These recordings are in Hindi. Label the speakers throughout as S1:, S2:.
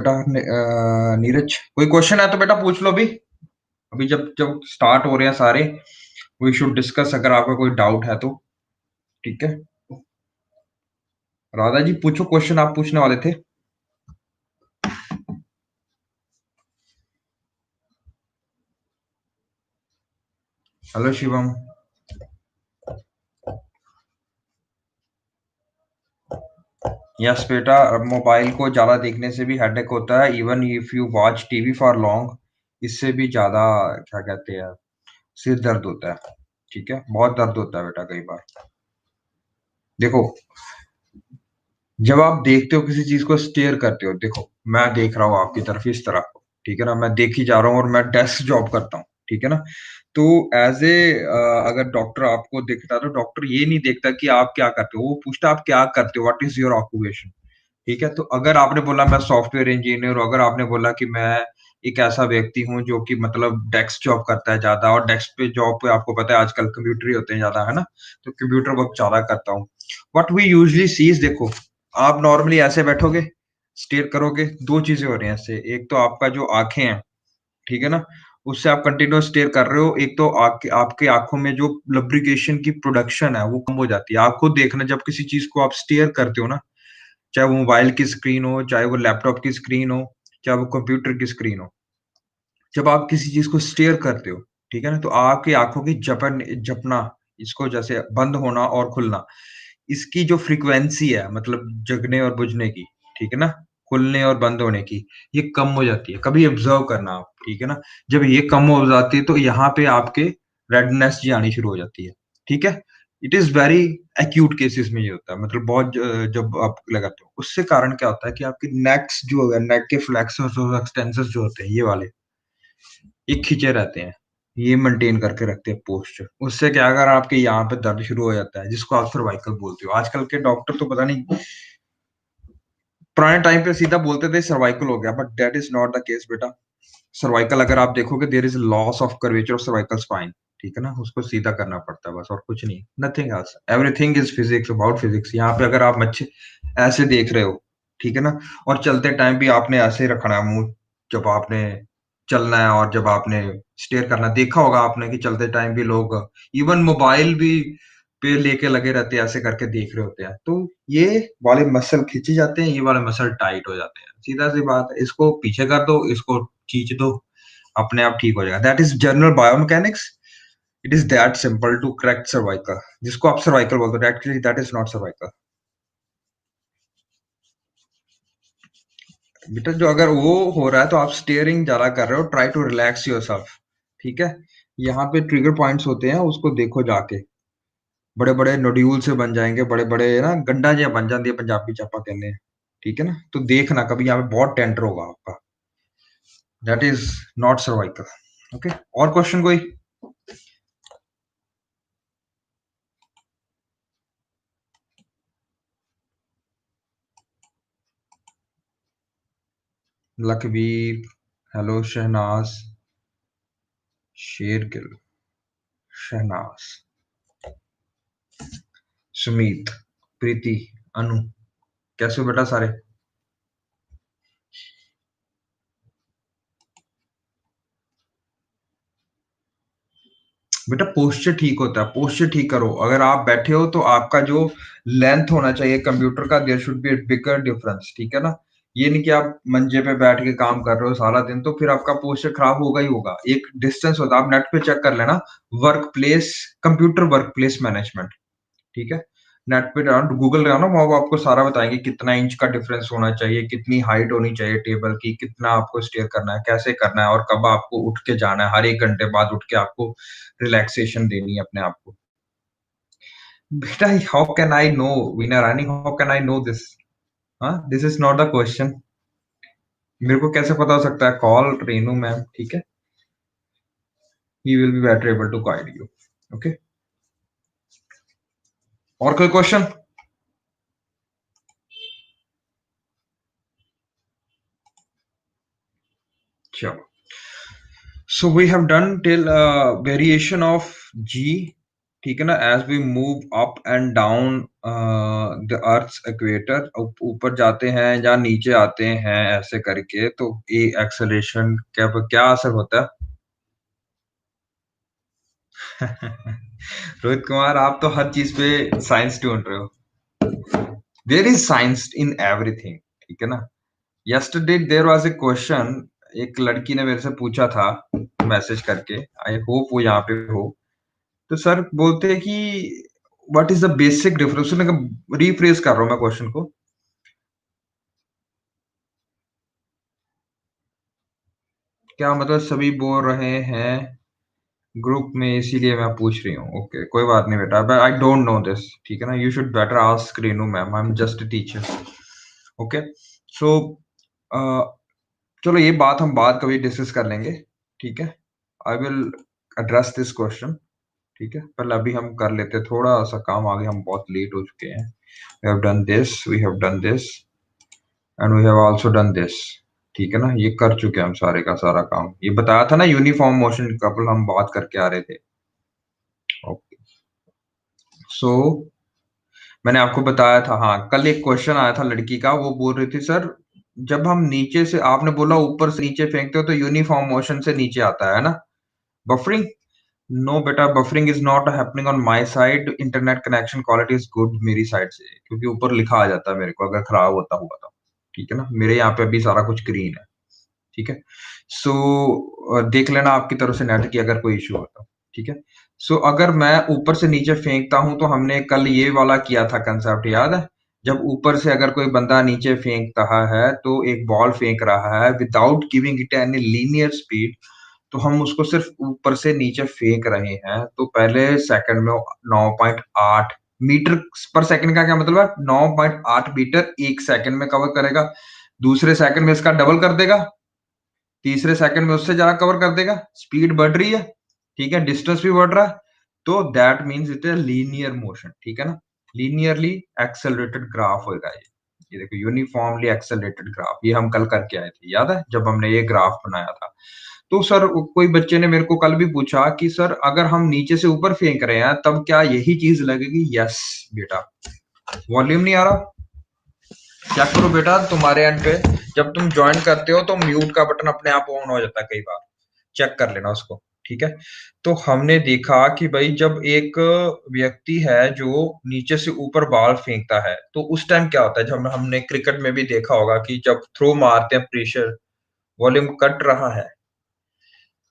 S1: बेटा नीरज, कोई क्वेश्चन है तो बेटा पूछ लो अभी। अभी जब जब स्टार्ट हो रहे हैं सारे, वी शुड डिस्कस। अगर आपका कोई डाउट है तो ठीक है। राधा जी पूछो, क्वेश्चन आप पूछने वाले थे। हेलो शिवम। यस बेटा, मोबाइल को ज्यादा देखने से भी हेडेक होता है। Even if you watch TV for long, इससे भी ज्यादा क्या कहते हैं, सिर दर्द होता है। ठीक है, बहुत दर्द होता है बेटा कई बार। देखो, जब आप देखते हो किसी चीज को, स्टेयर करते हो, देखो मैं देख रहा हूँ आपकी तरफ इस तरह, ठीक है ना, मैं देख ही जा रहा हूँ और मैं डेस्क जॉब करता हूँ, ठीक है ना। तो एज ए, अगर डॉक्टर आपको देखता है तो डॉक्टर ये नहीं देखता कि आप क्या करते हो, वो पूछता है आप क्या करते हो, व्हाट इज योर ऑक्यूपेशन। ठीक है, तो अगर आपने बोला मैं सॉफ्टवेयर इंजीनियर हूँ, अगर आपने बोला कि मैं एक ऐसा व्यक्ति हूँ जो कि मतलब डेस्क जॉब करता है ज्यादा, और डेस्क पे जॉब पे आपको पता है आजकल कंप्यूटर ही होते हैं ज्यादा, है ना, तो कंप्यूटर वर्क ज्यादा करता हूँ। What we usually see is, देखो आप नॉर्मली ऐसे बैठोगे, स्टेयर करोगे, दो चीजें हो रही हैं इससे। एक तो आपका जो आंखें हैं, ठीक है ना, उससे आप कंटिन्यूअस स्टेयर कर रहे हो। एक तो आपके आंखों में जो लब्रिकेशन की प्रोडक्शन है वो कम हो जाती है। आप खुद देखना, जब किसी चीज को आप स्टेयर करते हो ना, चाहे वो मोबाइल की स्क्रीन हो, चाहे वो लैपटॉप की स्क्रीन हो, चाहे वो कंप्यूटर की स्क्रीन हो, जब आप किसी चीज को स्टेयर करते हो, ठीक है ना, तो आपकी आंखों की झपना, इसको जैसे बंद होना और खुलना, इसकी जो फ्रीक्वेंसी है, मतलब जगने और बुझने की, ठीक है ना, खुलने और बंद होने की, ये कम हो जाती है। कभी ऑब्जर्व करना आप, ठीक है ना। जब ये कम हो जाती है तो यहाँ पे आपके रेडनेस जी आनी शुरू हो जाती है, ठीक है। It is very acute cases में ये होता है, मतलब बहुत जब आप लगाते हो, उससे कारण क्या होता है कि आपके नेक्स जो है, नेक के फ्लेक्सर्स और एक्सटेंसर्स जो होते हैं, ये वाले, ये खींचे रहते हैं, ये मेंटेन करके रखते हैं पोस्चर। उससे क्या, अगर आपके यहाँ पे दर्द शुरू हो जाता है, जिसको आप सर्वाइकल बोलते हो, आजकल के डॉक्टर तो पता नहीं, पुराने टाइम पे सीधा बोलते थे सर्वाइकल हो गया, but that is not the case बेटा। सर्वाइकल अगर आप देखोगे, there is loss of curvature of cervical spine, ठीक है ना, उसको सीधा करना पड़ता है बस, और कुछ नहीं, nothing else. Everything is physics, about physics. यहाँ पे अगर आप मच्छे ऐसे देख रहे हो, ठीक है ना, और चलते टाइम भी आपने ऐसे ही रखना है मुंह, जब आपने चलना है, और जब आपने स्टेयर करना, देखा होगा आपने कि चलते टाइम भी लोग इवन मोबाइल भी पे लेके लगे रहते हैं, ऐसे करके देख रहे होते हैं, तो ये वाले मसल खींचे जाते हैं, ये वाले मसल टाइट हो जाते हैं। सीधा सी बात है, इसको पीछे कर दो, इसको खींच दो, अपने आप ठीक हो जाएगा। That is general biomechanics. It is that simple to correct cervical, जिसको आप सर्वाइकल बोलते हो, actually that is not cervical. बेटा जो अगर वो हो रहा है तो आप स्टीयरिंग ज्यादा कर रहे हो, ट्राई टू रिलैक्स योरसेल्फ, ठीक है। यहाँ पे ट्रिगर पॉइंट्स होते हैं, उसको देखो जाके, बड़े बड़े नोड्यूल से बन जाएंगे, बड़े बड़े ना गंडा जिहा बन जाती है, पंजाबी च आपां कहने हैं, ठीक है ना। तो देखना कभी यहाँ पे बहुत टेंडर होगा आपका, that is not cervical. Okay, और क्वेश्चन कोई? लखबीर, हेलो शहनाज, शेरगिल, शहनाज, सुमीत, प्रीति, अनु, कैसे हो बेटा सारे? बेटा पोस्चर ठीक होता है, पोस्चर ठीक करो। अगर आप बैठे हो तो आपका जो लेंथ होना चाहिए कंप्यूटर का, there should be bigger difference, ठीक है ना। ये नहीं कि आप मंजे पे बैठ के काम कर रहे हो सारा दिन, तो फिर आपका पोस्चर खराब होगा ही होगा। एक डिस्टेंस होता है, आप नेट पे चेक कर लेना, work place, computer work place management, ठीक है। नेट पे जाओ, गूगल जाओ ना, वो आपको सारा बताएंगे कितना इंच का डिफरेंस होना चाहिए, कितनी हाइट होनी चाहिए टेबल की, कितना आपको स्टेयर करना है, कैसे करना है, और कब आपको उठ के जाना है, हर 1 घंटे बाद उठ के आपको रिलैक्सेशन देनी है अपने आप को। बेटा how can I know, Veena Rani, how can I know this? हाँ, this is not the question. मेरे को कैसे पता हो सकता है? कॉल रेनू मैम, ठीक है, he will be better able to guide you. Okay, और कोई क्वेश्चन? चलो, so we have done till variation of G, ठीक है ना, as we move up and down the earth's equator, ऊपर जाते हैं या नीचे आते हैं ऐसे करके, तो ये एक्सेलरेशन क्या असर होता है? रोहित कुमार, आप तो हर चीज पे साइंस ढूंढ रहे हो। There is science in everything, ठीक है ना। Yesterday there was a question, एक लड़की ने मेरे से पूछा था मैसेज करके, आई होप वो यहाँ पे हो। तो सर बोलते हैं कि what is the basic difference, rephrase कर रहा हूँ मैं क्वेश्चन को। क्या मतलब सभी बोल रहे हैं ग्रुप में, इसीलिए मैं पूछ रही हूँ। ओके, कोई बात नहीं बेटा, but I don't know this, ठीक है ना। You should better ask Renu ma'am, I am just a teacher. Okay, so चलो ये बात हम बाद कभी डिस्कस कर लेंगे, ठीक है। I will address this question, ठीक है। पहले अभी हम कर लेते हैं थोड़ा सा काम, आगे हम बहुत लेट हो चुके हैं। We have done this, we have done this, and we have also done this, ठीक है ना। ये कर चुके हैं हम सारे का सारा काम। ये बताया था ना यूनिफॉर्म मोशन कपल, हम बात करके आ रहे थे। ओके, सो मैंने आपको बताया था, हाँ कल एक क्वेश्चन आया था लड़की का, वो बोल रही थी सर जब हम नीचे से, आपने बोला ऊपर से नीचे फेंकते हो तो यूनिफॉर्म मोशन से नीचे आता है ना बफरिंग। नो बेटा, buffering is not happening on my side, internet connection quality is good मेरी साइड से, क्योंकि ऊपर लिखा आ जाता है मेरे को अगर खराब होता हुआ तो, ठीक है ना। मेरे यहाँ पे अभी सारा कुछ ग्रीन है, ठीक है। सो देख लेना आपकी तरफ से नेट की अगर कोई इश्यू हो तो, ठीक है। सो अगर मैं ऊपर से नीचे फेंकता हूं, तो हमने कल ये वाला किया था कंसेप्ट, याद है? जब ऊपर से अगर कोई बंदा नीचे फेंक रहा है, तो एक बॉल फेंक रहा है without giving it any linear speed, तो हम उसको सिर्फ ऊपर से नीचे फेंक रहे हैं, तो पहले सेकंड में 9.8 मीटर पर सेकंड का क्या मतलब है? 9.8 मीटर एक सेकंड में कवर करेगा, दूसरे सेकंड में इसका डबल कर देगा, तीसरे सेकंड में उससे ज्यादा कवर कर देगा। स्पीड बढ़ रही है, ठीक है, डिस्टेंस भी बढ़ रहा है, तो that means it is linear motion, ठीक है ना। लीनियरली एक्सेलरेटेड ग्राफ होगा ये देखो, यूनिफॉर्मली एक्सेलरेटेड ग्राफ, ये हम कल करके आए थे, याद है जब हमने ये ग्राफ बनाया था। तो सर कोई बच्चे ने मेरे को कल भी पूछा कि सर अगर हम नीचे से ऊपर फेंक रहे हैं तब क्या यही चीज लगेगी? यस बेटा। वॉल्यूम नहीं आ रहा? क्या करो बेटा, तुम्हारे एंड पे जब तुम ज्वाइन करते हो तो म्यूट का बटन अपने आप ऑन हो जाता है कई बार, चेक कर लेना उसको, ठीक है। तो हमने देखा कि भाई जब एक व्यक्ति है जो नीचे से ऊपर बॉल फेंकता है, तो उस टाइम क्या होता है, जब हमने क्रिकेट में भी देखा होगा कि जब थ्रो मारते हैं, प्रेशर वॉल्यूम कट रहा है।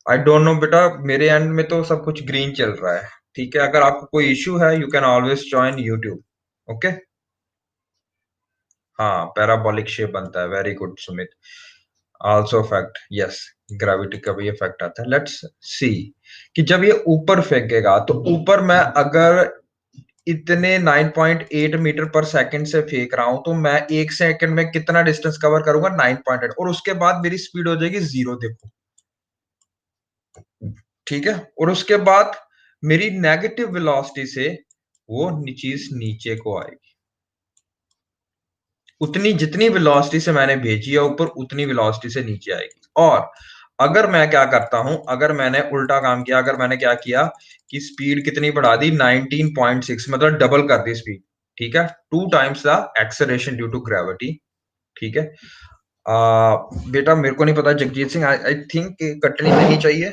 S1: आई डोंट नो बेटा, मेरे एंड में तो सब कुछ ग्रीन चल रहा है, ठीक है। अगर आपको कोई इश्यू है, you can always join YouTube. Okay, हाँ पैराबोलिक शेप बनता है, very good Sumit. Also fact, yes, gravity का भी इफेक्ट आता है। लेट्स सी कि जब ये ऊपर फेंकेगा, तो ऊपर मैं अगर इतने 9.8 मीटर पर सेकंड से फेंक रहा हूं, तो मैं एक सेकंड में कितना डिस्टेंस कवर करूंगा? 9.8, और उसके बाद मेरी स्पीड हो जाएगी जीरो, देखो, ठीक है। और उसके बाद मेरी नेगेटिव वेलोसिटी से वो चीज नीचे को आएगी, उतनी जितनी वेलोसिटी से मैंने भेजी है ऊपर, उतनी वेलोसिटी से नीचे आएगी। और अगर मैं क्या करता हूं, अगर मैंने उल्टा काम किया, अगर मैंने क्या किया कि स्पीड कितनी बढ़ा दी, 19.6, मतलब डबल कर दी स्पीड, ठीक है, 2 times the acceleration due to gravity, ठीक है। बेटा मेरे को नहीं पता जगजीत सिंह, आई थिंक कटनी नहीं चाहिए,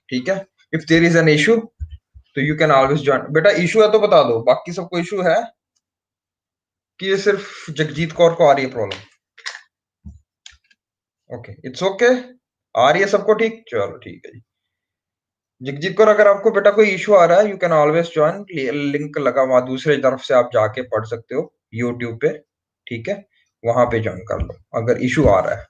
S1: ठीक है। If there is an issue तो यू कैन ऑलवेज ज्वाइन। बेटा इशू है तो बता दो, बाकी सबको इशू है कि ये सिर्फ जगजीत कौर को आ रही है प्रॉब्लम? ओके, इट्स ओके, आ रही है सबको, ठीक, चलो ठीक है जी। जगजीत कौर, अगर आपको बेटा कोई इशू आ रहा है, you can always join, link लगा हुआ दूसरे तरफ से, आप जाके पढ़ सकते हो यूट्यूब पे, ठीक है। वहां पे ज्वाइन कर लो अगर इशू आ रहा है।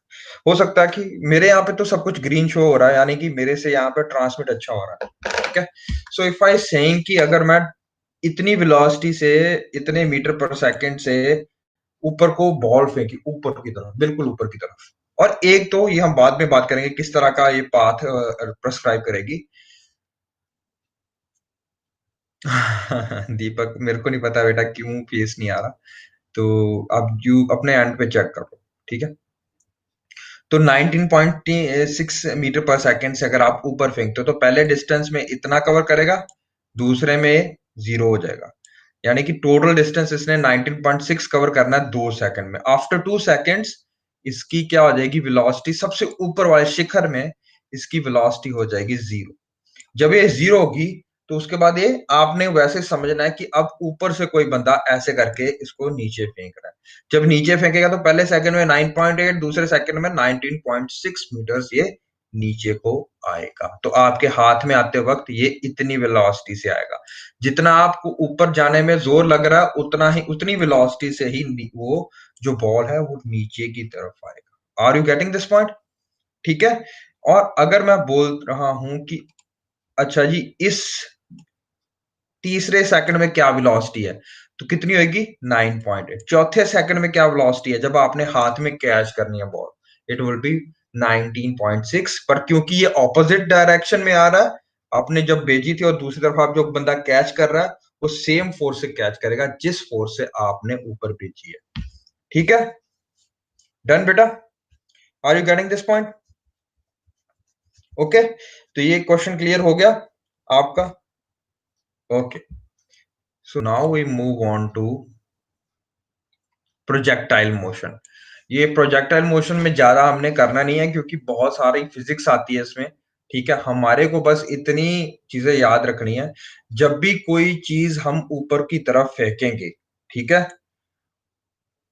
S1: हो सकता है कि मेरे यहाँ पे तो सब कुछ ग्रीन शो हो रहा है, यानी कि मेरे से यहाँ पे ट्रांसमिट अच्छा हो रहा है, ठीक है। सो इफ आई सेइंग कि अगर मैं इतनी वेलोसिटी से, इतने मीटर पर सेकंड से ऊपर को बॉल फेंकी, ऊपर की तरफ, बिल्कुल ऊपर की तरफ, और एक तो ये हम बाद में बात करेंगे किस तरह का ये पाथ प्रेस्क्राइब करेगी। दीपक, मेरे को नहीं पता बेटा क्यों फेस नहीं आ रहा, तो अब यू अपने एंड पे चेक करो, ठीक है। तो 19.6 मीटर पर सेकंड से अगर आप ऊपर फेंकते हो, तो पहले डिस्टेंस में इतना कवर करेगा, दूसरे में 0 हो जाएगा। यानी कि टोटल डिस्टेंस इसने 19.6 कवर करना है 2 सेकंड में। आफ्टर 2 सेकंड्स इसकी क्या हो जाएगी वेलोसिटी, सबसे ऊपर वाले शिखर में इसकी वेलोसिटी हो जाएगी 0। जब ये 0 होगी तो उसके बाद ये आपने वैसे समझना है कि अब ऊपर से कोई बंदा ऐसे करके इसको नीचे फेंक रहा है। जब नीचे फेंकेगा तो पहले सेकंड में 9.8, दूसरे सेकंड में 19.6 मीटर्स ये नीचे को आएगा। तो आपके हाथ में आते वक्त ये इतनी वेलोसिटी से आएगा। जितना आपको ऊपर जाने में जोर लग रहा है उतनी वेलोसिटी से ही वो जो बॉल है वो नीचे की तरफ आएगा। Are you getting this point? ठीक है। और अगर मैं बोल रहा हूं कि अच्छा जी, इस तीसरे सेकंड में क्या वेलोसिटी है, तो कितनी होगी 9.8। चौथे सेकंड में क्या वेलोसिटी है जब आपने हाथ में कैच करनी है बॉल, इट विल बी 19.6। पर क्योंकि ये ऑपोजिट डायरेक्शन में आ रहा है, आपने जब भेजी थी और दूसरी तरफ आप जो बंदा कैच कर रहा है वो सेम फोर्स से कैच करेगा जिस फोर्स से आपने ऊपर भेजी है। ठीक है, डन बेटा? Are you getting this point? Okay, तो ये क्वेश्चन क्लियर हो गया आपका? Okay, so now we move on to projectile motion. ये प्रोजेक्टाइल मोशन में ज्यादा हमने करना नहीं है क्योंकि बहुत सारी फिजिक्स आती है इसमें। ठीक है, हमारे को बस इतनी चीजें याद रखनी है। जब भी कोई चीज हम ऊपर की तरफ फेंकेंगे, ठीक है,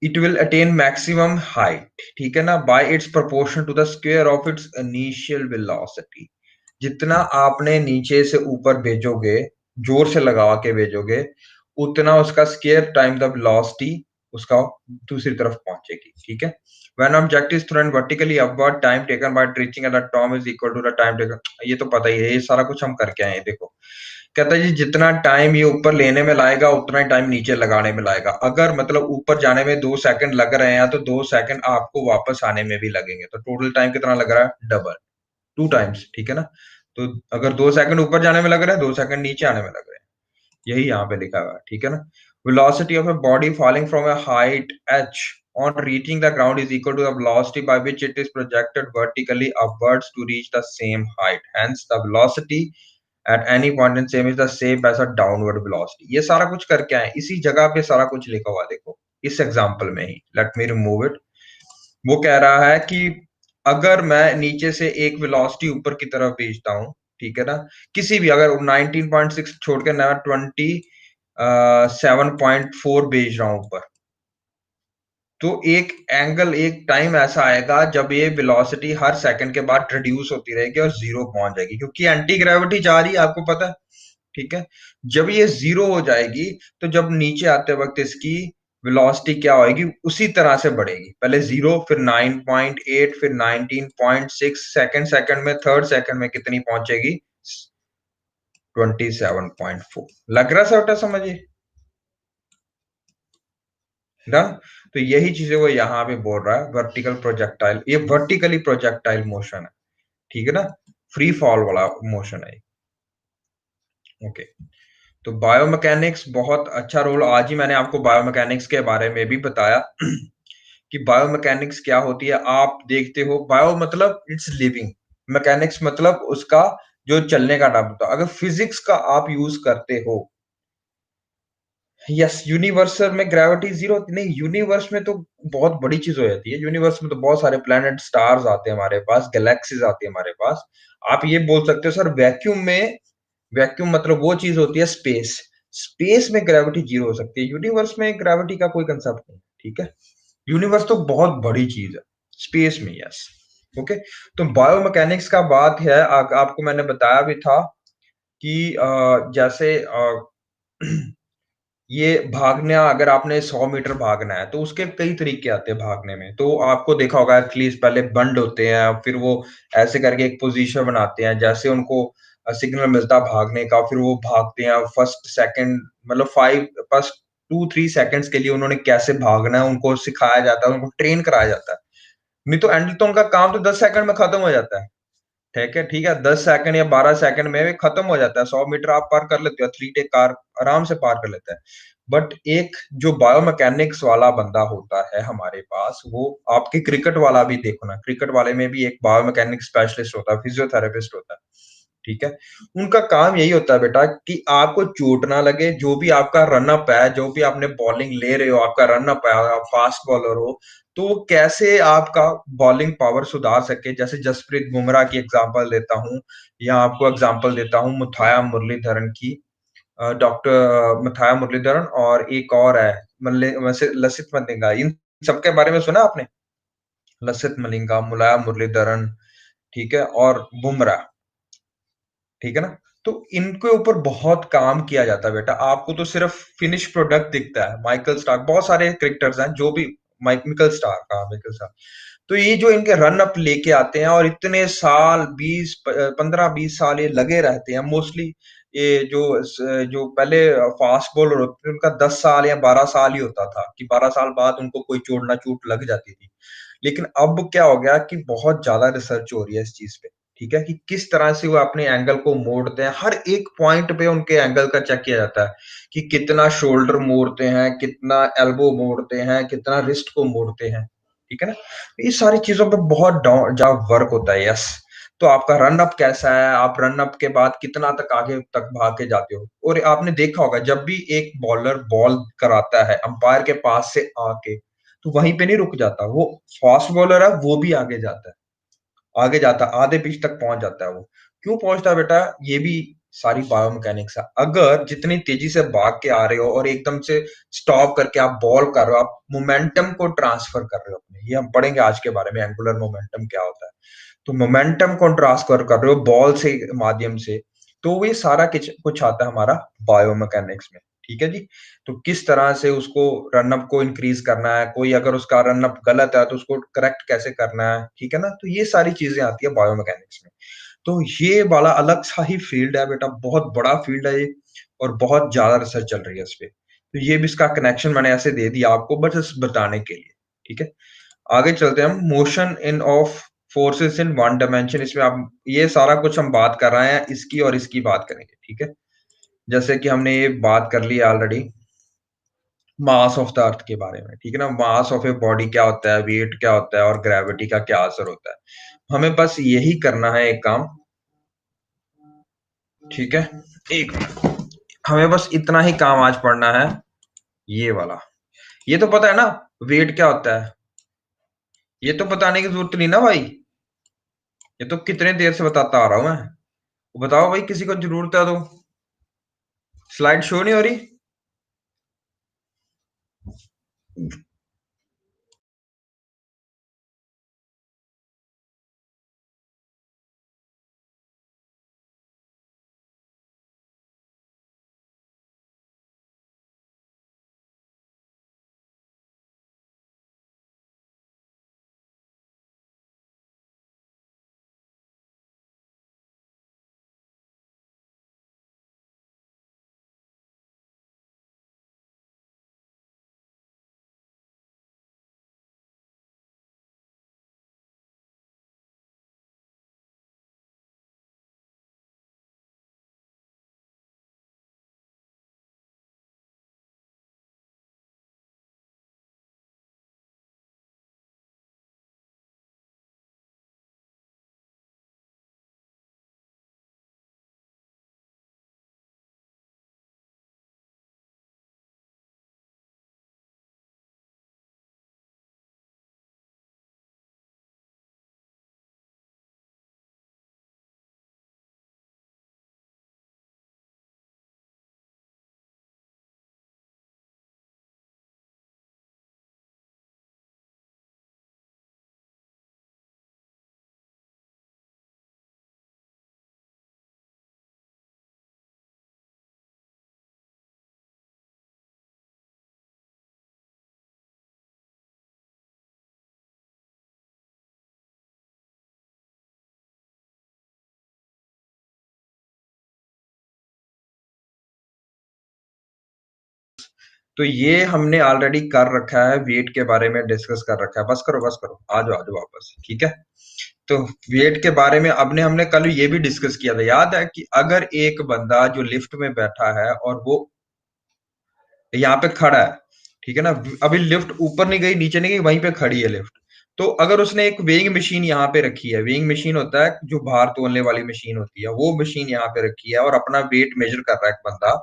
S1: it will attain maximum height, ठीक है ना, by its proportion to the square of its initial velocity. जितना आपने नीचे से ऊपर भेजोगे, जोर से लगा के भेजोगे, उतना उसका स्क्वायर टाइम द वेलोसिटी उसका दूसरी तरफ पहुंचेगी। ठीक है, when object is thrown vertically upward, time taken by reaching at the top is equal to the time taken. ये तो पता ही है, ये सारा कुछ हम करके आए हैं। देखो, कहता है जी जितना टाइम ये ऊपर लेने में लाएगा उतना ही टाइम नीचे लगाने में लाएगा। अगर मतलब ऊपर जाने में 2 सेकंड लग रहे हैं तो 2 सेकंड आपको वापस आने में भी लगेंगे, तो टोटल टाइम कितना लग रहा है? Double, 2 times. ठीक है ना, तो अगर 2 सेकंड ऊपर जाने में लग रहा है, 2 सेकंड नीचे आने में लग रहे हैं, यही यहाँ पे लिखा हुआ है। ठीक है ना, velocity of a body falling from a height h on reaching the ground is equal to the velocity by which it is projected vertically upwards to reach the same height. Hence the velocity at any point in same is the same as a downward velocity। ये सारा कुछ करके आए, इसी जगह पे सारा कुछ लिखा हुआ। देखो इस एग्जांपल में ही, लेट मी रिमूव इट। वो कह रहा है कि अगर मैं नीचे से एक वेलोसिटी ऊपर की तरफ भेजता हूं, ठीक है ना, किसी भी, अगर 19.6 छोड़ के मैं 7.4 भेज रहा हूं ऊपर, तो एक एंगल, एक टाइम ऐसा आएगा जब ये वेलोसिटी हर सेकंड के बाद रिड्यूस होती रहेगी और 0 पहुंच जाएगी, क्योंकि एंटी ग्रेविटी जा रही है, आपको पता है। ठीक है, जब ये 0 हो जाएगी तो जब नीचे आते वक्त इसकी वेलोसिटी क्या होएगी, उसी तरह से बढ़ेगी। पहले 0, फिर 9.8, फिर 19.6, सेकंड सेकंड में, थर्ड सेकंड में कितनी पहुंचेगी? 27.4। लग रहा है समझिए, डन। तो यही चीजें वो यहाँ पे बोल रहा है, वर्टिकल प्रोजेक्टाइल, ये वर्टिकली प्रोजेक्टाइल मोशन है। ठीक है ना, फ्री फॉल वाला मोशन है। ओके, तो बायोमैकेनिक्स बहुत अच्छा रोल, आज ही मैंने आपको बायोमैकेनिक्स के बारे में भी बताया कि बायोमैकेनिक्स क्या होती है। आप देखते हो, बायो मतलब इट्स लिविंग, मैकेनिक्स मतलब उसका जो चलने का नाम होता है। अगर फिजिक्स का आप यूज करते हो, यस, यूनिवर्सल में ग्रेविटी 0 नहीं, यूनिवर्स में तो बहुत बड़ी चीज हो जाती है। यूनिवर्स में तो बहुत सारे प्लैनेट, स्टार्स आते हैं हमारे पास, गैलेक्सीज आती है हमारे पास। आप ये बोल सकते हो सर वैक्यूम में, वैक्यूम मतलब वो चीज होती है स्पेस, स्पेस में ग्रेविटी 0 हो सकती है, यूनिवर्स में ग्रेविटी का कोई कंसेप्ट नहीं। ठीक है, यूनिवर्स तो बहुत बड़ी चीज है, स्पेस में यस। ओके, तो बायोमैकेनिक्स का बात है, आपको मैंने बताया भी था कि जैसे ये भागना, अगर आपने 100 मीटर भागना है तो उसके कई तरीके आते हैं भागने में। तो आपको देखा होगा एथलीट्स पहले बंड होते हैं, फिर वो ऐसे करके एक पोजीशन बनाते हैं, जैसे उनको सिग्नल मिलता है भागने का, फिर वो भागते हैं। फर्स्ट सेकंड मतलब 5 फर्स्ट 2-3 सेकंड्स के लिए उन्होंने कैसे भागना है उनको सिखाया जाता है, उनको ट्रेन कराया जाता है। नहीं तो एंड तो उनका काम तो 10 सेकंड में खत्म हो जाता है। ठीक है, ठीक है, 10 सेकंड या 12 सेकंड में भी खत्म हो जाता है। 100 मीटर आप पार कर लेते हो, एथलीट एक कार आराम से पार कर लेता है। बट एक जो बायोमैकेनिक्स वाला बंदा होता है हमारे पास, वो आपके क्रिकेट वाला भी देखो ना, क्रिकेट वाले में भी एक बायोमैकेनिक्स स्पेशलिस्ट होता है, फिजियोथेरेपिस्ट होता है। ठीक है? उनका काम यही होता है बेटा कि आपको चोट ना लगे, जो भी आपका रन अप है, जो भी आपने बॉलिंग ले रहे हो, आपका रन अप है, आप फास्ट बॉलर हो, तो वो कैसे आपका बॉलिंग पावर सुधार सके। जैसे जसप्रीत बुमराह की एग्जांपल देता हूँ, या आपको एग्जांपल देता हूँ मुथाया मुरलीधरन की। डॉक्टर मुथाया मुरलीधरन और एक और है मल्ले वैसे लसित मलिंगा। इन सबके बारे में सुना आपने? लसित मलिंगा, मुलायम मुरलीधरन, ठीक है? और बुमराह, ठीक है ना? तो इनके ऊपर बहुत काम किया जाता है बेटा। आपको तो सिर्फ फिनिश प्रोडक्ट दिखता है। माइकल स्टार्क, बहुत सारे क्रिकेटर्स हैं जो भी माइकल स्टार्क, हाँ माइकल स्टार्क। तो ये जो इनके रन अप लेके आते हैं और इतने साल 15-20 साल ये लगे रहते हैं मोस्टली। ये जो पहले फास्ट बॉलर होते थे उनका 10 साल या 12 साल ही होता था कि 12 साल बाद उनको कोई चोट ना चोट लग जाती थी। लेकिन अब क्या हो गया कि बहुत ज्यादा रिसर्च हो रही है इस चीज पे, ठीक है? कि किस तरह से वो अपने एंगल को मोड़ते हैं। हर एक पॉइंट पे उनके एंगल का चेक किया जाता है कि कितना शोल्डर मोड़ते हैं, कितना एल्बो मोड़ते हैं, कितना रिस्ट को मोड़ते हैं, ठीक है ना? ये सारी चीजों पे बहुत जा वर्क होता है। यस। तो आपका रन अप कैसा है, आप रन अप के बाद कितना तक आगे तक भाग के जाते हो। और आपने देखा होगा जब भी एक बॉलर बॉल कराता है अंपायर के पास से आके, तो वहीं पे नहीं रुक जाता वो। फास्ट बॉलर है वो भी आगे जाता है, आगे जाता है, आधे पिच तक पहुंच जाता है वो। क्यों पहुंचता है बेटा? ये भी सारी बायोमैकेनिक्स है। अगर जितनी तेजी से भाग के आ रहे हो और एकदम से स्टॉप करके आप बॉल कर रहे हो, आप मोमेंटम को ट्रांसफर कर रहे हो अपने, ये हम पढ़ेंगे आज के बारे में, एंगुलर मोमेंटम क्या होता है। तो मोमेंटम को ट्रांसफर कर रहे हो बॉल से माध्यम से, तो ये सारा कुछ कुछ आता है हमारा बायोमैकेनिक्स में, ठीक है जी? तो किस तरह से उसको रन अप को इंक्रीज करना है, कोई अगर उसका रन अप गलत है तो उसको करेक्ट कैसे करना है, ठीक है ना? तो ये सारी चीजें आती है बायोमैकेनिक्स में। तो ये वाला अलग सा ही फील्ड है बेटा, बहुत बड़ा फील्ड है ये, और बहुत ज्यादा रिसर्च चल रही है इस पे। तो ये भी इसका कनेक्शन मैंने ऐसे दे दिया आपको बस बताने के लिए, ठीक है? आगे चलते हैं हम। Motion in of forces in one dimension, इसमें आप ये सारा कुछ हम बात कर रहे हैं, इसकी और इसकी बात करेंगे, ठीक है? जैसे कि हमने ये बात कर ली already mass of the earth के बारे में, ठीक है ना? मास ऑफ ए बॉडी क्या होता है, वेट क्या होता है, और ग्रेविटी का क्या असर होता है। हमें बस यही करना है एक काम, ठीक है? एक मिनट, हमें बस इतना ही काम आज पढ़ना है, ये वाला। ये तो पता है ना वेट क्या होता है, ये तो बताने की जरूरत नहीं ना भाई, ये तो कितने देर से बताता आ रहा हूं मैं। बताओ भाई, किसी को जरूरत है तो। स्लाइड शो नहीं हो रही? तो ये हमने ऑलरेडी कर रखा है, वेट के बारे में डिस्कस कर रखा है। बस करो, आ जाओ वापस, ठीक है? तो वेट के बारे में अपने हमने कल ये भी डिस्कस किया था, याद है? कि अगर एक बंदा जो लिफ्ट में बैठा है और वो यहाँ पे खड़ा है, ठीक है ना? अभी लिफ्ट ऊपर नहीं गई नीचे नहीं गई, वहीं पे खड़ी है लिफ्ट। तो अगर उसने एक वेइंग मशीन यहाँ पे रखी है, वेइंग मशीन होता है जो भार तोलने वाली मशीन होती है, वो मशीन यहाँ पे रखी है और अपना वेट मेजर कर रहा है एक बंदा,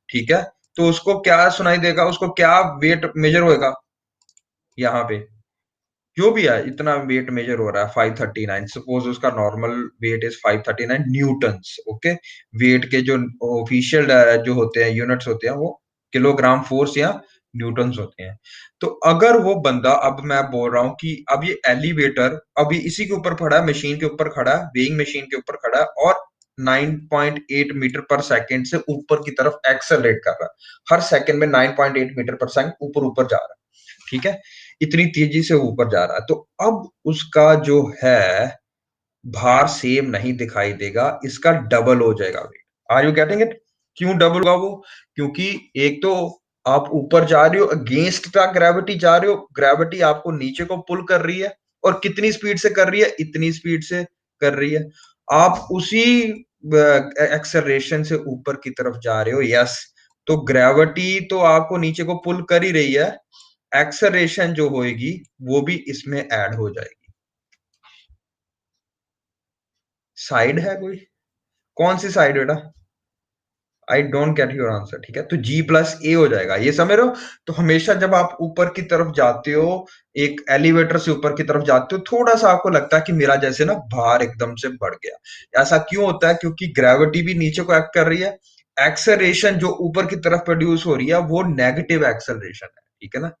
S1: ठीक है? तो उसको क्या सुनाई देगा, उसको क्या वेट मेजर होएगा यहाँ पे, जो भी है इतना वेट मेजर हो रहा है 539, सपोज उसका normal weight is 539 newtons, okay? Weight के जो ऑफिशियल जो होते हैं यूनिट्स होते हैं वो किलोग्राम फोर्स या न्यूटन्स होते हैं। तो अगर वो बंदा, अब मैं बोल रहा हूं कि अब ये एलिवेटर अभी इसी के ऊपर खड़ा है, मशीन के ऊपर खड़ा है, वेइंग मशीन के ऊपर खड़ा है और 9.8 मीटर पर सेकंड से ऊपर की तरफ एक्सेलरेट कर रहा है, हर सेकंड में 9.8 मीटर पर सेकंड ऊपर ऊपर जा रहा है, ठीक है? इतनी तेजी से ऊपर जा रहा है, तो अब उसका जो है भार सेम नहीं दिखाई देगा, इसका डबल हो जाएगा weight. Are you getting it? क्यों डबल होगा वो? क्योंकि एक तो आप ऊपर जा रहे हो, अगेंस्ट द ग्रेविटी जा रहे हो, ग्रेविटी आपको नीचे को पुल कर रही है, और कितनी स्पीड से कर रही है? इतनी स्पीड से कर रही है। आप उसी एक्सेलरेशन से ऊपर की तरफ जा रहे हो, यस। तो ग्रेविटी तो आपको नीचे को पुल कर ही रही है, एक्सेलरेशन जो होएगी वो भी इसमें ऐड हो जाएगी। साइड है कोई? कौन सी साइड बेटा? I don't get your answer, ठीक है? तो जी प्लस ए हो जाएगा, ये समझ रहे हो? तो हमेशा जब आप ऊपर की तरफ जाते हो, एक एलिवेटर से ऊपर की तरफ जाते हो, थोड़ा सा आपको लगता है कि मेरा जैसे ना भार एकदम से बढ़ गया। ऐसा क्यों होता है? क्योंकि ग्रेविटी भी नीचे को एक्ट कर रही है, एक्सेलरेशन जो ऊपर की तरफ प्रोड्यूस हो रही है वो नेगेटिव एक्सेलरेशन है, ठीक है ना?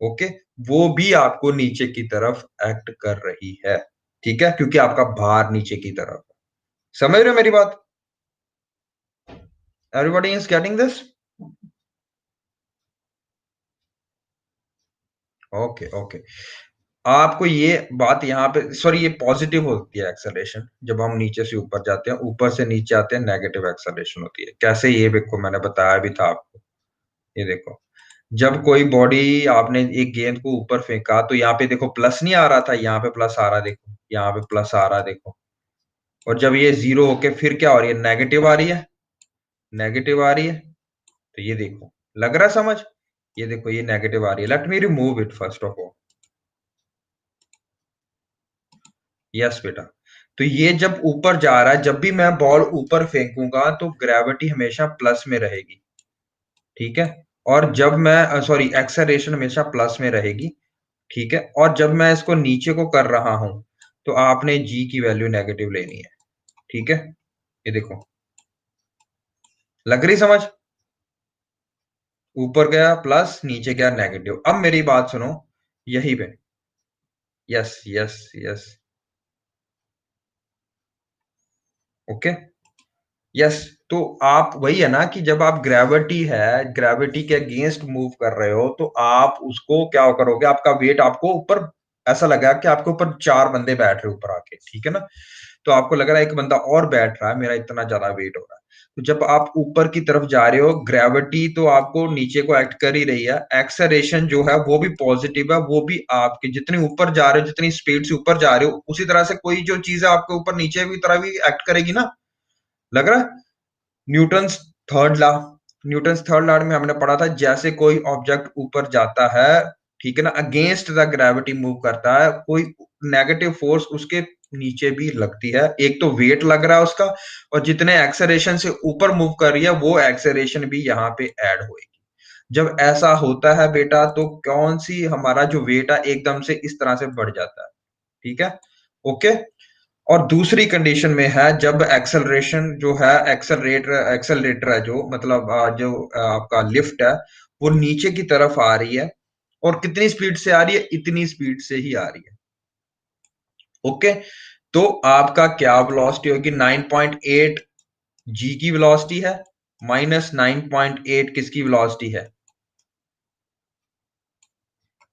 S1: ओके, वो भी आपको नीचे की तरफ एक्ट कर रही है, ठीक है? क्योंकि आपका भार नीचे की तरफ है। समझ रहे हो मेरी बात? Everybody is getting this? Okay okay. आपको ये बात यहाँ पे, सॉरी, ये पॉजिटिव होती है एक्सेलरेशन, जब हम नीचे से ऊपर जाते हैं, ऊपर से नीचे आते हैं नेगेटिव एक्सेलरेशन होती है। कैसे? ये देखो, मैंने बताया भी था आपको, ये देखो, जब कोई बॉडी, आपने एक गेंद को ऊपर फेंका तो यहाँ पे देखो प्लस नहीं आ रहा था, यहाँ पे प्लस आ रहा है, देखो यहाँ पे प्लस आ रहा है, देखो। और जब ये जीरो होके फिर क्या हो रही है? नेगेटिव आ रही है, नेगेटिव आ रही है। तो ये देखो, लग रहा है समझ? ये देखो, ये नेगेटिव आ रही है। Let me remove it first of all. Yes बेटा। तो ये जब ऊपर जा रहा है, जब भी मैं बॉल ऊपर फेंकूंगा तो ग्रेविटी हमेशा प्लस में रहेगी, ठीक है? और जब मैं, सॉरी, एक्सेलरेशन हमेशा प्लस में रहेगी, ठीक है? और जब मैं इसको नीचे को कर रहा हूं तो आपने जी की वैल्यू नेगेटिव लेनी है, ठीक है? ये देखो, लग रही समझ? ऊपर गया प्लस, नीचे गया नेगेटिव। अब मेरी बात सुनो, यही पे। Yes yes yes. Okay. Yes. तो आप, वही है ना कि जब आप ग्रेविटी है, ग्रेविटी के अगेंस्ट मूव कर रहे हो, तो आप उसको क्या करोगे? आपका वेट आपको ऊपर, ऐसा लगा कि आपके ऊपर चार बंदे बैठ रहे ऊपर आके, ठीक है ना? तो आपको लग रहा है एक बंदा और बैठ रहा है, मेरा इतना ज्यादा वेट हो रहा है। तो जब आप ऊपर की तरफ जा रहे हो, ग्रेविटी तो आपको नीचे को एक्ट कर ही रही है, एक्सेलरेशन जो है वो भी पॉजिटिव है, वो भी आपके जितने ऊपर जा रहे हो, जितनी स्पीड से ऊपर जा रहे हो, उसी तरह से कोई जो चीज है आपके ऊपर नीचे की तरह भी एक्ट करेगी ना। लग रहा है? Newton's third law, Newton's third law में हमने पढ़ा था, जैसे कोई ऑब्जेक्ट ऊपर जाता है, ठीक है ना, अगेंस्ट द ग्रेविटी मूव करता है, कोई नेगेटिव फोर्स उसके नीचे भी लगती है। एक तो वेट लग रहा है उसका, और जितने एक्सेलरेशन से ऊपर मूव कर रही है वो एक्सेलरेशन भी यहाँ पे ऐड होएगी। जब ऐसा होता है बेटा, तो कौन सी हमारा जो वेट है एकदम से इस तरह से बढ़ जाता है, ठीक है? ओके। और दूसरी कंडीशन में है जब एक्सेलरेशन जो है, एक्सेलरेटर है जो, मतलब जो आपका लिफ्ट है, वो नीचे की तरफ आ रही है, और कितनी स्पीड से आ रही है? इतनी स्पीड से ही आ रही है। ओके। तो आपका क्या वेलोसिटी होगी? 9.8 जी की वेलोसिटी है, माइनस 9.8 किसकी वेलोसिटी है?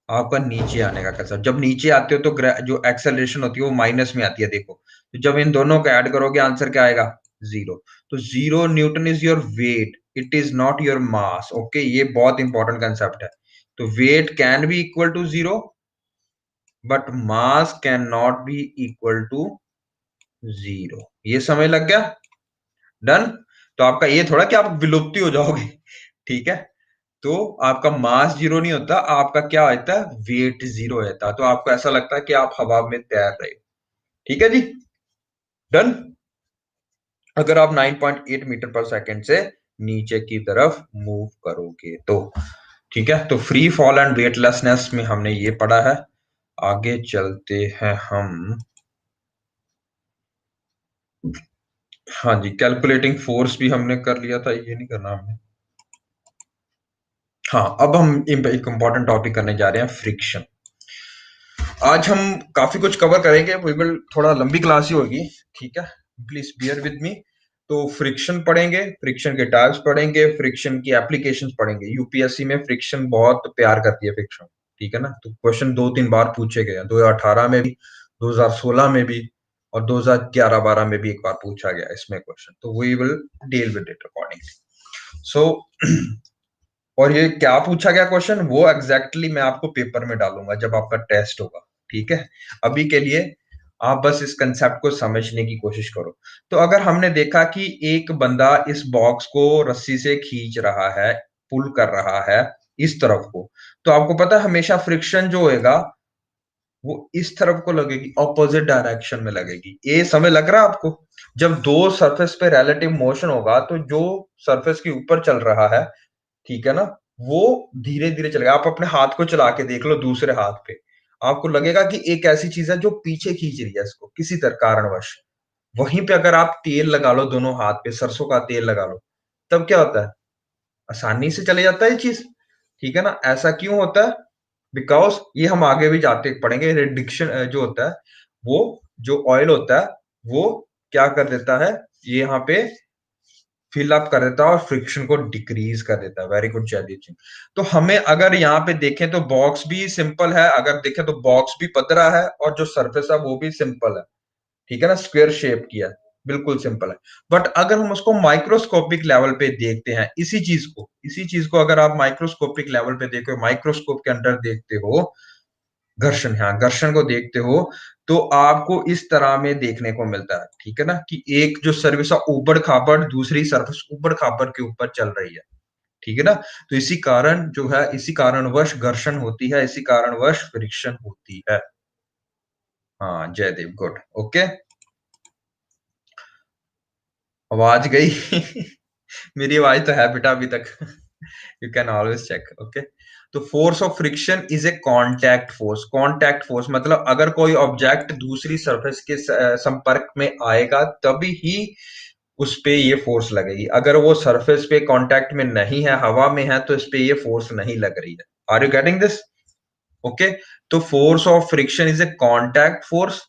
S1: आपका नीचे आने का कैसा? जब नीचे आते हो तो जो एक्सेलरेशन होती है वो माइनस में आती है, देखो। तो जब इन दोनों को ऐड करोगे, आंसर क्या आएगा? जीरो। तो zero newton is your weight, it is not your mass. Okay, ये बहुत इंपॉर्टेंट कंसेप्ट है। तो weight can be equal to zero, but mass can not be equal to zero. ये समझ लग गया? डन। तो आपका ये थोड़ा कि आप विलुप्ति हो जाओगे, ठीक है? तो आपका मास जीरो नहीं होता, आपका क्या होता है, वेट जीरो होता है। तो आपको ऐसा लगता है कि आप हवा में तैर रहे हो। ठीक है जी, डन। अगर आप 9.8 मीटर पर सेकंड से नीचे की तरफ मूव करोगे तो। ठीक है, तो फ्री फॉल एंड वेटलेसनेस में हमने ये पढ़ा है। आगे चलते हैं हम। हाँ जी, कैलकुलेटिंग फोर्स भी हमने कर लिया था, ये नहीं करना हमने। हाँ, अब हम एक इंपॉर्टेंट टॉपिक करने जा रहे हैं, फ्रिक्शन। आज हम काफी कुछ कवर करेंगे, वी विल, थोड़ा लंबी क्लास ही होगी। ठीक है, प्लीज बियर विद मी। तो फ्रिक्शन पढ़ेंगे, फ्रिक्शन के टाइप्स पढ़ेंगे, फ्रिक्शन की एप्लीकेशंस पढ़ेंगे। यूपीएससी में फ्रिक्शन बहुत प्यार करती है, फ्रिक्शन। ठीक है ना, तो क्वेश्चन 2-3 बार पूछे गए हैं, 2018 में भी, 2016 में भी, और 2011-12 में भी एक बार पूछा गया इसमें क्वेश्चन। तो we will deal with it accordingly. So और ये क्या पूछा गया क्वेश्चन, वो एग्जैक्टली मैं आपको पेपर में डालूंगा जब आपका टेस्ट होगा। ठीक है, अभी के लिए आप बस इस कंसेप्ट को समझने की कोशिश करो। तो अगर हमने देखा कि एक बंदा इस बॉक्स को रस्सी से खींच रहा है, पुल कर रहा है इस तरफ को, तो आपको पता है हमेशा फ्रिक्शन जो होएगा वो इस तरफ को लगेगी, ऑपोजिट डायरेक्शन में लगेगी। ये समय लग रहा है आपको? जब दो सरफेस पे रिलेटिव मोशन होगा तो जो सरफेस के ऊपर चल रहा है, ठीक है ना, वो धीरे धीरे चलेगा। आप अपने हाथ को चला के देख लो, दूसरे हाथ पे आपको लगेगा कि एक ऐसी चीज है जो पीछे खींच रही है इसको किसी तरह कारणवश। वहीं पे अगर आप तेल लगा लो दोनों हाथ पे, सरसों का तेल लगा लो, तब क्या होता है, आसानी से चले जाता है ये चीज। ठीक है ना, ऐसा क्यों होता है? बिकॉज ये हम आगे भी जाते पढ़ेंगे, रिडक्शन जो होता है, वो जो ऑयल होता है वो क्या कर देता है, ये यहाँ पे फिल अप कर देता है और फ्रिक्शन को डिक्रीज कर देता है। Very good Jaydeep. तो हमें अगर यहाँ पे देखें तो बॉक्स भी सिंपल है, अगर देखें तो बॉक्स भी पतला है और जो सरफेस है वो भी सिंपल है। ठीक है ना, स्क्वायर शेप किया है, बिल्कुल सिंपल है। बट अगर हम उसको माइक्रोस्कोपिक लेवल पे देखते हैं, इसी चीज को अगर आप माइक्रोस्कोपिक लेवल पे देखो, माइक्रोस्कोप के अंदर देखते हो, घर्षण, हाँ घर्षण को देखते हो, तो आपको इस तरह में देखने को मिलता है। ठीक है ना, कि एक जो सर्विस है ऊबड़ खाबड़, दूसरी सर्विस ऊबड़ खाबड़ के ऊपर चल रही है। ठीक है ना, तो इसी कारण जो है, इसी कारणवश घर्षण होती है, इसी कारणवश फ्रिक्शन होती है। हाँ जयदेव, गुड, ओके। आवाज गई? मेरी आवाज तो है बेटा अभी तक। You can always check, okay. तो force of friction is a contact force. Contact force मतलब अगर कोई ऑब्जेक्ट दूसरी सरफेस के संपर्क में आएगा तभी ही उस पे ये फोर्स लगेगी। अगर वो सरफेस पे कांटेक्ट में नहीं है, हवा में है, तो इस पे ये फोर्स नहीं लग रही है। Are you getting this? Okay. तो force of friction is a contact force.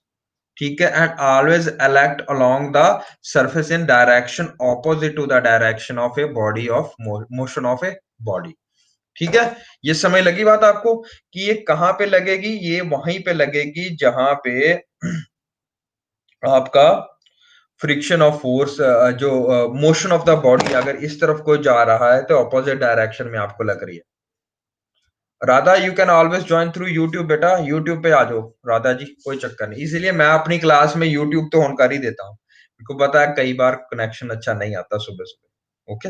S1: ठीक है, and always elect along the surface in direction opposite to the direction of a body of motion of a body। ठीक है, ये समय लगी बात आपको कि ये कहां पे लगेगी, ये वहीं पे लगेगी जहां पे आपका फ्रिक्शन ऑफ फोर्स, जो मोशन ऑफ द बॉडी अगर इस तरफ को जा रहा है तो ऑपोजिट डायरेक्शन में आपको लग रही है। Radha, you can always join through YouTube बेटा, यूट्यूब पे आ जाओ राधा जी, कोई चक्कर नहीं। इसीलिए मैं अपनी क्लास में यूट्यूब तो ऑन कर ही देता हूँ, आपको पता है कई बार कनेक्शन अच्छा नहीं आता सुबह सुबह। Okay,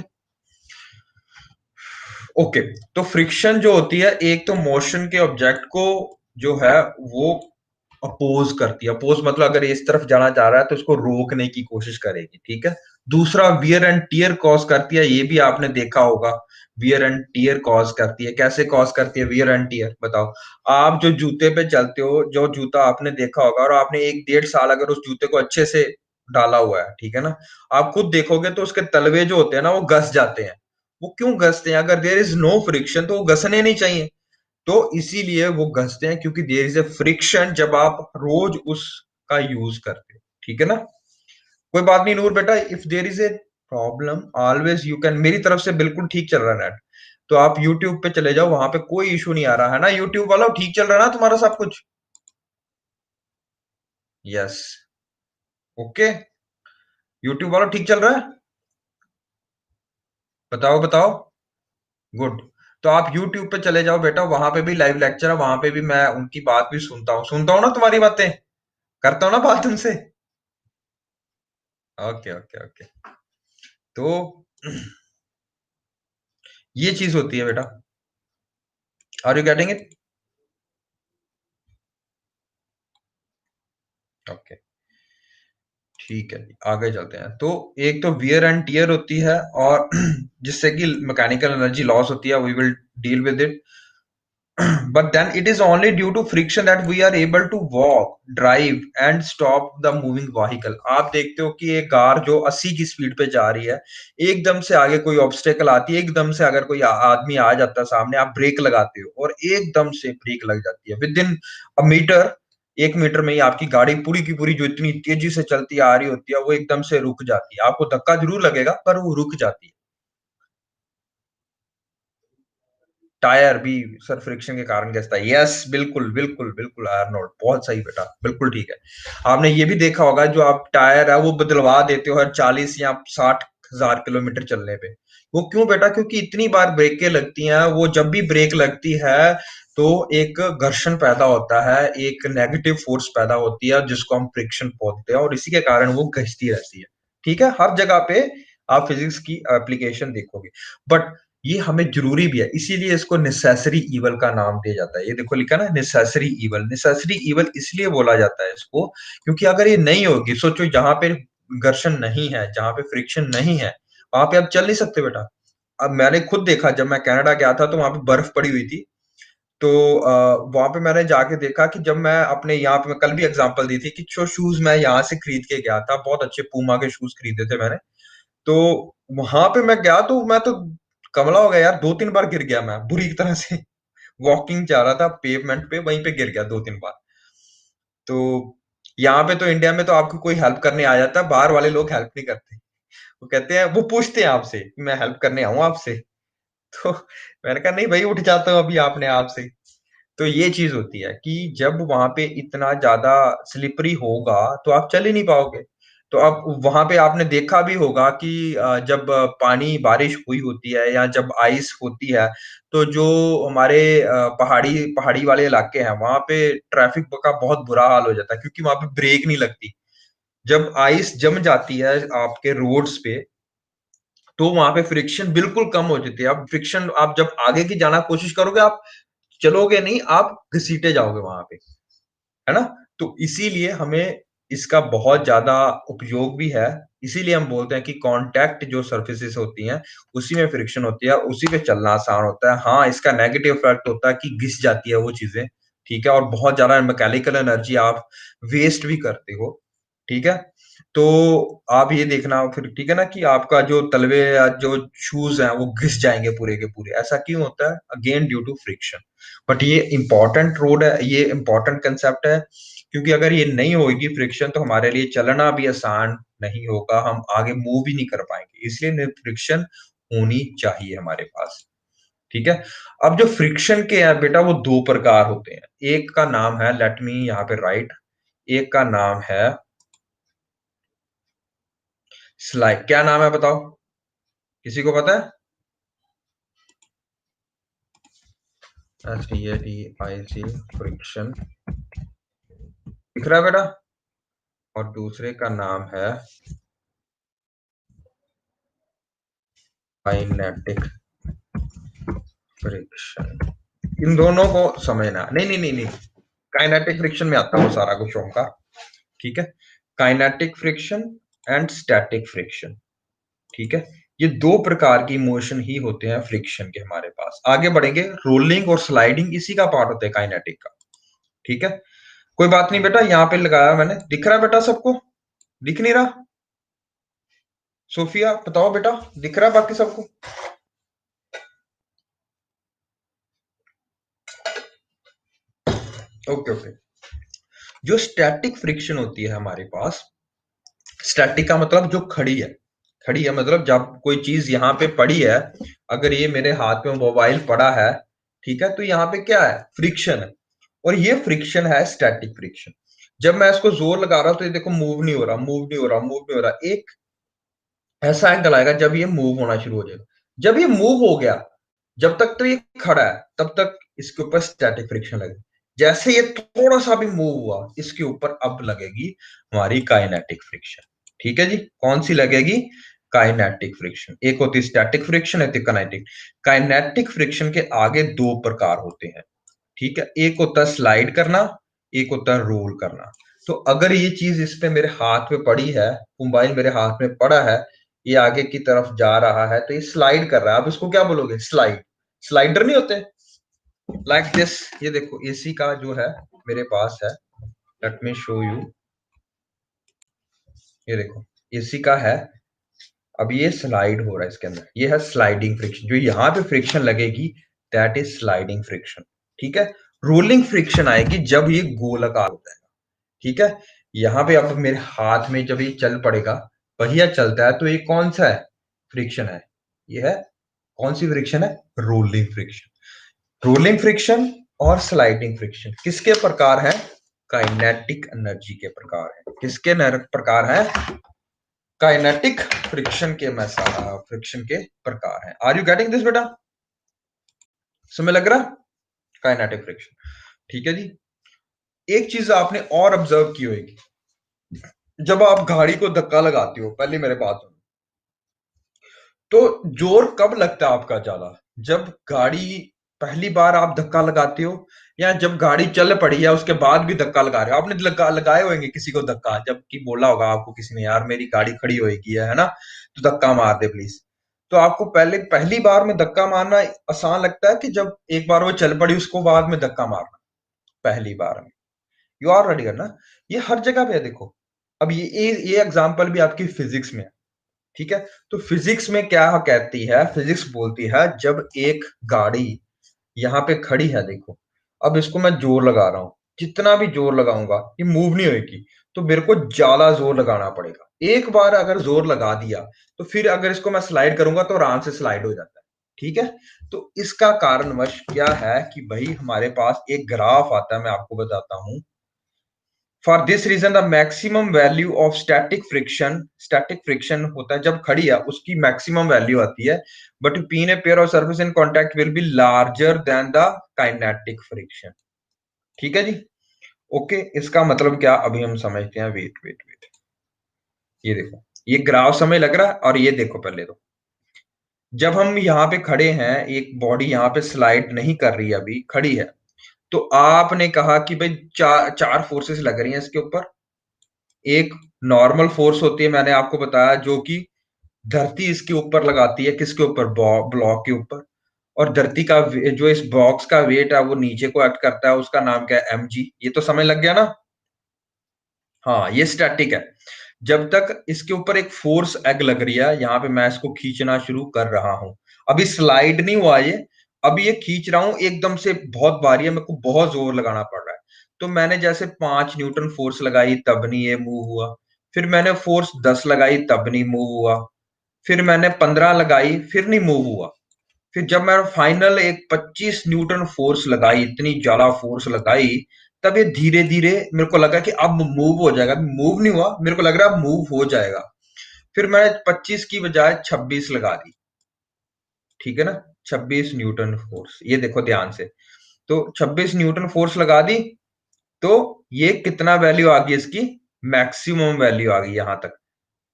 S1: okay. तो फ्रिक्शन जो होती है, एक तो मोशन के ऑब्जेक्ट को जो है वो अपोज करती है। अपोज मतलब अगर इस तरफ जाना चाह रहा है तो इसको रोकने की कोशिश करेगी। ठीक है, दूसरा वियर एंड टियर कॉज करती है, ये भी आपने देखा होगा। वियर एंड टियर कॉज करती है, कैसे कॉज करती है वियर एंड टियर, बताओ। आप जो जूते पे चलते हो, जो जूता आपने देखा होगा और आपने 1-1.5 साल अगर उस जूते को अच्छे से डाला हुआ है, ठीक है ना, आप खुद देखोगे तो उसके तलवे जो होते हैं ना वो घस जाते हैं। वो क्यों घसते हैं? अगर देयर इज नो फ्रिक्शन तो वो घसने नहीं चाहिए। तो इसीलिए वो घसते हैं, क्योंकि देयर इज ए फ्रिक्शन जब आप रोज उसका यूज करते हो। ठीक है ना, कोई बात नहीं नूर बेटा, if there is a problem always you can, मेरी तरफ से बिल्कुल ठीक चल रहा है नेट। तो आप यूट्यूब पे चले जाओ, वहां पे कोई इशू नहीं आ रहा है ना, यूट्यूब वालों ठीक चल रहा है ना तुम्हारा सब कुछ? Yes, okay. यूट्यूब वालों ठीक चल रहा है? बताओ बताओ, गुड। तो आप यूट्यूब पे चले जाओ बेटा, वहां पे भी लाइव लेक्चर है, वहां पे भी मैं उनकी बात भी सुनता हूँ ना तुम्हारी बातें, करता हूँ ना बात तुमसे। Okay okay okay. तो ये चीज़ होती है बेटा। Are you getting it? Okay, ठीक है जी, आगे चलते हैं। तो एक तो वियर एंड टियर होती है, और जिससे कि मैकेनिकल एनर्जी लॉस होती है, we will deal with it. but then it is only due to friction that we are able to walk, drive and stop the moving vehicle। आप देखते हो कि एक कार जो 80 की स्पीड पे जा रही है, एकदम से आगे कोई ऑब्स्टेकल आती है, एकदम से अगर कोई आदमी आ जाता है सामने, आप ब्रेक लगाते हो और एकदम से ब्रेक लग जाती है within a meter. 1 meter में ही आपकी गाड़ी पूरी की पूरी जो इतनी तेजी से चलती आ रही होती है, वो एकदम से रुक जाती है। आपको धक्का जरूर लगेगा, पर वो रुक जाती है। टायर भी सर फ्रिक्शन के कारण घिसता है। यस, बिल्कुल, बिल्कुल, बिल्कुल आर्नोल्ड, बहुत सही बेटा, बिल्कुल ठीक है। आपने ये भी देखा होगा, जो आप टायर है वो बदलवा देते हो हर 40 या 60,000 किलोमीटर चलने पे। वो क्यों बेटा? क्योंकि इतनी बार ब्रेकें लगती हैं, वो जब भी ब्रेक लगती है तो एक घर्षण पैदा होता है, एक नेगेटिव फोर्स पैदा होती है, जिसको हम फ्रिक्शन बोलते हैं, और इसी के कारण वो घिसती रहती है। ठीक है? हर जगह पे आप फिजिक्स की एप्लीकेशन देखोगे। बट ये हमें जरूरी भी है, इसीलिए इसको नेसेसरी इवल का नाम दिया जाता है। ये देखो लिखा ना, नेसेसरी इवल। नेसेसरी इवल इसलिए बोला जाता है इसको, क्योंकि अगर ये नहीं होगी, सोचो जहां पे घर्षण नहीं है, जहां पे फ्रिक्शन नहीं है, वहां पे आप चल नहीं सकते बेटा। अब मैंने खुद देखा, जब मैं कनाडा गया था तो वहां पे बर्फ पड़ी हुई थी। तो वहां पे मैंने जाके देखा कि जब मैं अपने यहाँ पे, मैं कल भी एग्जांपल दी थी कि जो शूज मैं यहाँ से खरीद के गया था, बहुत अच्छे पूमा के शूज खरीदे थे मैंने। तो वहां पे मैं गया तो मैं तो कमला हो गया यार, 2-3 बार गिर गया मैं बुरी तरह से। वॉकिंग जा रहा था पेवमेंट पे, वहीं पे गिर गया 2-3 बार। तो यहाँ पे तो इंडिया में तो आपको कोई हेल्प करने आ जाता है, बाहर वाले लोग हेल्प नहीं करते। वो कहते हैं, वो पूछते हैं आपसे कि मैं हेल्प करने आऊं आपसे। तो मैंने कहा नहीं भाई, उठ जाता हूँ अभी आपने आपसे। तो ये चीज होती है कि जब वहां पे इतना ज्यादा स्लिपरी होगा तो आप चल ही नहीं पाओगे। तो अब वहां पे आपने देखा भी होगा कि जब पानी बारिश हुई होती है या जब आइस होती है, तो जो हमारे पहाड़ी पहाड़ी वाले इलाके हैं, वहां पे ट्रैफिक का बहुत बुरा हाल हो जाता है, क्योंकि वहां पे ब्रेक नहीं लगती। जब आइस जम जाती है आपके रोड्स पे, तो वहां पे फ्रिक्शन बिल्कुल कम हो जाती है। अब फ्रिक्शन, आप जब आगे की जाना कोशिश करोगे, आप चलोगे नहीं, आप घसीटे जाओगे वहां पे, है ना? तो इसीलिए हमें इसका बहुत ज्यादा उपयोग भी है। इसीलिए हम बोलते हैं कि कांटेक्ट जो सर्फेसिस होती हैं, उसी में फ्रिक्शन होती है, उसी पे चलना आसान होता है। हाँ, इसका नेगेटिव इफेक्ट होता है कि घिस जाती है वो चीजें। ठीक है? और बहुत ज्यादा मैकेनिकल एनर्जी आप वेस्ट भी करते हो। ठीक है? तो आप ये देखना फिर, ठीक है ना, कि आपका जो तलवे या जो शूज हैं वो घिस जाएंगे पूरे के पूरे। ऐसा क्यों होता है? Again due to friction. But ये इंपॉर्टेंट रोड है, ये इंपॉर्टेंट कंसेप्ट है, क्योंकि अगर ये नहीं होगी फ्रिक्शन, तो हमारे लिए चलना भी आसान नहीं होगा, हम आगे मूव भी नहीं कर पाएंगे। इसलिए फ्रिक्शन होनी चाहिए हमारे पास। ठीक है? अब जो फ्रिक्शन के हैं बेटा, वो दो प्रकार होते हैं। एक का नाम है, लेट मी यहाँ पे राइट, एक का नाम है स्लाइड। क्या नाम है बताओ, किसी को पता है? STATIC, फ्रिक्शन, दिख रहा है बेटा? और दूसरे का नाम है काइनेटिक फ्रिक्शन। इन दोनों को समझना, नहीं नहीं नहीं नहीं, काइनेटिक फ्रिक्शन में आता है वो सारा कुछ होगा। ठीक है? Kinetic friction and static friction. ठीक है? ये दो प्रकार की मोशन ही होते हैं फ्रिक्शन के हमारे पास। आगे बढ़ेंगे, रोलिंग और स्लाइडिंग इसी का पार्ट होता है काइनेटिक का। ठीक है? कोई बात नहीं बेटा, यहाँ पे लगाया मैंने, दिख रहा है बेटा सबको? दिख नहीं रहा? सोफिया बताओ बेटा, दिख रहा है बाकी सबको? Okay okay. जो स्टैटिक फ्रिक्शन होती है हमारे पास, स्टैटिक का मतलब जो खड़ी है। खड़ी है मतलब जब कोई चीज यहाँ पे पड़ी है, अगर ये मेरे हाथ में मोबाइल पड़ा है, ठीक है, तो यहाँ पे क्या है? फ्रिक्शन है। और ये फ्रिक्शन है स्टैटिक फ्रिक्शन। जब मैं इसको जोर लगा रहा हूं तो ये देखो मूव नहीं हो रहा, मूव नहीं हो रहा, मूव नहीं हो रहा। एक ऐसा एंगल आएगा जब ये मूव होना शुरू हो जाएगा। जब ये मूव हो गया, जब तक तो ये खड़ा है तब तक इसके ऊपर स्टैटिक फ्रिक्शन लगेगी। जैसे ये थोड़ा सा भी मूव हुआ, इसके ऊपर अब लगेगी हमारी काइनेटिक फ्रिक्शन। ठीक है जी? कौन सी लगेगी? Kinetic friction. एक होती है स्टैटिक फ्रिक्शन, एक होती है काइनेटिक। काइनेटिक फ्रिक्शन के आगे दो प्रकार होते हैं, ठीक है। एक होता है स्लाइड करना, एक होता है रोल करना। तो अगर ये चीज इस पे मेरे हाथ में पड़ी है, मोबाइल मेरे हाथ में पड़ा है, ये आगे की तरफ जा रहा है, तो ये स्लाइड कर रहा है। आप इसको क्या बोलोगे? स्लाइड। स्लाइडर नहीं होते लाइक दिस। ये देखो एसी का जो है मेरे पास है, लेट मी शो यू। ये देखो एसी का है, अब ये स्लाइड हो रहा है इसके अंदर, ये है स्लाइडिंग फ्रिक्शन। जो यहाँ पे फ्रिक्शन लगेगी दैट इज स्लाइडिंग फ्रिक्शन, ठीक है। रोलिंग फ्रिक्शन आएगी जब ये गोलाकार होता है, ठीक है। यहाँ पे अब मेरे हाथ में जब ये चल पड़ेगा, पहिया चलता है, तो ये कौन सा है? फ्रिक्शन है। ये है कौन सी फ्रिक्शन है? Rolling friction. रोलिंग फ्रिक्शन और स्लाइडिंग फ्रिक्शन किसके प्रकार है? काइनेटिक एनर्जी के प्रकार है। किसके प्रकार है? काइनेटिक फ्रिक्शन के फ्रिक्शन के प्रकार है। आर यू गेटिंग दिस बेटा? समय लग रहा? काइनेटिक फ्रिक्शन, ठीक है जी। एक चीज आपने और ऑब्जर्व की होगी, जब आप गाड़ी को धक्का लगाते हो, पहले मेरे बात सुनो, तो जोर कब लगता है आपका ज्यादा? जब गाड़ी पहली बार आप धक्का लगाते हो, या जब गाड़ी चल पड़ी है उसके बाद भी धक्का लगा रहे हो? आपने लगाए होंगे किसी को धक्का, जबकि बोला होगा आपको किसी ने, यार मेरी गाड़ी खड़ी होएगी है ना, तो धक्का मार दे प्लीज। तो आपको पहली बार में धक्का मारना आसान लगता है, कि जब एक बार वो चल पड़ी उसको बाद में धक्का मारना? पहली बार में। यू आर रेडी करना, ये हर जगह पे है देखो। अब ये एग्जांपल भी आपकी फिजिक्स में है, ठीक है। तो फिजिक्स में क्या कहती है? फिजिक्स बोलती है जब एक गाड़ी यहाँ पे खड़ी है, देखो, अब इसको मैं जोर लगा रहा हूं, जितना भी जोर लगाऊंगा ये मूव नहीं होगी, तो मेरे को ज्यादा जोर लगाना पड़ेगा। एक बार अगर जोर लगा दिया, तो फिर अगर इसको मैं स्लाइड करूंगा तो आराम से स्लाइड हो जाता है, ठीक है। तो इसका कारणवश क्या है कि भाई हमारे पास एक ग्राफ आता है, मैं आपको बताता हूं। For this reason the maximum value of static friction होता है जब खड़ी है, उसकी मैक्सिमम वैल्यू आती है, but been a pair of surface in contact will be larger than the kinetic friction, ठीक है जी। ओके, इसका मतलब क्या अभी हम समझते हैं। वेट वेट वेट, ये देखो, ये ग्राफ समय लग रहा है, और ये देखो पहले तो, जब हम यहाँ पे खड़े हैं, एक बॉडी यहाँ पे स्लाइड नहीं कर रही है, अभी खड़ी है, तो आपने कहा कि भाई चार चार फोर्सेस लग रही हैं इसके ऊपर। एक नॉर्मल फोर्स होती है, मैंने आपको बताया, जो कि धरती इसके ऊपर लगाती है, किसके ऊपर? ब्लॉक के ऊपर। और धरती का जो इस बॉक्स का वेट है वो नीचे को एक्ट करता है, उसका नाम क्या है? mg। ये तो समझ लग गया ना? हाँ, ये स्टैटिक है। जब तक इसके ऊपर एक फोर्स एग लग रही है, यहाँ पे मैं इसको खींचना शुरू कर रहा हूं, अभी स्लाइड नहीं हुआ ये, अभी ये खींच रहा हूं एकदम से, बहुत भारी है, मेरे को बहुत जोर लगाना पड़ रहा है। तो मैंने जैसे 5 न्यूटन फोर्स लगाई, तब नहीं ये मूव हुआ। फिर मैंने फोर्स 10 लगाई, तब नहीं मूव हुआ। फिर मैंने 15 लगाई, फिर नहीं मूव हुआ। फिर जब मैं फाइनल एक 25 न्यूटन फोर्स लगाई, इतनी ज्यादा फोर्स लगाई, तब ये धीरे धीरे मेरे को लगा कि अब मूव हो जाएगा। मूव नहीं हुआ, मेरे को लग रहा है अब मूव हो जाएगा। फिर मैं 25 की बजाय 26 लगा दी, ठीक है ना। 26 न्यूटन फोर्स, ये देखो ध्यान से। तो 26 न्यूटन फोर्स लगा दी, तो ये कितना वैल्यू आ गई इसकी? मैक्सिमम वैल्यू आ गई यहां तक।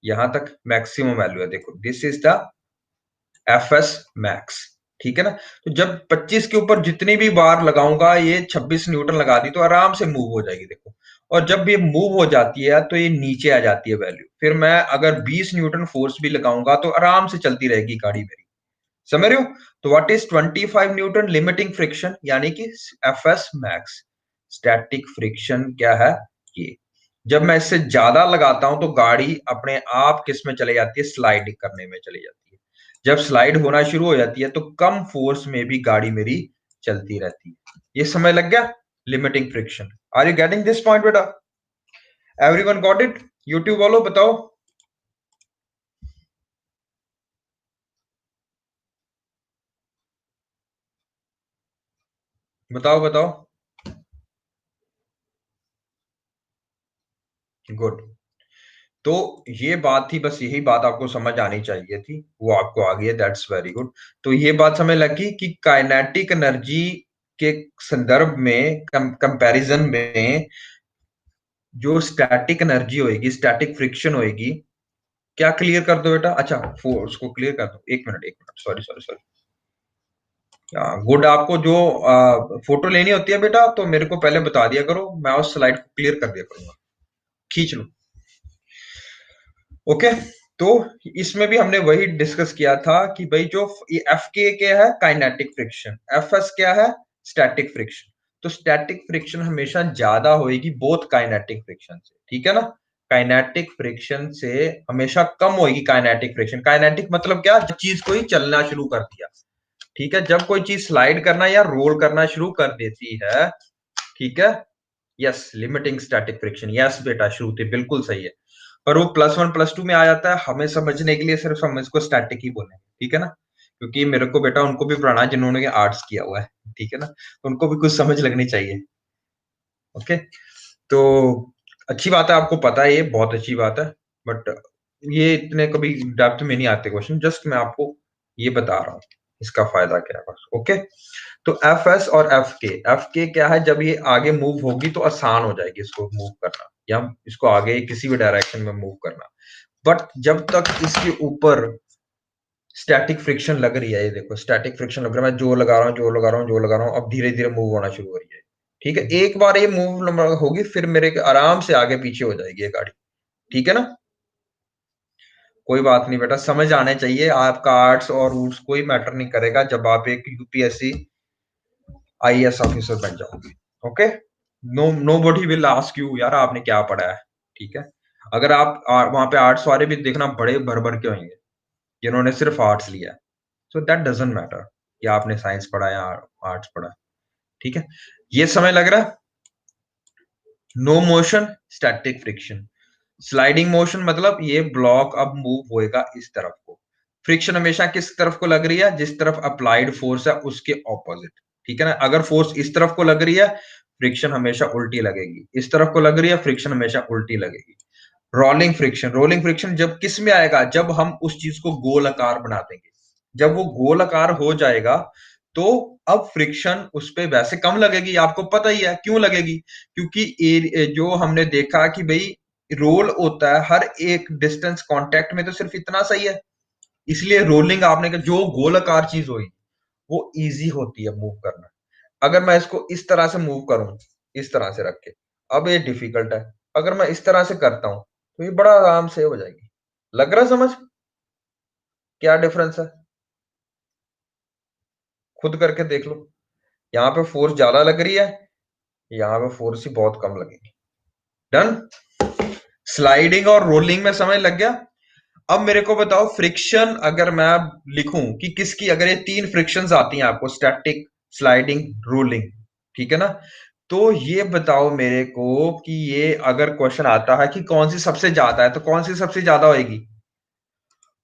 S1: यहां तक मैक्सिमम वैल्यू है, देखो this is the F S max, ठीक है ना। तो जब 25 के ऊपर जितनी भी बार लगाऊंगा, ये 26 न्यूटन लगा दी तो आराम से मूव हो जाएगी, देखो। और जब ये मूव हो जाती है तो ये नीचे आ जाती है वैल्यू। फिर मैं अगर 20 न्यूटन फोर्स भी लगाऊंगा तो आराम से चलती रहेगी गाड़ी मेरी, समझ रहे हो? तो what is 25 Newton limiting friction, यानी कि F S max. Static friction क्या है? ये जब मैं इससे ज्यादा लगाता हूं तो गाड़ी अपने आप किस में चले जाती है? स्लाइड करने में चली जाती है। जब स्लाइड होना शुरू हो जाती है तो कम फोर्स में भी गाड़ी मेरी चलती रहती है। ये समझ लग गया? Limiting friction. Are you getting this point बेटा? Everyone got it? यूट्यूब वालों बताओ, बताओ बताओ। गुड। तो ये बात थी, बस यही बात आपको समझ आनी चाहिए थी, वो आपको आ गई है, दैट्स वेरी गुड। तो ये बात समझ लगी कि काइनेटिक एनर्जी के संदर्भ में, कंपैरिजन में, जो स्टैटिक एनर्जी होएगी, स्टैटिक फ्रिक्शन होएगी, क्या क्लियर कर दो बेटा? अच्छा, फोर्स को क्लियर कर दो। एक मिनट, एक minute, sorry sorry sorry. Good. आपको जो फोटो लेनी होती है बेटा, तो मेरे को पहले बता दिया करो, मैं उस स्लाइड को क्लियर कर दिया करूंगा। खींच लो। ओके। तो इसमें भी हमने वही डिस्कस किया था कि भाई जो एफ के क्या है, काइनेटिक फ्रिक्शन, एफ एस क्या है, स्टैटिक फ्रिक्शन। तो स्टैटिक फ्रिक्शन हमेशा ज्यादा होगी बोथ काइनेटिक फ्रिक्शन से, ठीक है ना। काइनेटिक फ्रिक्शन से हमेशा कम होगी काइनेटिक फ्रिक्शन। काइनेटिक मतलब क्या, चीज को ही चलना शुरू कर दिया, ठीक है। जब कोई चीज स्लाइड करना या रोल करना शुरू कर देती है, ठीक है। Yes, limiting static friction. Yes बेटा, श्रुति बिल्कुल सही है। पर वो +1 +2 में आ जाता है, हमें समझने के लिए सिर्फ हम इसको स्टैटिक ही बोलेंगे, ठीक है ना। क्योंकि मेरे को बेटा उनको भी पढ़ना है जिन्होंने आर्ट्स किया हुआ है, ठीक है ना, तो उनको भी कुछ समझ लगनी चाहिए। ओके। तो अच्छी बात है, आपको पता है, ये बहुत अच्छी बात है। बट ये इतने कभी डेप्थ में नहीं आते क्वेश्चन, जस्ट मैं आपको ये बता रहा हूँ इसका फायदा क्या है बस। ओके। तो एफ एस और एफ के क्या है, जब ये आगे मूव होगी तो आसान हो जाएगी इसको मूव करना, या इसको आगे किसी भी डायरेक्शन में मूव करना। बट जब तक इसके ऊपर स्टैटिक फ्रिक्शन लग रही है, ये देखो स्टैटिक फ्रिक्शन लग रहा है, मैं जो लगा रहा हूँ, जो लगा रहा हूँ, जो लगा रहा हूँ, अब धीरे धीरे मूव होना शुरू हो रही है, ठीक है। एक बार ये मूव होगी, फिर मेरे आराम से आगे पीछे हो जाएगी ये गाड़ी, ठीक है ना। कोई बात नहीं बेटा, समझ आने चाहिए। आपका आर्ट्स और रूट्स कोई मैटर नहीं करेगा जब आप एक यूपीएससी आईएएस ऑफिसर बन जाओगे। Okay. Nobody will ask you यार आपने क्या पढ़ा है, ठीक है। अगर आप वहां पे आर्ट्स वाले भी देखना बड़े भर भर के होंगे जिन्होंने सिर्फ आर्ट्स लिया है, सो दैट डजंट मैटर कि आपने साइंस पढ़ा या आर्ट्स पढ़ा, ठीक है। ये समय लग रहा है। No motion, static friction. Sliding motion मतलब ये ब्लॉक अब मूव होएगा इस तरफ को। फ्रिक्शन हमेशा किस तरफ को लग रही है, जिस तरफ अप्लाइड फोर्स है उसके ऑपोजिट, ठीक है ना। अगर फोर्स इस तरफ को लग रही है, फ्रिक्शन हमेशा उल्टी लगेगी। इस तरफ को लग रही है, फ्रिक्शन हमेशा उल्टी लगेगी। रोलिंग फ्रिक्शन, रोलिंग फ्रिक्शन जब किस में आएगा, जब हम उस चीज को गोल आकार बना देंगे। जब वो गोल आकार हो जाएगा, तो अब फ्रिक्शन उस पे वैसे कम लगेगी, आपको पता ही है क्यों लगेगी। क्योंकि जो हमने देखा कि भाई रोल होता है हर एक डिस्टेंस कांटेक्ट में तो सिर्फ इतना सही है, इसलिए रोलिंग आपने जो गोलाकार चीज हुई वो इजी होती है मूव करना। अगर मैं इसको इस तरह से मूव करूं, इस तरह से रख के, अब ये डिफिकल्ट है। अगर मैं इस तरह से करता हूं तो ये बड़ा आराम से हो जाएगी। लग रहा समझ क्या डिफरेंस है? खुद करके देख लो। यहाँ पे फोर्स ज्यादा लग रही है, यहाँ पे फोर्स ही बहुत कम लगेगी। डन। स्लाइडिंग और रोलिंग में समय लग गया। अब मेरे को बताओ फ्रिक्शन अगर मैं लिखूं कि किसकी, अगर ये 3 फ्रिक्शंस आती हैं आपको, स्टैटिक, स्लाइडिंग, रोलिंग, ठीक है ना। तो ये बताओ मेरे को कि ये अगर क्वेश्चन आता है कि कौन सी सबसे ज्यादा है, तो कौन सी सबसे ज्यादा होगी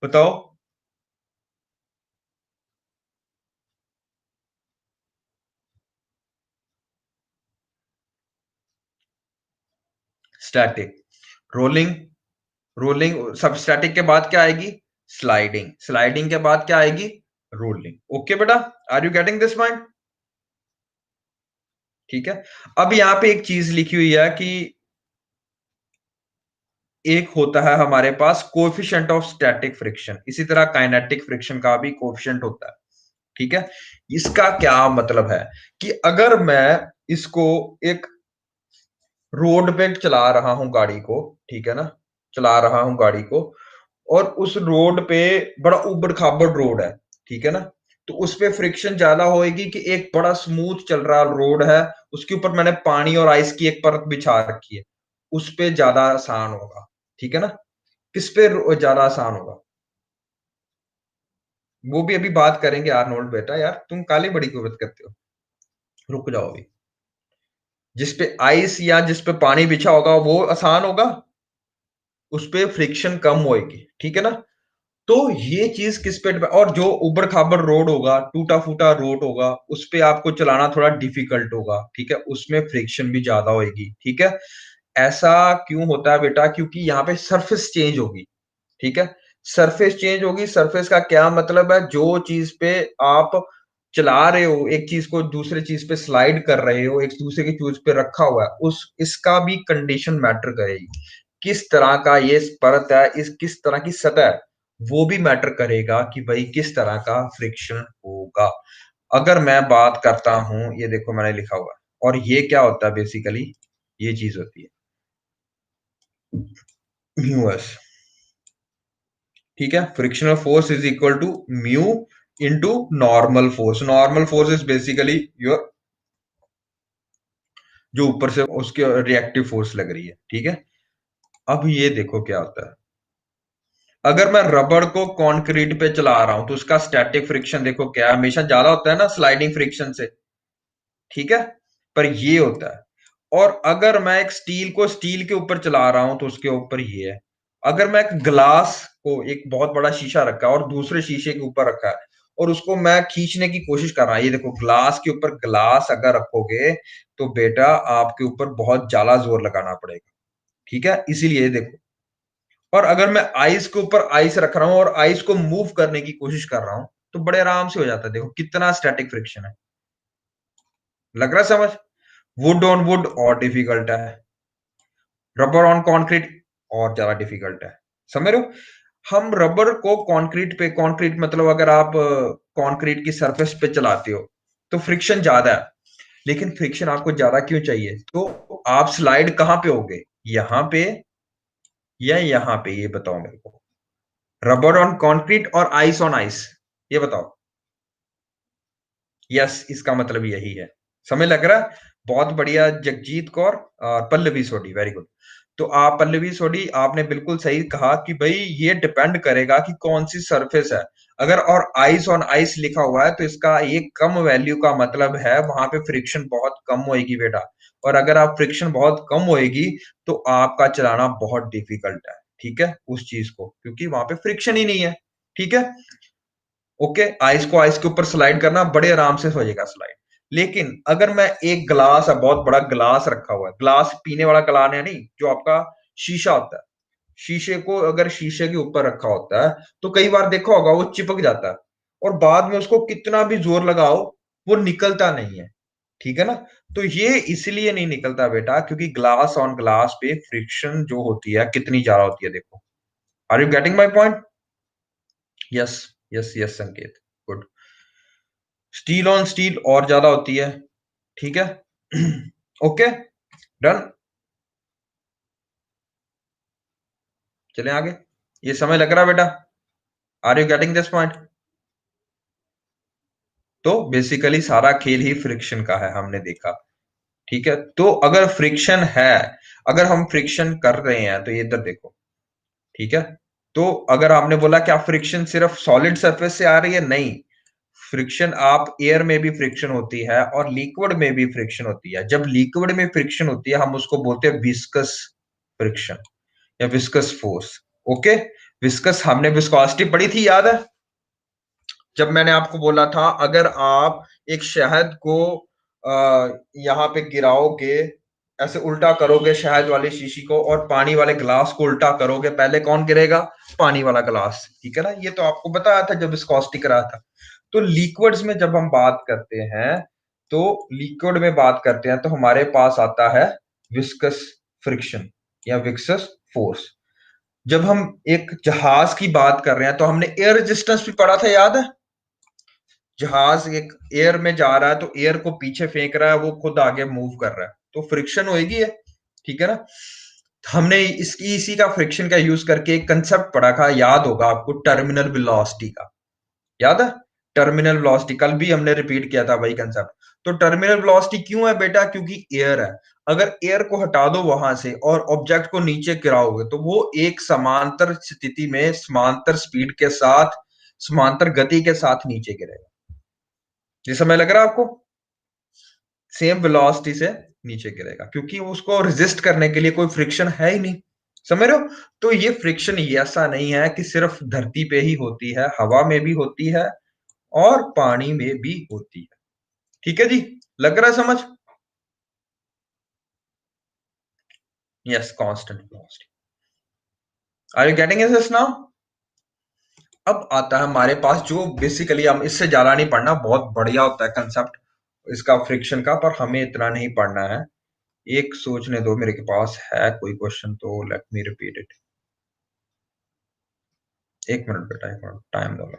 S1: बताओ। स्टैटिक। रोलिंग, रोलिंग सब स्टैटिक के बाद क्या आएगी? स्लाइडिंग। स्लाइडिंग के बाद क्या आएगी? रोलिंग। ओके बेटा, are you getting this point? ठीक है। अब यहां पे एक चीज लिखी हुई है कि एक होता है हमारे पास कोएफिशिएंट ऑफ स्टैटिक फ्रिक्शन, इसी तरह काइनेटिक फ्रिक्शन का भी कोएफिशिएंट होता है, ठीक है। इसका क्या मतलब है कि अगर मैं इसको एक रोड पे चला रहा हूं गाड़ी को, ठीक है ना, चला रहा हूं गाड़ी को, और उस रोड पे बड़ा उबड़ खाबड़ रोड है, ठीक है ना, तो उस पे फ्रिक्शन ज्यादा होएगी कि एक बड़ा स्मूथ चल रहा रोड है, उसके ऊपर मैंने पानी और आइस की एक परत बिछा रखी है, उस पे ज्यादा आसान होगा, ठीक है ना। किस पे ज्यादा आसान होगा, वो भी अभी बात करेंगे। आर्नोल्ड बेटा यार तुम काली बड़ी क्यों बात करते हो, रुक जाओ अभी। जिस पे आइस या जिस पे पानी बिछा होगा वो आसान होगा, उस पे फ्रिक्शन कम होएगी, ठीक है ना। तो ये चीज किस पे और जो उबड़ खाबड़ रोड होगा, टूटा फूटा रोड होगा, उस पे आपको चलाना थोड़ा डिफिकल्ट होगा, ठीक है, उसमें फ्रिक्शन भी ज्यादा होएगी, ठीक है। ऐसा क्यों होता है बेटा? क्योंकि यहाँ पे सरफेस चेंज होगी, ठीक है। सरफेस चेंज होगी। सरफेस का क्या मतलब है? जो चीज पे आप चला रहे हो, एक चीज को दूसरे चीज पे स्लाइड कर रहे हो, एक दूसरे की चीज पे रखा हुआ है, उस इसका भी कंडीशन मैटर करेगी किस तरह का ये परत है, इस किस तरह की सतह है, वो भी मैटर करेगा कि भाई किस तरह का फ्रिक्शन होगा। अगर मैं बात करता हूं, ये देखो मैंने लिखा हुआ है, और ये क्या होता है बेसिकली, ये चीज होती है म्यूएस। ठीक है, frictional force is equal to mu into normal force. Normal force is basically your, जो ऊपर से उसके रिएक्टिव फोर्स लग रही है। ठीक है, अब ये देखो क्या होता है, अगर मैं रबड़ को कंक्रीट पे चला रहा हूं तो उसका स्टैटिक फ्रिक्शन देखो क्या है, हमेशा ज्यादा होता है ना स्लाइडिंग फ्रिक्शन से। ठीक है, पर ये होता है। और अगर मैं एक स्टील को स्टील के ऊपर चला रहा हूं तो उसके ऊपर ये है। अगर मैं एक ग्लास को, एक बहुत बड़ा शीशा रखा है और दूसरे शीशे के ऊपर रखा है, और उसको मैं खींचने की कोशिश कर रहा हूं, ये देखो ग्लास के ऊपर ग्लास अगर रखोगे तो बेटा आपके ऊपर बहुत ज्यादा जोर लगाना पड़ेगा। ठीक है, इसीलिए देखो। और अगर मैं आइस के ऊपर आइस रख रहा हूं और आइस को मूव करने की कोशिश कर रहा हूं तो बड़े आराम से हो जाता है। देखो कितना स्टैटिक फ्रिक्शन है, लग रहा है समझ। वुड ऑन वुड और डिफिकल्ट है, रबर ऑन कंक्रीट और ज्यादा डिफिकल्ट है। समझ रहे हो, हम रबर को कंक्रीट पे, कंक्रीट मतलब अगर आप कंक्रीट की सरफेस पे चलाते हो तो फ्रिक्शन ज्यादा है। लेकिन फ्रिक्शन आपको ज्यादा क्यों चाहिए, तो आप स्लाइड कहां पे होगे, यहां पे या यहां पे, ये बताओ मेरे को। रबर ऑन कंक्रीट और आइस ऑन आइस, ये बताओ। यस, इसका मतलब यही है। समय लग रहा है, बहुत बढ़िया जगजीत कौर और पल्लवी सोडी, वेरी गुड। तो आप पल्लवी सोडी, आपने बिल्कुल सही कहा कि भाई ये डिपेंड करेगा कि कौन सी सरफेस है। अगर और आइस ऑन आइस लिखा हुआ है तो इसका ये कम वैल्यू का मतलब है वहां पे फ्रिक्शन बहुत कम होएगी बेटा। और अगर आप फ्रिक्शन बहुत कम होएगी तो आपका चलाना बहुत डिफिकल्ट है। ठीक है, उस चीज को, क्योंकि वहां पे फ्रिक्शन ही नहीं है। ठीक है, ओके, आइस को आइस के ऊपर स्लाइड करना बड़े आराम से हो जाएगा स्लाइड। लेकिन अगर मैं एक ग्लास है, बहुत बड़ा ग्लास रखा हुआ है, ग्लास पीने वाला ग्लास है नहीं, जो आपका शीशा होता है, शीशे को अगर शीशे के ऊपर रखा होता है तो कई बार देखा होगा वो चिपक जाता है, और बाद में उसको कितना भी जोर लगाओ वो निकलता नहीं है। ठीक है ना, तो ये इसलिए नहीं निकलता बेटा क्योंकि ग्लास ऑन ग्लास पे फ्रिक्शन जो होती है कितनी ज्यादा होती है, देखो। Are you getting my point? Yes, yes, yes Sanket, good. Steel on steel और ज्यादा होती है। ठीक है, ओके, डन। चले आगे, ये समय लग रहा है बेटा, are you getting this point? तो बेसिकली सारा खेल ही फ्रिक्शन का है, हमने देखा। ठीक है, तो अगर फ्रिक्शन है, अगर हम फ्रिक्शन कर रहे हैं तो ये इधर देखो। ठीक है, तो अगर आपने बोला क्या फ्रिक्शन सिर्फ सॉलिड सरफेस से आ रही है, नहीं। फ्रिक्शन, आप एयर में भी फ्रिक्शन होती है और लिक्विड में भी फ्रिक्शन होती है। जब लिक्विड में फ्रिक्शन होती है हम उसको बोलते हैं विस्कस फ्रिक्शन या विस्कस फोर्स। ओके, विस्कस, हमने विस्कोसिटी पढ़ी थी, याद है? जब मैंने आपको बोला था अगर आप एक शहद को यहाँ पे गिराओगे, ऐसे उल्टा करोगे शहद वाली शीशी को और पानी वाले ग्लास को उल्टा करोगे, पहले कौन गिरेगा? पानी वाला ग्लास। ठीक है ना, ये तो आपको बताया था जब विस्कोसिटी करा था। तो लिक्विड्स में जब हम बात करते हैं, तो लिक्विड में बात करते हैं तो हमारे पास आता है विस्कस फ्रिक्शन या विस्कस फोर्स। जब हम एक जहाज की बात कर रहे हैं तो हमने एयर रेजिस्टेंस भी पढ़ा था, याद है? जहाज एक एयर में जा रहा है तो एयर को पीछे फेंक रहा है, वो खुद आगे मूव कर रहा है, तो फ्रिक्शन होएगी है। ठीक है ना, हमने इसकी इसी का फ्रिक्शन का यूज करके एक कंसेप्ट पढ़ा था, याद होगा आपको, टर्मिनल वेलोसिटी का। याद है? टर्मिनल वेलोसिटी कल भी हमने रिपीट किया था वही कंसेप्ट। तो टर्मिनल वेलोसिटी क्यों है बेटा? क्योंकि एयर है। अगर एयर को हटा दो वहां से और ऑब्जेक्ट को नीचे गिराओगे तो वो एक समांतर स्थिति में समांतर स्पीड के साथ, समांतर गति के साथ नीचे गिरेगा। ये समय लग रहा है आपको? सेम वेलोसिटी से नीचे गिरेगा क्योंकि उसको रेजिस्ट करने के लिए कोई फ्रिक्शन है ही नहीं। समझ रहे हो? तो ये फ्रिक्शन ऐसा नहीं है कि सिर्फ धरती पे ही होती है, हवा में भी होती है और पानी में भी होती है। ठीक है जी, लग रहा है समझ? Yes, constant velocity. Are you getting this now? अब आता है हमारे पास जो बेसिकली, हम इससे ज्यादा नहीं पढ़ना, बहुत बढ़िया होता है कंसेप्ट इसका फ्रिक्शन का, पर हमें इतना नहीं पढ़ना है। एक सोचने दो, मेरे के पास है कोई क्वेश्चन, तो let me repeat it. 1 minute बेटा, 1 मिनट टाइम दो।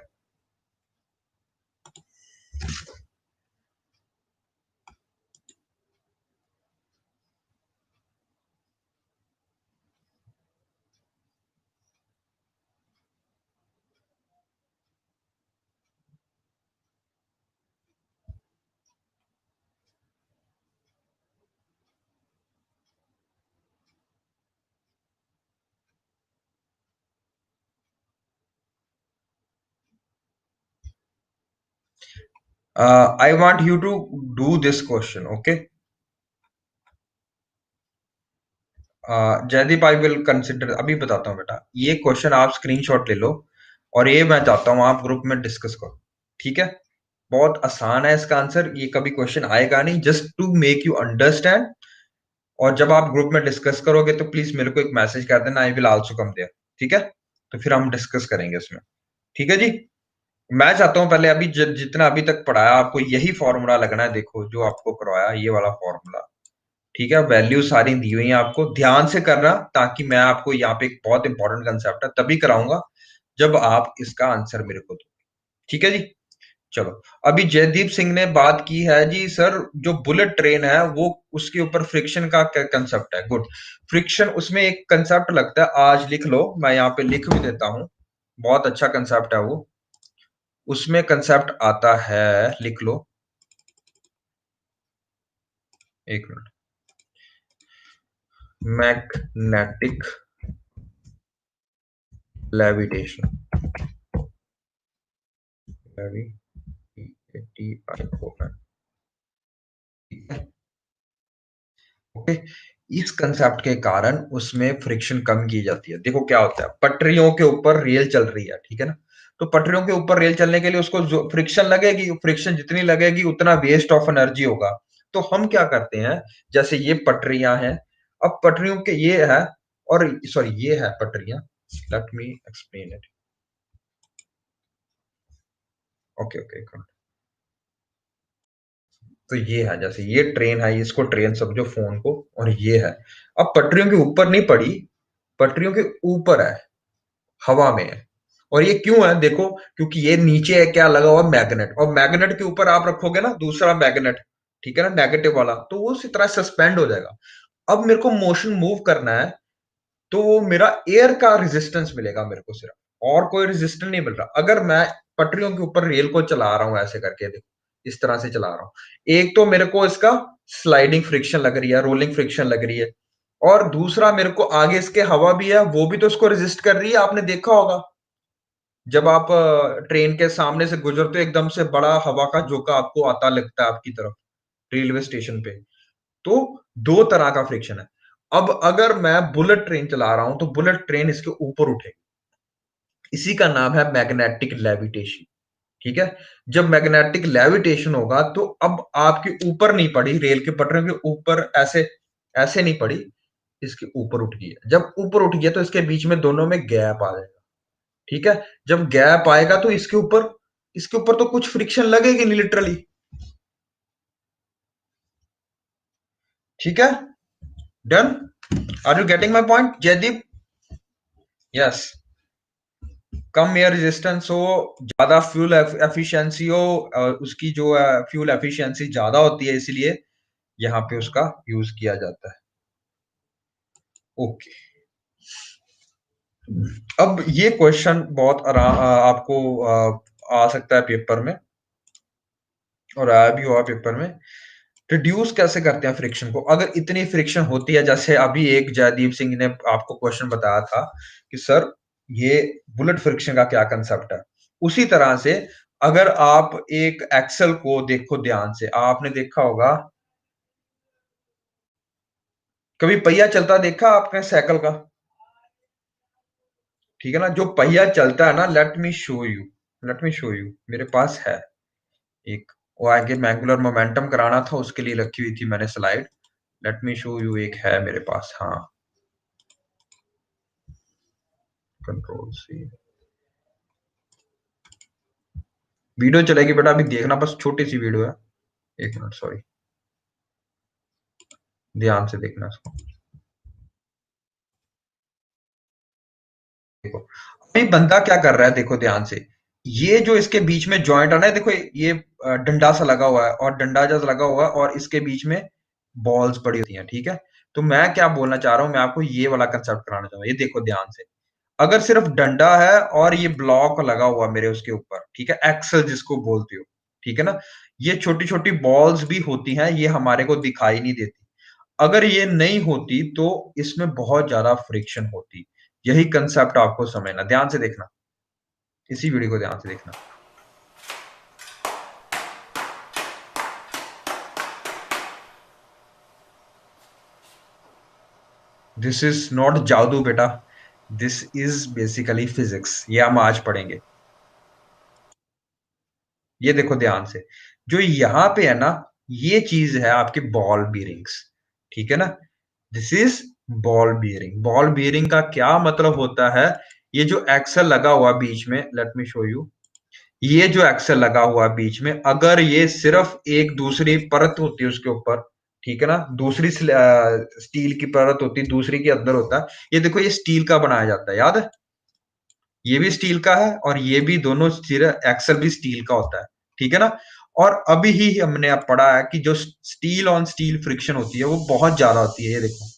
S1: I want you to do this question, okay? Jaydeep, I will consider, अभी बताता हूँ बेटा। ये क्वेश्चन आप स्क्रीनशॉट ले लो और ये मैं चाहता हूँ आप ग्रुप में डिस्कस करो, ठीक है? बहुत आसान है इसका आंसर, ये कभी क्वेश्चन आएगा नहीं, just to make you understand. और जब आप ग्रुप में डिस्कस करोगे तो प्लीज मेरे को एक मैसेज कर देना, I will also come there, ठीक है? तो फिर हम डिस्कस करेंगे इसमें, ठीक है जी? मैं चाहता हूं पहले अभी जितना अभी तक पढ़ाया आपको यही फॉर्मूला लगना है, देखो जो आपको करवाया ये वाला फॉर्मूला, ठीक है? वैल्यू सारी दी हुई है, आपको ध्यान से करना, ताकि मैं आपको यहाँ पे एक बहुत इंपॉर्टेंट कंसेप्ट है तभी कराऊंगा जब आप इसका आंसर मेरे को दो, ठीक है जी? चलो, अभी जयदीप सिंह ने बात की है जी सर, जो बुलेट ट्रेन है वो उसके ऊपर फ्रिक्शन का क्या कंसेप्ट है। गुड, फ्रिक्शन उसमें एक कंसेप्ट लगता है, आज लिख लो, मैं यहाँ पे लिख भी देता हूं, बहुत अच्छा कंसेप्ट है वो। उसमें कंसेप्ट आता है, लिख लो, एक मिनट, मैग्नेटिक लेविटेशन, ओके। इस कंसेप्ट के कारण उसमें फ्रिक्शन कम की जाती है। देखो क्या होता है, पटरियों के ऊपर रेल चल रही है, ठीक है ना? तो पटरियों के ऊपर रेल चलने के लिए उसको जो फ्रिक्शन लगेगी, फ्रिक्शन जितनी लगेगी उतना वेस्ट ऑफ एनर्जी होगा। तो हम क्या करते हैं, जैसे ये पटरियां हैं, अब पटरियों के ये है, और सॉरी ये है पटरियां, let me explain it, okay okay. तो ये है, जैसे ये ट्रेन है, इसको ट्रेन समझो फोन को, और ये है, अब पटरियों के ऊपर नहीं पड़ी, पटरियों के ऊपर है, हवा में है। और ये क्यों है देखो, क्योंकि ये नीचे है क्या लगा हुआ, मैग्नेट, और मैग्नेट के ऊपर आप रखोगे ना दूसरा मैग्नेट, ठीक है ना, नेगेटिव वाला, तो वो उसी तरह सस्पेंड हो जाएगा। अब मेरे को मोशन मूव करना है, तो वो मेरा एयर का रेजिस्टेंस मिलेगा मेरे को सिर्फ, और कोई रेजिस्टेंस नहीं मिल रहा। अगर मैं पटरियों के ऊपर रेल को चला रहा हूं ऐसे करके, देखो इस तरह से चला रहा हूं, एक तो मेरे को इसका स्लाइडिंग फ्रिक्शन लग रही है, रोलिंग फ्रिक्शन लग रही है, और दूसरा मेरे को आगे इसके हवा भी है, वो भी तो इसको रेजिस्ट कर रही है। आपने देखा होगा जब आप ट्रेन के सामने से गुजरते हो, एकदम से बड़ा हवा का झोंका आपको आता लगता है आपकी तरफ रेलवे स्टेशन पे। तो दो तरह का फ्रिक्शन है। अब अगर मैं बुलेट ट्रेन चला रहा हूं तो बुलेट ट्रेन इसके ऊपर उठेगी, इसी का नाम है मैग्नेटिक लेविटेशन, ठीक है? जब मैग्नेटिक लेविटेशन होगा तो अब आपके ऊपर नहीं पड़ी, रेल के पटरियों के ऊपर ऐसे ऐसे नहीं पड़ी, इसके ऊपर उठ गई है। जब ऊपर उठ गया तो इसके बीच में दोनों में गैप आ जाएगा, ठीक है? जब गैप आएगा तो इसके ऊपर तो कुछ फ्रिक्शन लगेगी नहीं लिटरली, ठीक है? Done? Are you getting my point Jaydeep? Yes. कम एयर रेजिस्टेंस हो, ज्यादा फ्यूल एफिशिएंसी हो, उसकी जो फ्यूल एफिशिएंसी ज्यादा होती है, इसलिए यहाँ पे उसका यूज किया जाता है। ओके, अब ये क्वेश्चन बहुत आपको आ सकता है पेपर में, और आया भी हुआ पेपर में। रिड्यूस कैसे करते हैं फ्रिक्शन को, अगर इतनी फ्रिक्शन होती है, जैसे अभी एक जयदीप सिंह ने आपको क्वेश्चन बताया था कि सर ये बुलेट फ्रिक्शन का क्या कंसेप्ट है, उसी तरह से अगर आप एक एक्सल को देखो ध्यान से, आपने देखा होगा, कभी पहिया चलता देखा आपने साइकिल का, ठीक है ना? जो पहिया चलता है ना, लेट मी शो यू मेरे पास है एक, वो आगे में एंगुलर मोमेंटम कराना था, उसके लिए रखी हुई थी मैंने slide, let me show you, एक है मेरे पास, हाँ, कंट्रोल सी, वीडियो चलेगी बेटा, अभी देखना, बस छोटी सी वीडियो है, 1 मिनट, सॉरी। ध्यान से देखना इसको। देखो, अभी बंदा क्या कर रहा है, देखो ध्यान से। ये जो इसके बीच में जॉइंट है ना, देखो ये डंडा सा लगा हुआ है, और डंडा जैसा लगा हुआ है, और इसके बीच में बॉल्स पड़ी होती हैं, ठीक है। तो मैं क्या बोलना चाह रहा हूं, मैं आपको ये वाला कंसेप्ट कराना चाह रहा हूँ, ये देखो ध्यान से। अगर सिर्फ डंडा है और ये ब्लॉक लगा हुआ मेरे उसके ऊपर, ठीक है, एक्सल जिसको बोलते हो, ठीक है ना। ये छोटी छोटी बॉल्स भी होती हैं, ये हमारे को दिखाई नहीं देती। अगर ये नहीं होती तो इसमें बहुत ज्यादा फ्रिक्शन होती। यही कंसेप्ट आपको समझना, ध्यान से देखना, इसी वीडियो को ध्यान से देखना। दिस इज नॉट जादू बेटा, दिस इज बेसिकली फिजिक्स, ये हम आज पढ़ेंगे। ये देखो ध्यान से, जो यहाँ पे है ना, ये चीज है आपकी बॉल बीयरिंग्स, ठीक है ना। This is ball bearing. Ball bearing का क्या मतलब होता है, ये जो एक्सल लगा हुआ बीच में, लेट मी शो यू। ये जो एक्सल लगा हुआ बीच में, अगर ये सिर्फ एक दूसरी परत होती है उसके ऊपर, ठीक है ना, दूसरी स्टील की परत होती है, दूसरी के अंदर होता है। ये देखो, ये स्टील का बनाया जाता है, याद है, ये भी स्टील का है, और ये भी, दोनों एक्सल भी स्टील का होता है, ठीक है ना। और अभी ही हमने अब पढ़ा है कि जो स्टील ऑन स्टील फ्रिक्शन होती है वो बहुत ज्यादा होती है, ये देखो,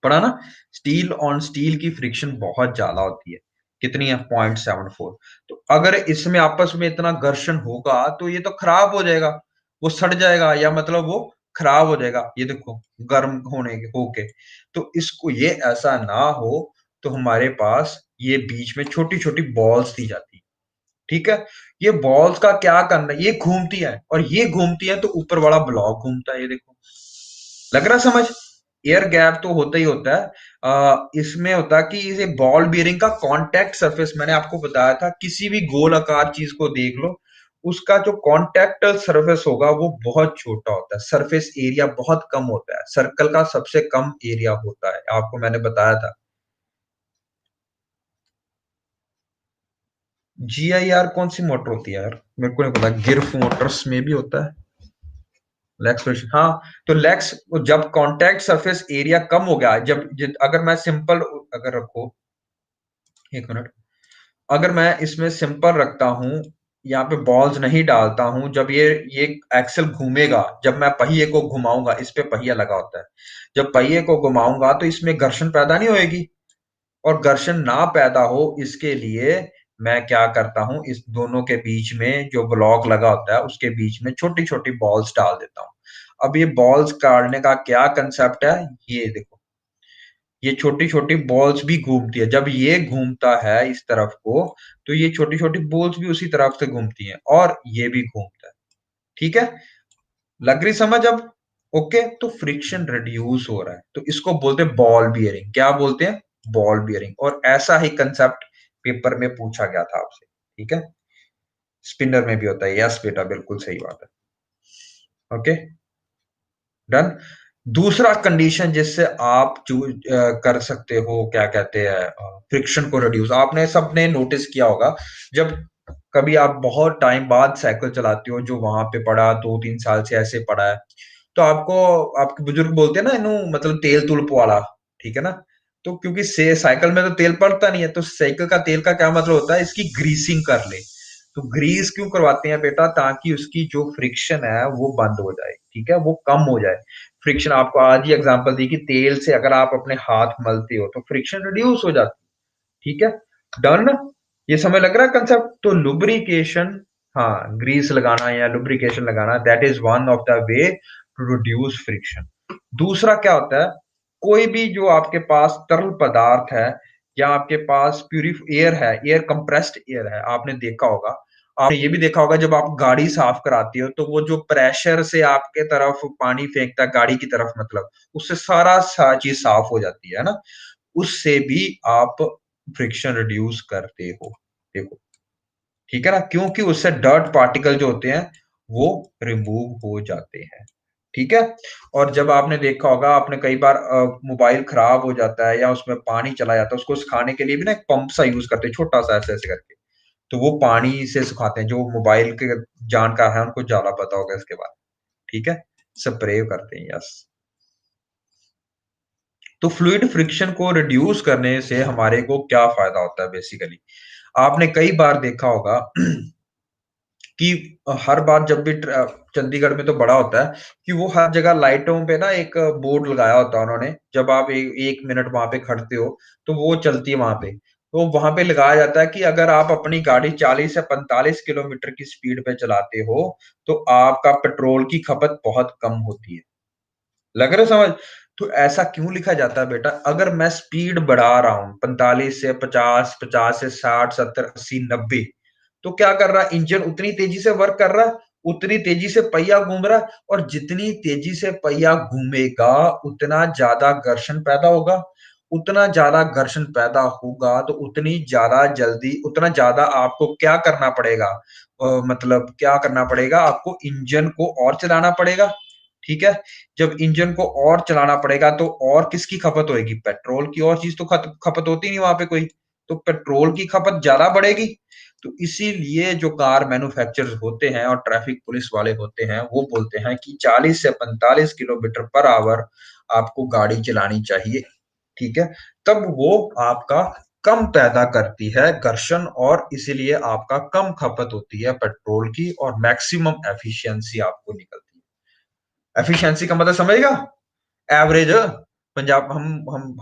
S1: पढ़ा ना। स्टील ऑन स्टील की फ्रिक्शन बहुत ज्यादा होती है। कितनी है? 0.74। तो अगर इसमें आपस में इतना घर्षण होगा तो ये तो खराब हो जाएगा, वो सड़ जाएगा, या मतलब वो खराब हो जाएगा, ये देखो, गर्म होने के होके। तो इसको, ये ऐसा ना हो, तो हमारे पास ये बीच में छोटी छोटी बॉल्स दी जाती है, ठीक है। ये बॉल्स का क्या करना है, ये घूमती है, और ये घूमती है तो ऊपर वाला ब्लॉक घूमता है, ये देखो, लग रहा समझ। एयर गैप तो होता ही होता है। इसमें होता है कि इसे बॉल बियरिंग का कांटेक्ट सरफेस, मैंने आपको बताया था, किसी भी गोल आकार चीज को देख लो, उसका जो कांटेक्ट सरफेस होगा वो बहुत छोटा होता है, सरफेस एरिया बहुत कम होता है, सर्कल का सबसे कम एरिया होता है, आपको मैंने बताया था। जीआईआर कौन सी मोटर होती है यार, मेरे को नहीं पता, गिर्फ मोटर्स में भी होता है। लेक्स फ्रिक्शन, हाँ। तो लेक्स, जब कांटेक्ट सरफेस एरिया कम हो गया, अगर मैं सिंपल, अगर रखो, एक मिनट, अगर मैं इसमें सिंपल रखता हूं, यहाँ पे बॉल्स नहीं डालता हूं, जब ये एक्सल घूमेगा, जब मैं पहिए को घुमाऊंगा, इस पे पहिया लगा होता है, जब पहिए को घुमाऊंगा तो इसमें घर्षण पैदा नहीं होएगी। और घर्षण ना पैदा हो इसके लिए मैं क्या करता हूं, इस दोनों के बीच में जो ब्लॉक लगा होता है उसके बीच में छोटी छोटी बॉल्स डाल देता हूं। अब ये बॉल्स काटने का क्या कंसेप्ट है, ये देखो, ये छोटी छोटी बॉल्स भी घूमती है, जब ये घूमता है इस तरफ को, तो ये छोटी छोटी बॉल्स भी उसी तरफ से घूमती हैं, और ये भी घूमता है, ठीक है। लग रही समझ अब? ओके, तो फ्रिक्शन रिड्यूस हो रहा है, तो इसको बोलते हैं बॉल बियरिंग। क्या बोलते हैं? Ball bearing. और ऐसा ही कंसेप्ट पेपर में पूछा गया था आपसे, ठीक है। स्पिनर में भी होता है, यस बेटा, बिल्कुल सही बात है। Okay, done. दूसरा कंडीशन जिससे आप कर सकते हो, क्या कहते हैं, फ्रिक्शन को रिड्यूस, आपने सबने नोटिस किया होगा, जब कभी आप बहुत टाइम बाद साइकिल चलाते हो, जो वहां पे पड़ा 2-3 साल से ऐसे पड़ा है, तो आपको, आपके बुजुर्ग बोलते हैं ना, इन्हू मतलब तेल तुल पवाला, ठीक है ना। तो क्योंकि से साइकिल में तो तेल पड़ता नहीं है, तो साइकिल का तेल का क्या मतलब होता है, इसकी ग्रीसिंग कर ले। तो ग्रीस क्यों करवाते हैं बेटा, ताकि उसकी जो फ्रिक्शन है वो बंद हो जाए, ठीक है, वो कम हो जाए। फ्रिक्शन, आपको आज ही एग्जांपल दी कि तेल से अगर आप अपने हाथ मलते हो तो फ्रिक्शन रिड्यूस हो जाती है, ठीक है। डन, ये समझ लग रहा है कंसेप्ट। तो लुब्रिकेशन, हाँ, ग्रीस लगाना या लुब्रिकेशन लगाना, that is one of the way to reduce friction. दूसरा क्या होता है, कोई भी जो आपके पास तरल पदार्थ है, या आपके पास प्यूरिफ एयर है, एयर कंप्रेस्ड एयर है, आपने देखा होगा, आपने ये भी देखा होगा, जब आप गाड़ी साफ कराती हो तो वो जो प्रेशर से आपके तरफ पानी फेंकता है गाड़ी की तरफ, मतलब उससे सारा चीज साफ हो जाती है ना, उससे भी आप फ्रिक्शन रिड्यूस करते हो, देखो, ठीक है ना, क्योंकि उससे डर्ट पार्टिकल जो होते हैं वो रिमूव हो जाते हैं, ठीक है। और जब आपने देखा होगा, आपने कई बार मोबाइल खराब हो जाता है या उसमें पानी चला जाता है, उसको सुखाने के लिए भी ना एक पंप सा यूज करते हैं, छोटा सा ऐसे ऐसे करके, तो वो पानी से सुखाते हैं, जो मोबाइल के जानकार है उनको ज्यादा पता होगा इसके बारे में, ठीक है। स्प्रे करते हैं, यस। तो फ्लूइड फ्रिक्शन को रिड्यूस करने से हमारे को क्या फायदा होता है बेसिकली? आपने कई बार देखा होगा कि हर बार जब भी चंडीगढ़ में तो बड़ा होता है कि वो हर जगह लाइटों पे ना एक बोर्ड लगाया होता है उन्होंने, जब आप 1 मिनट वहाँ पे खड़ते हो, तो वो चलती है वहाँ पे। तो वहाँ पे लगाया जाता है कि अगर आप अपनी गाड़ी 40 से 45 किलोमीटर की स्पीड पे चलाते हो, तो आपका पेट्रोल की खपत बहुत कम होती है। लग रहा है समझ? तो ऐसा क्यों लिखा जाता है बेटा? अगर मैं स्पीड बढ़ा रहा हूँ 45 से 50, 50 से 60, 70, 80, 90, तो क्या कर रहा है इंजन? उतनी तेजी से वर्क कर रहा है, उतनी तेजी से पहिया घूम रहा है, और जितनी तेजी से पहिया घूमेगा उतना ज्यादा घर्षण पैदा होगा। उतना ज्यादा घर्षण पैदा होगा तो उतनी ज्यादा जल्दी, उतना ज्यादा आपको क्या करना पड़ेगा? मतलब क्या करना पड़ेगा? आपको इंजन को और चलाना पड़ेगा। ठीक है? जब इंजन को और चलाना पड़ेगा तो और किसकी खपत होएगी? पेट्रोल की। और चीज तो खपत होती नहीं वहां पे कोई। तो पेट्रोल की खपत ज्यादा बढ़ेगी। तो इसीलिए जो कार मैन्युफैक्चरर्स होते हैं और ट्रैफिक पुलिस वाले होते हैं, वो बोलते हैं कि 40 से 45 किलोमीटर पर आवर आपको गाड़ी चलानी चाहिए। ठीक है? तब वो आपका कम पैदा करती है घर्षण, और इसीलिए आपका कम खपत होती है पेट्रोल की, और मैक्सिमम एफिशिएंसी आपको निकलती है। एफिशिएंसी का मतलब समझेगा? एवरेज। पंजाब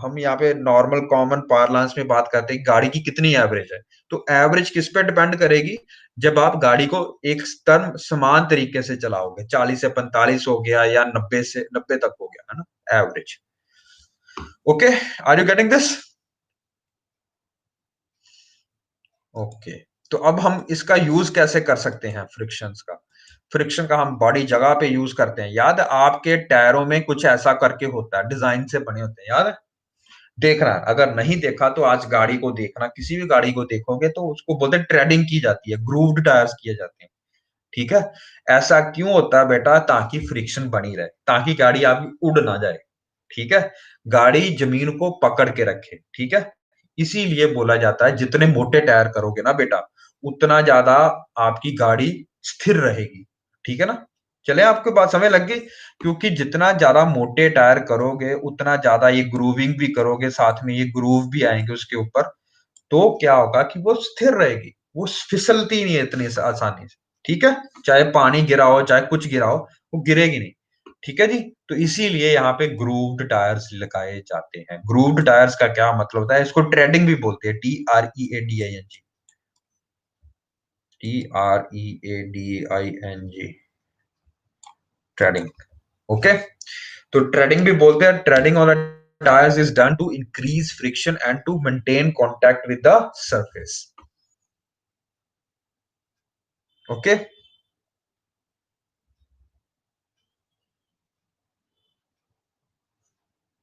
S1: हम यहाँ पे नॉर्मल कॉमन पार्लांस में बात करते हैं गाड़ी की कितनी एवरेज है। तो एवरेज किस पे डिपेंड करेगी? जब आप गाड़ी को एक टर्म समान तरीके से चलाओगे, 40 से 45 हो गया या 90 से 90 तक हो गया, है ना average. Okay, are you getting this? Okay. तो अब हम इसका यूज कैसे कर सकते हैं फ्रिक्शंस का? फ्रिक्शन का हम बड़ी जगह पे यूज करते हैं। याद है आपके टायरों में कुछ ऐसा करके होता है, डिजाइन से बने होते हैं, याद है? देखना, अगर नहीं देखा तो आज गाड़ी को देखना, किसी भी गाड़ी को देखोगे तो उसको बोलते हैं ट्रेडिंग की जाती है, ग्रूव्ड टायर्स किए जाते हैं। ठीक है? ऐसा क्यों होता है बेटा? ताकि फ्रिक्शन बनी रहे, ताकि गाड़ी आपकी उड़ ना जाए। ठीक है? गाड़ी जमीन को पकड़ के रखे। ठीक है? इसीलिए बोला जाता है जितने मोटे टायर करोगे ना बेटा, उतना ज्यादा आपकी गाड़ी स्थिर रहेगी। ठीक है ना? चले, आपको बात समझ लग गई? क्योंकि जितना ज्यादा मोटे टायर करोगे उतना ज्यादा ये ग्रूविंग भी करोगे, साथ में ये ग्रूव भी आएंगे उसके ऊपर। तो क्या होगा कि वो स्थिर रहेगी, वो फिसलती नहीं है इतनी आसानी से। ठीक है? चाहे पानी गिरा हो, चाहे कुछ गिरा हो, वो गिरेगी नहीं। ठीक है जी? तो इसीलिए यहाँ पे ग्रूव्ड टायर्स लगाए जाते हैं। ग्रूव्ड टायर्स का क्या मतलब होता है? इसको ट्रेडिंग भी बोलते हैं, TREADING। TREADING, treading. ओके। तो ट्रेडिंग भी बोलते हैं। Treading on tyres is done to increase friction and to maintain contact with the surface. Okay.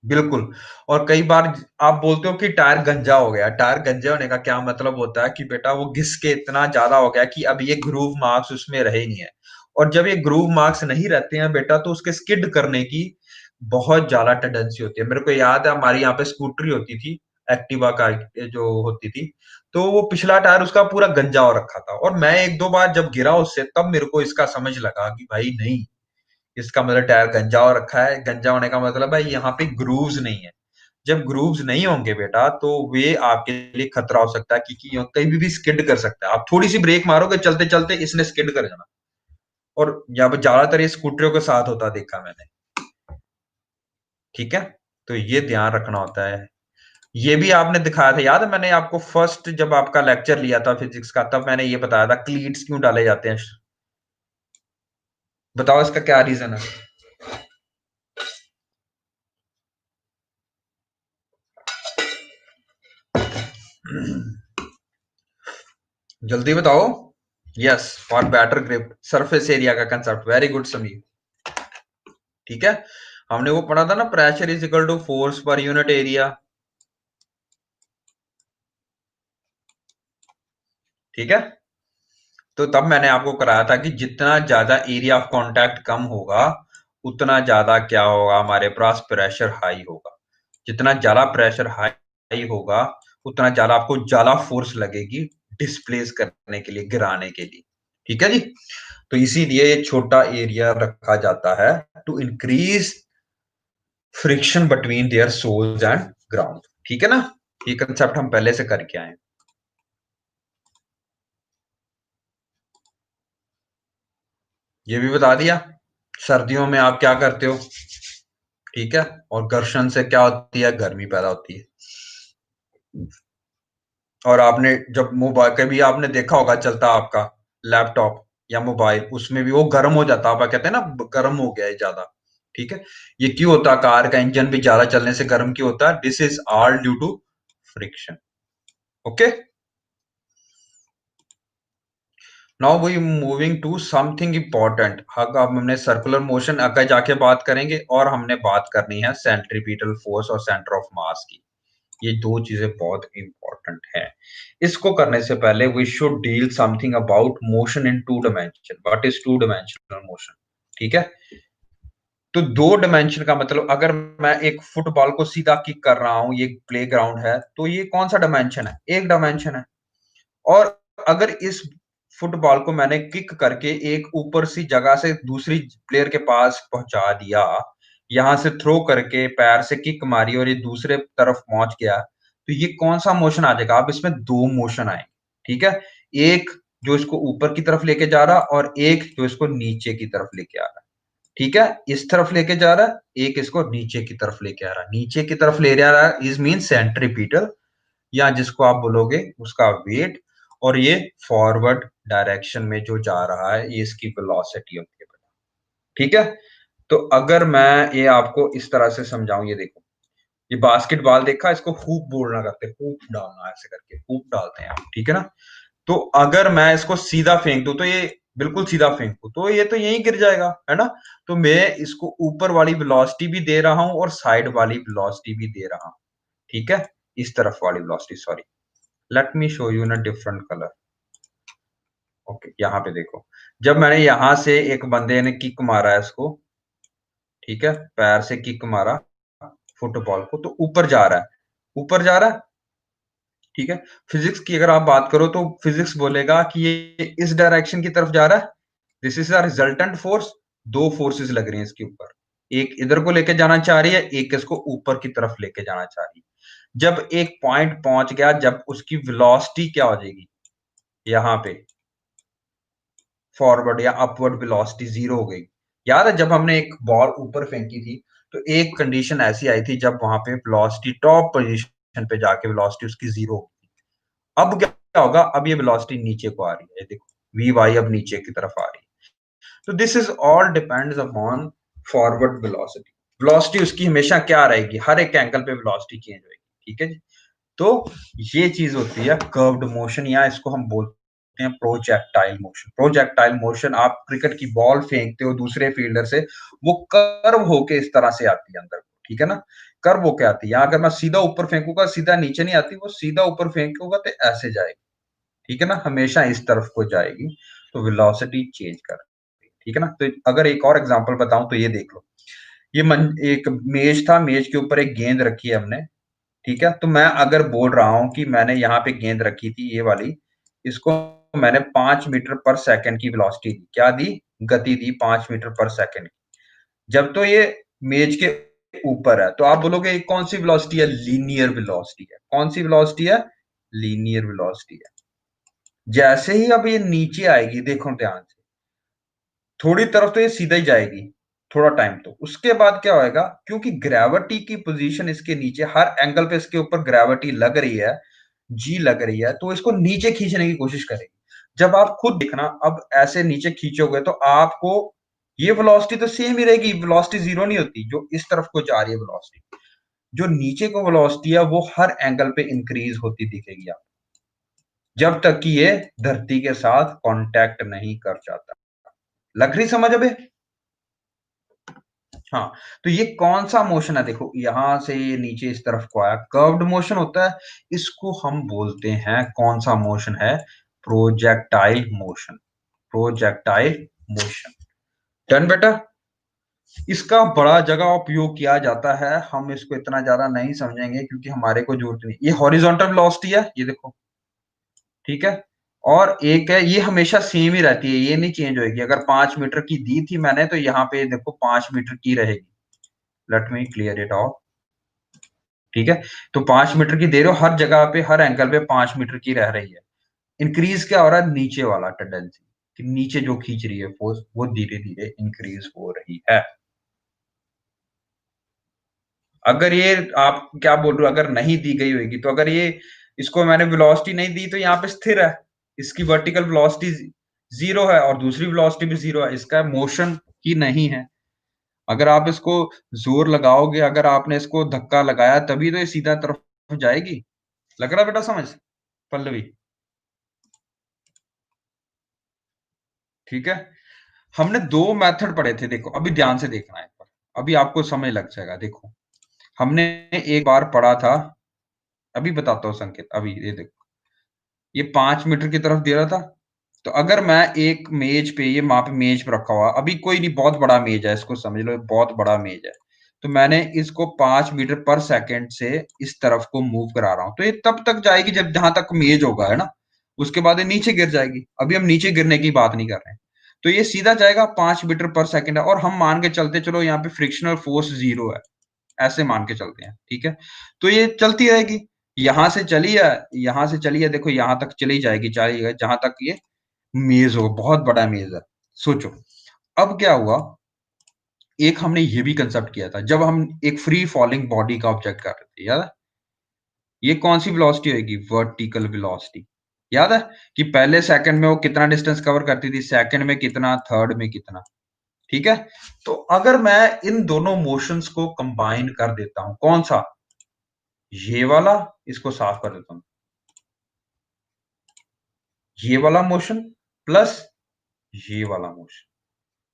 S1: बिल्कुल। और कई बार आप बोलते हो कि टायर गंजा हो गया। टायर गंजे होने का क्या मतलब होता है कि बेटा वो घिस के इतना ज्यादा हो गया कि अब ये ग्रूव मार्क्स उसमें रहे ही नहीं है। और जब ये ग्रूव मार्क्स नहीं रहते हैं बेटा, तो उसके स्किड करने की बहुत ज्यादा टेंडेंसी होती है। मेरे को याद है हमारी यहाँ पे स्कूटरी होती थी, एक्टिवा का जो होती थी, तो वो पिछला टायर उसका पूरा गंजा हो रखा था। और मैं एक दो बार जब गिरा उससे, तब मेरे को इसका समझ लगा कि भाई नहीं, इसका मतलब टायर गंजा हो रखा है। गंजा होने का मतलब है यहाँ पे ग्रूव्स नहीं है। जब ग्रूव्स नहीं होंगे बेटा, तो वे आपके लिए खतरा हो सकता है, क्योंकि कहीं भी स्किड कर सकता है। आप थोड़ी सी ब्रेक मारोगे चलते चलते, इसने स्किड कर जाना। और यहाँ पे ज्यादातर ये स्कूटरियों के साथ होता देखा मैंने। ठीक है? तो ये ध्यान रखना होता है। ये भी आपने दिखाया था, याद है? मैंने आपको फर्स्ट जब आपका लेक्चर लिया था फिजिक्स का, तब मैंने ये बताया था क्लीट्स क्यों डाले जाते हैं। बताओ इसका क्या रीजन है? जल्दी बताओ। Yes, for better grip, surface area का कंसेप्ट। Very good Sameer. ठीक है? हमने वो पढ़ा था ना, pressure is equal to force per unit area. ठीक है? तो तब मैंने आपको कराया था कि जितना ज्यादा एरिया ऑफ कांटेक्ट कम होगा, उतना ज्यादा क्या होगा, हमारे पास प्रेशर हाई होगा। जितना ज्यादा प्रेशर हाई होगा, उतना ज्यादा आपको ज्यादा फोर्स लगेगी डिस्प्लेस करने के लिए, गिराने के लिए। ठीक है जी? तो इसीलिए ये छोटा एरिया रखा जाता है to increase friction between their soles and ground. ठीक है ना, ये कंसेप्ट हम पहले से करके आए। ये भी बता दिया। सर्दियों में आप क्या करते हो, ठीक है, और घर्षण से क्या होती है, गर्मी पैदा होती है। और आपने जब मोबाइल कभी आपने देखा होगा चलता आपका लैपटॉप या मोबाइल, उसमें भी वो गर्म हो जाता है, आप कहते हैं ना गर्म हो गया है ज्यादा। ठीक है, ये क्यों होता है, कार का इंजन भी ज्यादा चलने से गर्म क्यों होता है, this is all due to friction. Okay, now we moving to something important. अब हमने सर्कुलर मोशन आगे जाके बात करेंगे, और हमने बात करनी है सेंट्रीपिटल फोर्स और सेंटर ऑफ मास की। ये दो चीजें बहुत इंपॉर्टेंट है। इसको करने से पहले we should deal something about motion in two dimension. What is two dimensional motion? ठीक है, तो दो डायमेंशन का मतलब, अगर मैं एक फुटबॉल को सीधा किक कर रहा हूं, ये प्ले ग्राउंड है, तो ये कौन सा डायमेंशन है, एक डायमेंशन है। और अगर इस फुटबॉल को मैंने किक करके एक ऊपर सी जगह से दूसरी प्लेयर के पास पहुंचा दिया, यहां से थ्रो करके पैर से किक मारी और ये दूसरे तरफ पहुंच गया, तो ये कौन सा मोशन आ जाएगा? अब इसमें दो मोशन आए, ठीक है, एक जो इसको ऊपर की तरफ लेके जा रहा, और एक जो इसको नीचे की तरफ लेके आ रहा। ठीक है, इस तरफ लेके जा रहा है, एक इसको नीचे की तरफ लेके आ रहा है। नीचे की तरफ ले जा रहा है इज मीन सेंट्रीपिटल, या जिसको आप बोलोगे उसका वेट। और ये फॉरवर्ड डायरेक्शन में जो जा रहा है, ये इसकी वेलोसिटी होती है। ठीक है, तो अगर मैं ये आपको इस तरह से समझाऊं, ये देखो, ये बास्केटबॉल देखा, इसको हूप बोलना करते हैं, हूप डालना ऐसे करके हूप डालते हैं आप, ठीक है ना। तो अगर मैं इसको सीधा फेंक दूं, तो ये बिल्कुल सीधा फेंकू तो ये तो यहीं गिर जाएगा, है ना। तो मैं इसको ऊपर वाली वेलोसिटी भी दे रहा हूं और साइड वाली वेलोसिटी भी दे रहा हूं। ठीक है, इस तरफ वाली velocity, sorry, let me show you in a different colour. Okay, यहाँ पे देखो, जब मैंने यहां से एक बंदे ने किक मारा है इसको, ठीक है, पैर से किक मारा फुटबॉल को, तो ऊपर जा रहा है, ऊपर जा रहा है। ठीक है, फिजिक्स की अगर आप बात करो तो फिजिक्स बोलेगा कि ये इस डायरेक्शन की तरफ जा रहा है, this is a resultant force. दो फोर्सेस लग रही हैं इसके ऊपर, एक इधर को लेके जाना चाह रही है, एक इसको ऊपर की तरफ लेके जाना चाह रही है। जब एक पॉइंट पहुंच गया, जब उसकी वेलोसिटी क्या हो जाएगी, यहाँ पे फॉरवर्ड या अपवर्ड वेलोसिटी जीरो हो गई। याद है जब हमने एक बॉल ऊपर फेंकी थी, तो एक कंडीशन ऐसी आई थी जब वहां पे वेलोसिटी टॉप पोजीशन पे जाके वेलोसिटी उसकी जीरो हो गई। अब क्या होगा, अब ये वेलोसिटी नीचे को आ रही है, देखो वी वाई अब नीचे की तरफ आ रही है। तो this is all depends upon forward velocity. Velocity उसकी हमेशा क्या रहेगी, हर एक एंगल पे वेलोसिटी चेंज होगी। ठीक है जी, तो ये चीज होती है कर्व्ड मोशन, या इसको हम बोलते हैं प्रोजेक्टाइल मोशन। प्रोजेक्टाइल मोशन, आप क्रिकेट की बॉल फेंकते हो दूसरे फील्डर से, वो कर्व होके इस तरह से आती है अंदर, ठीक है ना, कर्व होके आती है। अगर मैं सीधा ऊपर फेंकूंगा, सीधा नीचे नहीं आती, वो सीधा ऊपर फेंकूंगा तो ऐसे जाएगी, ठीक है ना, हमेशा इस तरफ को जाएगी। तो वेलोसिटी चेंज कर, ठीक है ना। तो अगर एक और एग्जांपल बताऊं तो ये देख लो, एक मेज था, मेज के ऊपर एक गेंद रखी है हमने, ठीक है। तो मैं अगर बोल रहा हूं कि मैंने यहाँ पे गेंद रखी थी ये वाली, इसको मैंने 5 मीटर पर सेकंड की वेलोसिटी दी, क्या दी, गति दी 5 मीटर पर सेकंड। जब तो ये मेज के ऊपर है, तो आप बोलोगे ये कौन सी वेलोसिटी है, लीनियर वेलोसिटी है। कौन सी वेलोसिटी है, लीनियर वेलोसिटी है। जैसे ही अब ये नीचे आएगी, देखो ध्यान से, थोड़ी तरफ तो ये सीधा ही जाएगी, थोड़ा टाइम, तो उसके बाद क्या होएगा, क्योंकि ग्रेविटी की पोजीशन इसके नीचे, हर एंगल पे इसके ऊपर ग्रेविटी लग रही है, जी लग रही है, तो इसको नीचे खींचने की कोशिश करेगी। जब आप खुद देखना, अब ऐसे नीचे खींचोगे तो आपको ये वेलोसिटी तो सेम ही रहेगी, वेलोसिटी जीरो नहीं होती, जो इस तरफ को जा रही है वेलोसिटी, जो नीचे को वेलोसिटी है वो हर एंगल पे इंक्रीज होती दिखेगी आप, जब तक कि ये धरती के साथ कांटेक्ट नहीं कर जाता। लग रही समझ अबे? हाँ, तो ये कौन सा मोशन है, देखो यहां से ये नीचे इस तरफ को आया, कर्व्ड मोशन होता है। इसको हम बोलते हैं, कौन सा मोशन है, projectile motion. Projectile motion, done बेटा। इसका बड़ा जगह उपयोग किया जाता है, हम इसको इतना ज्यादा नहीं समझेंगे क्योंकि हमारे को जरूरत नहीं। ये हॉरिजॉन्टल वेलोसिटी है, ये देखो, ठीक है। और एक है, ये हमेशा सेम ही रहती है, ये नहीं चेंज होगी। अगर 5 मीटर की दी थी मैंने, तो यहाँ पे देखो 5 मीटर की रहेगी, let me clear it out. ठीक है, तो 5 मीटर की दे रहे हो, हर जगह पे हर एंगल पे 5 मीटर की रह रही है। इंक्रीज क्या हो रहा है, नीचे वाला टेंडेंसी कि नीचे जो खींच रही है फोर्स वो धीरे धीरे इंक्रीज हो रही है। अगर ये आप क्या बोल रहे हो, अगर नहीं दी गई होगी तो अगर ये इसको मैंने वेलोसिटी नहीं दी तो यहाँ पे स्थिर है, इसकी वर्टिकल वेलोसिटी जीरो है और दूसरी वेलोसिटी भी जीरो है, इसका मोशन ही नहीं है। अगर आप इसको जोर लगाओगे, अगर आपने इसको धक्का लगाया तभी तो ये सीधा तरफ जाएगी। लग रहा बेटा समझ पल्लवी? ठीक है, हमने दो मेथड पढ़े थे, देखो अभी ध्यान से देखना है एक बार, अभी आपको समझ लग जाएगा। देखो हमने एक बार पढ़ा था, अभी बताता हूँ संकेत, अभी ये देखो ये 5 मीटर की तरफ दे रहा था। तो अगर मैं एक मेज पे, ये वहां पे मेज पे रखा हुआ, अभी कोई नहीं, बहुत बड़ा मेज है, इसको समझ लो बहुत बड़ा मेज है, तो मैंने इसको 5 मीटर पर सेकंड से इस तरफ को मूव करा रहा हूं, तो ये तब तक जाएगी जब जहां तक मेज होगा, है ना। उसके बाद ये नीचे गिर जाएगी, अभी हम नीचे गिरने की बात नहीं कर रहे हैं। तो ये सीधा जाएगा 5 मीटर पर सेकंड है, और हम मान के चलते चलो यहाँ पे फ्रिक्शनल फोर्स जीरो है, ऐसे मान के चलते हैं। ठीक है, तो ये चलती रहेगी, यहां से चली है, यहां से चली है, देखो यहां तक चली जाएगी, जाएगी जहां तक ये मेज होगा, बहुत बड़ा मेज है। सोचो अब क्या हुआ, एक हमने ये भी कंसेप्ट किया था जब हम एक फ्री फॉलिंग बॉडी का ऑब्जेक्ट कर रहे थे, याद है? ये कौन सी वेलोसिटी होगी, वर्टिकल वेलोसिटी। याद है कि पहले सेकंड में वो कितना डिस्टेंस कवर करती थी, सेकंड में कितना, थर्ड में कितना। ठीक है, तो अगर मैं इन दोनों मोशंस को कंबाइन कर देता हूं, कौन सा, ये वाला, इसको साफ कर देता हूं, ये वाला मोशन प्लस ये वाला मोशन,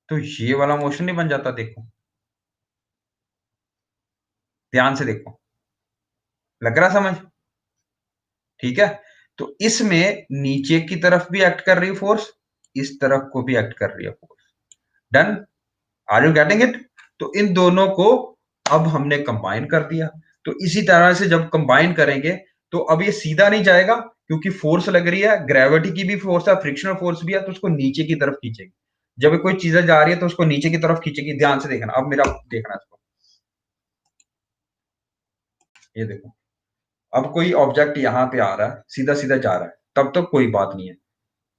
S1: तो ये वाला मोशन नहीं बन जाता, देखो ध्यान से देखो, लग रहा समझ? ठीक है, तो इसमें नीचे की तरफ भी एक्ट कर रही है फोर्स, इस तरफ को भी एक्ट कर रही है force. Done, are you getting it? तो इन दोनों को अब हमने कंबाइन कर दिया। तो इसी तरह से जब कंबाइन करेंगे तो अब ये सीधा नहीं जाएगा, क्योंकि फोर्स लग रही है, ग्रेविटी की भी फोर्स है, फ्रिक्शनल फोर्स भी है, तो उसको नीचे की तरफ खींचेगी। जब कोई चीजें जा रही है तो उसको नीचे की तरफ खींचेगी। ध्यान से देखना, अब मेरा देखना इसको, ये देखो, अब कोई ऑब्जेक्ट यहां पे आ रहा है, सीधा सीधा जा रहा है, तब तो कोई बात नहीं है।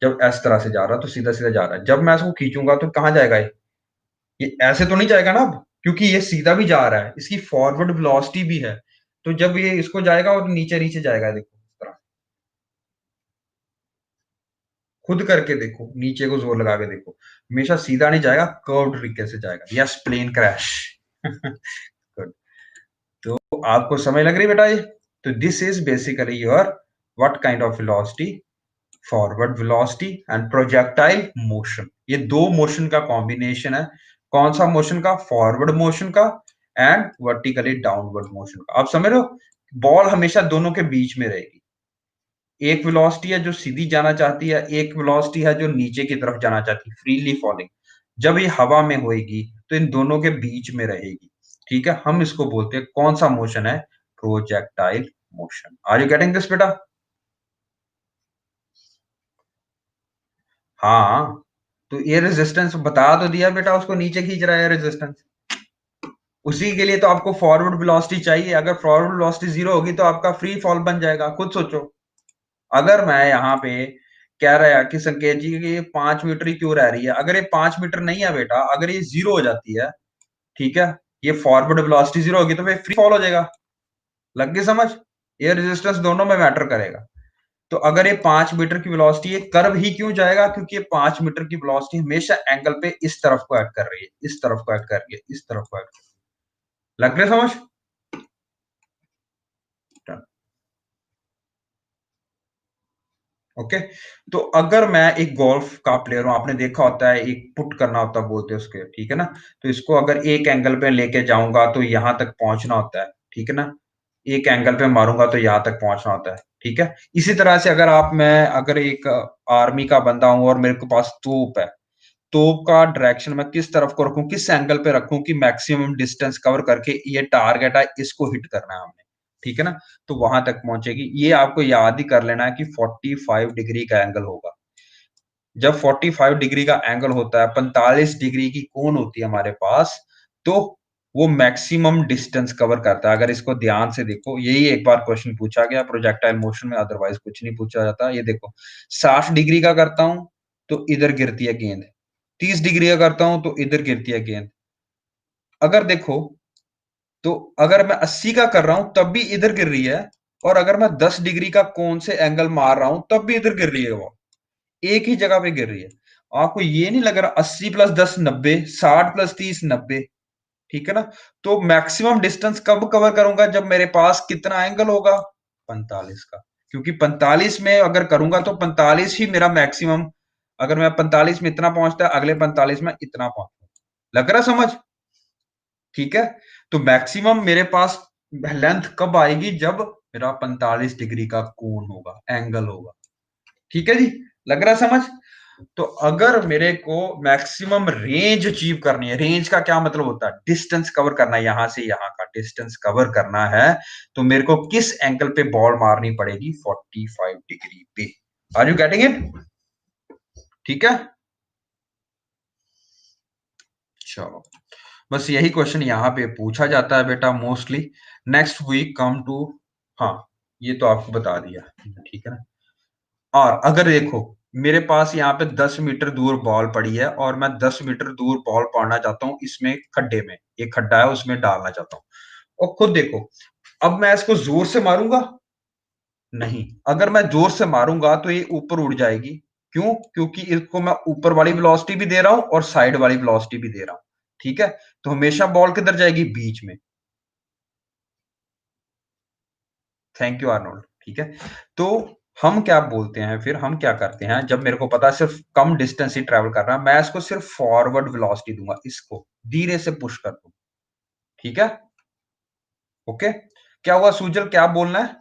S1: जब इस तरह से जा रहा है तो सीधा सीधा जा रहा है, जब मैं इसको खींचूंगा तो कहां जाएगा ये ऐसे तो नहीं जाएगा ना अब, क्योंकि ये सीधा भी जा रहा है, इसकी फॉरवर्ड वेलोसिटी भी है। तो जब ये इसको जाएगा और नीचे नीचे जाएगा, देखो इस तरह, खुद करके देखो, नीचे को जोर लगा के देखो, हमेशा सीधा नहीं जाएगा, कर्व तरीके से जाएगा। Yes, plane crash. गुड, तो आपको समझ लग रही बेटा ये? तो this is basically your what kind of velocity, forward velocity and projectile motion. ये दो मोशन का कॉम्बिनेशन है। कौन सा मोशन का, फॉरवर्ड मोशन का एंड वर्टिकली डाउनवर्ड मोशन का। आप समझ रहे हो, बॉल हमेशा दोनों के बीच में रहेगी। एक वेलोसिटी है जो सीधी जाना चाहती है, एक वेलोसिटी है जो नीचे की तरफ जाना चाहती है, फ्रीली फॉलिंग। जब ये हवा में होएगी तो इन दोनों के बीच में रहेगी। ठीक है, हम इसको बोलते हैं, कौन सा मोशन है, projectile motion. Are you getting this बेटा? हाँ, तो ये रेजिस्टेंस बता तो दिया बेटा, उसको नीचे खींच रहा है रेजिस्टेंस। उसी के लिए तो आपको फॉरवर्ड वेलोसिटी चाहिए। अगर फॉरवर्ड वेलोसिटी जीरो होगी तो आपका फ्री फॉल बन जाएगा। खुद सोचो, अगर मैं यहाँ पे कह रहा है कि संकेत जी की 5 मीटर ही क्यों रह रही है, अगर ये 5 मीटर नहीं है बेटा, अगर ये जीरो हो जाती है, ठीक है, ये फॉरवर्ड वेलोसिटी जीरो होगी तो फिर फ्री फॉल हो जाएगा। लग गई समझ? ये रेजिस्टेंस दोनों में मैटर करेगा। तो अगर ये 5 मीटर की वेलोसिटी, ये कर्व ही क्यों जाएगा, क्योंकि ये 5 मीटर की वेलोसिटी हमेशा एंगल पे इस तरफ को एक्ट कर रही है, इस तरफ को एक्ट कर रही है, इस तरफ को एक्ट कर रही है। लग रही है समझ? ओके, तो अगर मैं एक गोल्फ का प्लेयर हूं, आपने देखा होता है एक पुट करना होता है, बोलते हैं उसके, ठीक है ना। तो इसको अगर एक एंगल पे लेके जाऊंगा तो यहां तक पहुंचना होता है, ठीक है ना। एक एंगल पे मारूंगा तो यहां तक पहुंचना होता है, ठीक है। इसी तरह से अगर मैं अगर एक आर्मी का बंदा हूं और मेरे को पास तोप है, तोप का डायरेक्शन मैं किस तरफ को रखूं, किस एंगल पे रखूं कि मैक्सिमम डिस्टेंस कवर करके ये टारगेट है, इसको हिट करना है हमने, ठीक है ना। तो वहां तक पहुंचेगी। ये आपको याद ही कर लेना है कि 45 डिग्री का एंगल होगा। जब 45 डिग्री का एंगल होता है, 45 डिग्री की कोण होती है हमारे पास, तो वो मैक्सिमम डिस्टेंस कवर करता है। अगर इसको ध्यान से देखो, यही एक बार क्वेश्चन पूछा गया प्रोजेक्टाइल मोशन में, अदरवाइज कुछ नहीं पूछा जाता। ये देखो 60 डिग्री का करता हूँ तो इधर गिरती है गेंद, 30 डिग्री का करता हूँ तो इधर गिरती है गेंद। अगर देखो तो अगर मैं 80 का कर रहा हूं तब भी इधर गिर रही है, और अगर मैं 10 डिग्री का कोण से एंगल मार रहा हूं तब भी इधर गिर रही है, वो एक ही जगह पे गिर रही है। आपको ये नहीं लग रहा 80 प्लस 10 90, 60 प्लस 30 90, ठीक है ना? तो मैक्सिमम डिस्टेंस कब कवर करूंगा? जब मेरे पास कितना एंगल होगा? 45 का। क्योंकि 45 में अगर करूंगा तो 45 ही मेरा मैक्सिमम। अगर मैं 45 में इतना पहुंचता है, अगले 45 में इतना पहुंचता, लग रहा समझ? ठीक है, तो मैक्सिमम मेरे पास लेंथ कब आएगी? जब मेरा 45 डिग्री का कोण होगा, एंगल होगा। ठीक है जी, लग रहा समझ? तो अगर मेरे को मैक्सिमम रेंज अचीव करनी है, रेंज का क्या मतलब होता है? डिस्टेंस कवर करना है, यहां से यहां का डिस्टेंस कवर करना है, तो मेरे को किस एंगल पे बॉल मारनी पड़ेगी? 45 डिग्री पे। Are you getting it? ठीक है, चलो, बस यही क्वेश्चन यहाँ पे पूछा जाता है बेटा mostly. Next we come to, हाँ, ये तो आपको बता दिया, ठीक है ना? और अगर देखो मेरे पास यहाँ पे 10 मीटर दूर बॉल पड़ी है और मैं 10 मीटर दूर बॉल पड़ना चाहता हूँ इसमें खड्डे में, एक खड्डा है उसमें डालना चाहता हूँ, और खुद देखो, अब मैं इसको जोर से मारूंगा? नहीं। अगर मैं जोर से मारूंगा तो ये ऊपर उड़ जाएगी। क्यों? क्योंकि इसको मैं ऊपर वाली वेलोसिटी भी दे रहा हूं और साइड वाली वेलोसिटी भी दे रहा हूं। ठीक है, तो हमेशा बॉल किधर जाएगी? बीच में। Thank you Arnold. ठीक है, तो हम क्या बोलते हैं फिर, हम क्या करते हैं जब मेरे को पता है सिर्फ कम डिस्टेंस ही ट्रेवल कर रहा है, मैं इसको सिर्फ फॉरवर्ड वेलोसिटी दूंगा, इसको धीरे से पुश कर दूं। ठीक है, ओके। क्या हुआ सुजल, क्या बोलना है?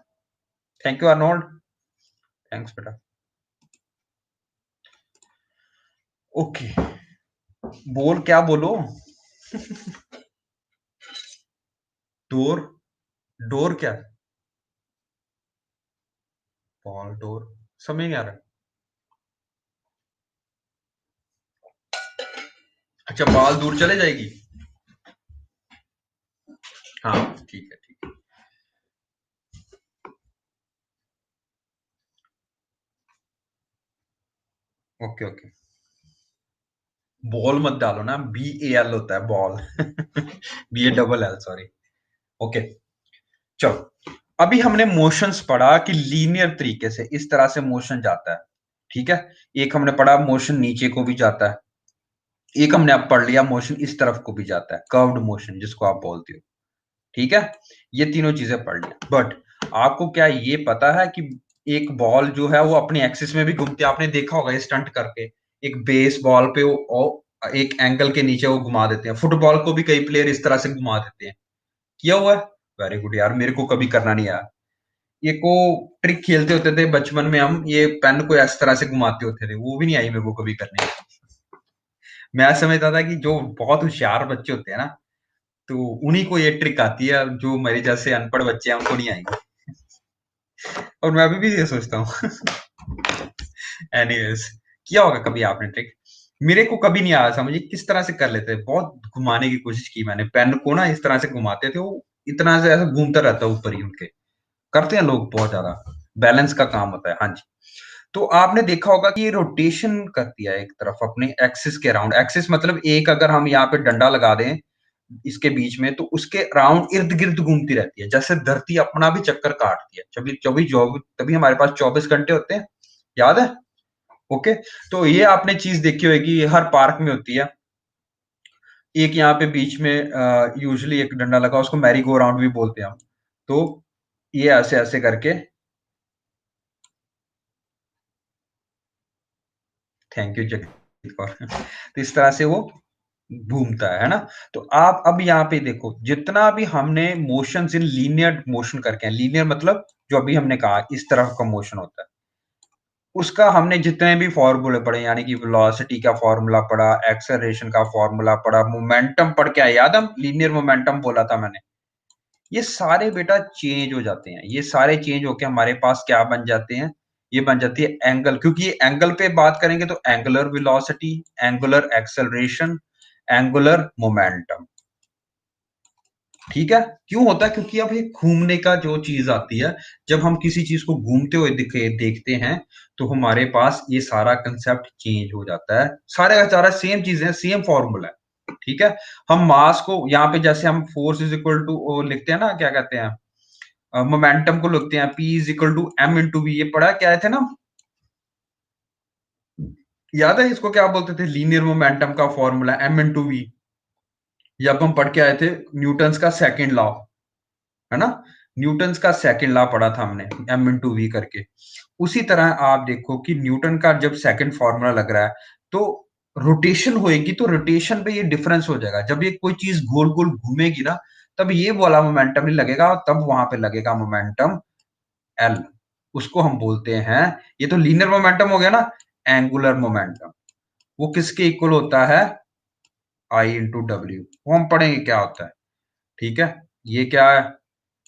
S1: Thank you Arnold. थैंक्स बेटा। ओके, बोल, क्या बोलो? डोर? डोर क्या है? बॉल डोर, समझ नहीं आ रहा। अच्छा, बॉल दूर चले जाएगी। हाँ, ठीक है, ठीक है, ओके ओके। बॉल मत डालो ना, BAL होता है बॉल। BALL, sorry. ओके, चलो, अभी हमने मोशंस पढ़ा कि लीनियर तरीके से इस तरह से मोशन जाता है। ठीक है, एक हमने पढ़ा मोशन नीचे को भी जाता है, एक हमने अब पढ़ लिया मोशन इस तरफ को भी जाता है, कर्व्ड मोशन जिसको आप बोलते हो। ठीक है, ये तीनों चीजें पढ़ लिया। बट आपको क्या ये पता है कि एक बॉल जो है वो अपनी एक्सिस में भी घूमती है? आपने देखा होगा ये स्टंट करके, एक बेस बॉल पे वो एक एंगल के नीचे वो घुमा देते हैं। फुटबॉल को भी कई प्लेयर इस तरह से घुमा देते हैं, किया हुआ है? वेरी गुड यार, मेरे को कभी करना नहीं आया। ये को ट्रिक खेलते होते थे बचपन में हम, ये पेन को इस तरह से घुमाते होते थे, वो भी नहीं आई मेरे को कभी करने। मैं समझता था कि जो बहुत होशियार बच्चे होते हैं ना, तो उन्हीं को ये ट्रिक आती है, जो मेरे जैसे अनपढ़ बच्चे हैं उनको नहीं आएगी। और मैं अभी भी ये सोचता हूँ। एनीवेज, किया होगा कभी आपने ट्रिक, मेरे को कभी नहीं आया समझ किस तरह से कर लेते हैं। बहुत घुमाने की कोशिश की मैंने, पेन को ना इस तरह से घुमाते थे, वो इतना से ऐसा घूमता रहता है ऊपर ही उनके। करते हैं लोग बहुत ज्यादा, बैलेंस का काम होता है। हाँ जी, तो आपने देखा होगा कि ये रोटेशन करती है एक तरफ अपने एक्सिस के अराउंड। एक्सिस मतलब एक, अगर हम यहाँ पे डंडा लगा दें इसके बीच में, तो उसके अराउंड इर्द गिर्द घूमती रहती है, जैसे धरती अपना भी चक्कर काटती है। चौबीस चौबीस तभी हमारे पास 24 घंटे होते हैं, याद है? ओके, तो ये आपने चीज देखी होगी, हर पार्क में होती है। एक यहाँ पे बीच में यूजुअली एक डंडा लगा, उसको मैरी गो राउंड भी बोलते हैं हम। तो ये ऐसे ऐसे करके, थैंक यू जगदीप कौर। तो इस तरह से वो घूमता है ना? तो आप अब यहाँ पे देखो, जितना भी हमने मोशन इन लीनियर मोशन करके हैं, लीनियर मतलब जो अभी हमने कहा इस तरह का मोशन होता है, उसका हमने जितने भी फॉर्मूले पढ़े, यानी कि वेलोसिटी का फॉर्मूला पढ़ा, एक्सेलरेशन का फॉर्मूला पढ़ा, मोमेंटम पढ़ के आए, याद? हम लीनियर मोमेंटम बोला था मैंने। ये सारे बेटा चेंज हो जाते हैं, ये सारे चेंज होके हमारे पास क्या बन जाते हैं? ये बन जाती है एंगल, क्योंकि ये एंगल पे बात करेंगे तो angular velocity, angular acceleration, angular momentum. ठीक है, क्यों होता है? क्योंकि अब ये घूमने का जो चीज आती है, जब हम किसी चीज को घूमते हुए देखते हैं, तो हमारे पास ये सारा कंसेप्ट चेंज हो जाता है। सारे का सारा सेम चीजें, सेम फॉर्मूला है। ठीक है, हम मास को यहाँ पे जैसे हम फोर्स इज इक्वल टू लिखते हैं ना, क्या कहते हैं, मोमेंटम को लिखते हैं P is equal to m into v. ये पढ़ा क्या थे ना, याद है इसको क्या बोलते थे? लीनियर मोमेंटम का फॉर्मूला एम इंटू वी। जब हम पढ़ के आए थे न्यूटन का सेकंड लॉ, है ना? न्यूटन का सेकंड लॉ पढ़ा था हमने, एम इंटू वी करके। उसी तरह आप देखो कि न्यूटन का जब सेकंड फॉर्मूला लग रहा है, तो रोटेशन होएगी, तो रोटेशन पे ये डिफरेंस हो जाएगा। जब ये कोई चीज गोल गोल घूमेगी ना, तब ये वाला मोमेंटम नहीं लगेगा, तब वहां पे लगेगा मोमेंटम एल। उसको हम बोलते हैं, ये तो लीनियर मोमेंटम हो गया ना, एंगुलर मोमेंटम। वो किसके इक्वल होता है? आई इंटू डब्ल्यू। वो हम पढ़ेंगे क्या होता है। ठीक है, ये क्या है?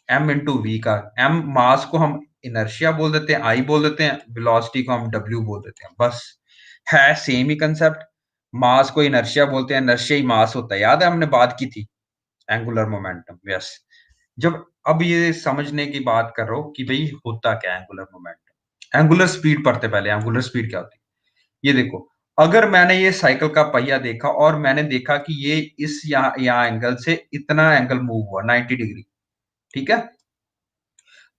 S1: एम इंटू वी का, एम मास को हम इनर्शिया बोल देते हैं, आई बोल देते हैं, वेलोसिटी को हम डब्ल्यू बोल देते हैं, बस। है सेम ही कंसेप्ट। मास को इनर्शिया बोलते हैं, इनर्शिया ही मास होता है, याद है हमने बात की थी। Angular momentum, yes. जब अब ये समझने की बात कर रहा हूं कि भाई होता क्या है एंगुलर मोमेंटम। एंगुलर स्पीड पढ़ते पहले, एंगुलर स्पीड क्या होती है। ये देखो, अगर मैंने ये साइकिल का पहिया देखा और मैंने देखा कि ये इस यहाँ एंगल से इतना एंगल मूव हुआ 90 डिग्री, ठीक है,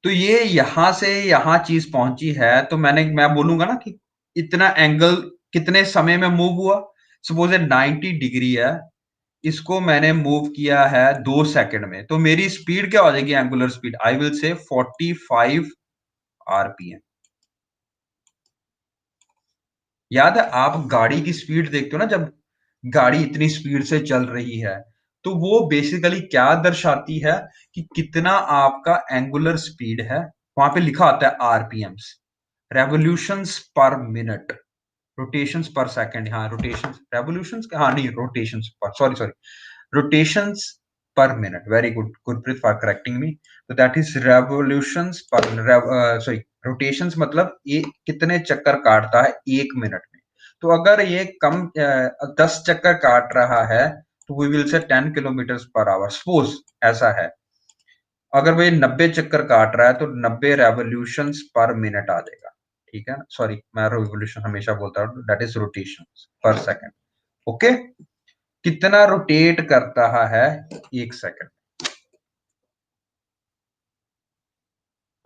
S1: तो ये यहां से यहां चीज पहुंची है, तो मैं बोलूंगा ना कि इतना एंगल कितने समय में मूव हुआ। सपोज 90 डिग्री है, इसको मैंने मूव किया है 2 सेकंड में, तो मेरी स्पीड क्या हो जाएगी? Angular speed I will say 45 RPM. याद है, आप गाड़ी की स्पीड देखते हो ना, जब गाड़ी इतनी स्पीड से चल रही है, तो वो बेसिकली क्या दर्शाती है कि कितना आपका एंगुलर स्पीड है। वहां पे लिखा होता है आरपीएम्स, रेवोल्यूशंस पर मिनट, रोटेशंस पर सेकंड। हाँ, रोटेशंस, रेवोल्यूशंस, हाँ नहीं, रोटेशंस पर, सॉरी सॉरी, रोटेशंस पर minute. Very good, Gurpreet for correcting me. तो दैट इज रेवोल्यूशंस पर, सॉरी, रोटेशंस मतलब ये कितने चक्कर काटता है 1 मिनट में। तो अगर ये 10 चक्कर काट रहा है, तो we will say 10 kilometre per hour, suppose ऐसा है। अगर वो 90 चक्कर काट रहा है, तो 90 रेवोल्यूशंस पर मिनट आ जाएगा। ठीक है, सॉरी, मैं रेवोल्यूशन हमेशा बोलता हूँ, दैट इज रोटेशन पर सेकंड। ओके, कितना रोटेट करता है 1 सेकंड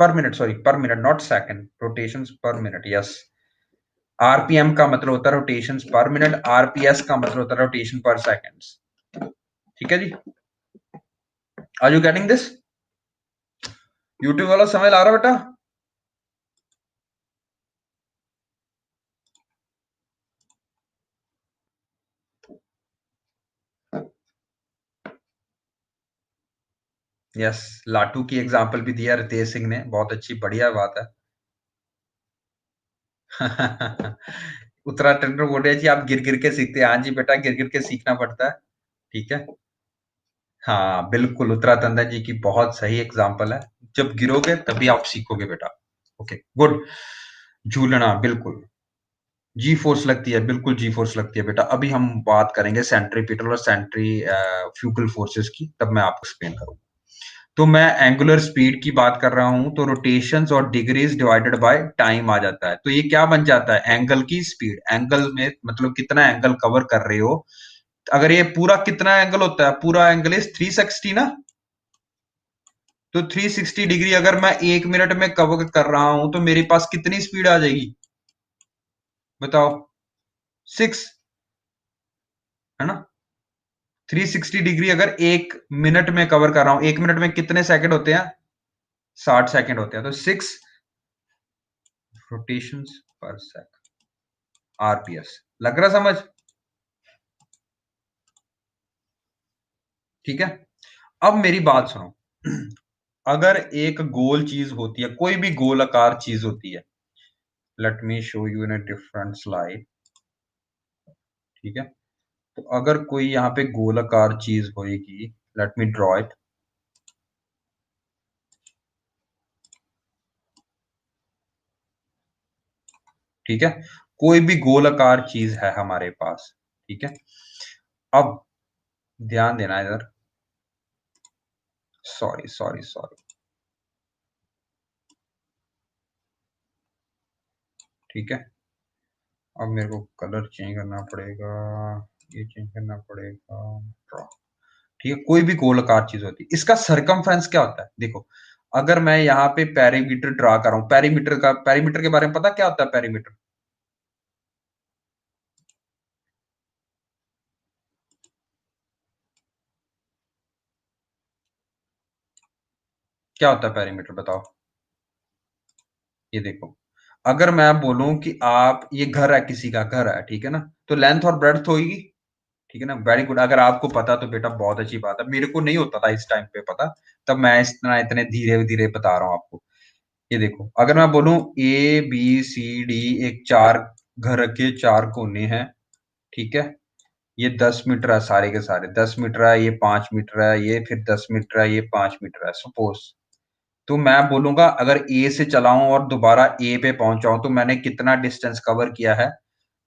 S1: पर मिनट, सॉरी पर मिनट, नॉट सेकंड, रोटेशंस पर मिनट, यस। आरपीएम का मतलब होता है रोटेशंस पर मिनट, आरपीएस का मतलब होता है रोटेशन पर सेकंड्स। ठीक है जी, are you getting this? YouTube वाला समझ आ रहा बेटा? यस, लाटू की एग्जांपल भी दिया रितेश सिंह ने, बहुत अच्छी बढ़िया बात है। उत्तराखंड में बोल रहे जी आप गिर गिर के सीखते हैं। हाँ जी बेटा, गिर गिर के सीखना पड़ता है। ठीक है, हाँ बिल्कुल, उत्तराखंड जी की बहुत सही एग्जांपल है। जब गिरोगे तभी आप सीखोगे बेटा। Okay, good. झूलना, बिल्कुल जी फोर्स लगती है, बिल्कुल जी फोर्स लगती है बेटा। अभी हम बात करेंगे सेंट्रीपिटल और फ्यूगल फोर्सेस की, तब मैं आपको एक्सप्लेन करूंगा। तो मैं एंगुलर स्पीड की बात कर रहा हूं, तो रोटेशंस और डिग्रीज डिवाइडेड बाय टाइम आ जाता है, तो ये क्या बन जाता है? एंगल की स्पीड। एंगल में मतलब कितना एंगल कवर कर रहे हो। अगर ये पूरा कितना एंगल होता है? पूरा एंगल इज 360 ना, तो 360 डिग्री अगर मैं 1 मिनट में कवर कर रहा हूं, तो मेरे पास कितनी स्पीड आ जाएगी? बताओ, 6, है ना? 360 डिग्री अगर 1 मिनट में कवर कर रहा हूं, 1 मिनट में कितने सेकंड होते हैं? 60 सेकंड होते हैं, तो 6 रोटेशंस पर सेकंड, आरपीएस। लग रहा समझ? ठीक है, अब मेरी बात सुनो। अगर एक गोल चीज होती है, कोई भी गोलाकार चीज होती है, let me show you in a different slide. ठीक है, तो अगर कोई यहाँ पे गोलाकार चीज होगी, लेट मी ड्रॉ इट। ठीक है, कोई भी गोलाकार चीज है हमारे पास। ठीक है, अब ध्यान देना इधर। Sorry, sorry, sorry. ठीक है। अब मेरे को कलर चेंज करना पड़ेगा, ये चेंज करना पड़ेगा। ड्रॉ। ठीक है, कोई भी गोलाकार चीज होती है, इसका सरकमफ्रेंस क्या होता है? देखो, अगर मैं यहाँ पे पेरीमीटर ड्रा कर रहा हूँ, पेरीमीटर के बारे में पता क्या होता है? पेरीमीटर क्या होता है? पेरीमीटर बताओ। ये देखो, अगर मैं बोलूं कि आप, ये घर है, किसी का घर है, ठीक है ना, तो लेंथ और ब्रेड्थ होगी। ठीक है ना, वेरी गुड। अगर आपको पता तो बेटा बहुत अच्छी बात है, मेरे को नहीं होता था इस टाइम पे पता, तब मैं इतना इतने धीरे धीरे बता रहा हूँ आपको। ये देखो, अगर मैं बोलूं ए बी सी डी, एक चार घर के चार कोने हैं, ठीक है, ये 10 मीटर है, सारे के सारे 10 मीटर है, ये 5 मीटर है, ये फिर 10 मीटर है, ये 5 मीटर है, सपोज। तो मैं बोलूंगा अगर ए से चलाऊं और दोबारा ए पे पहुंचाऊं तो मैंने कितना डिस्टेंस कवर किया है?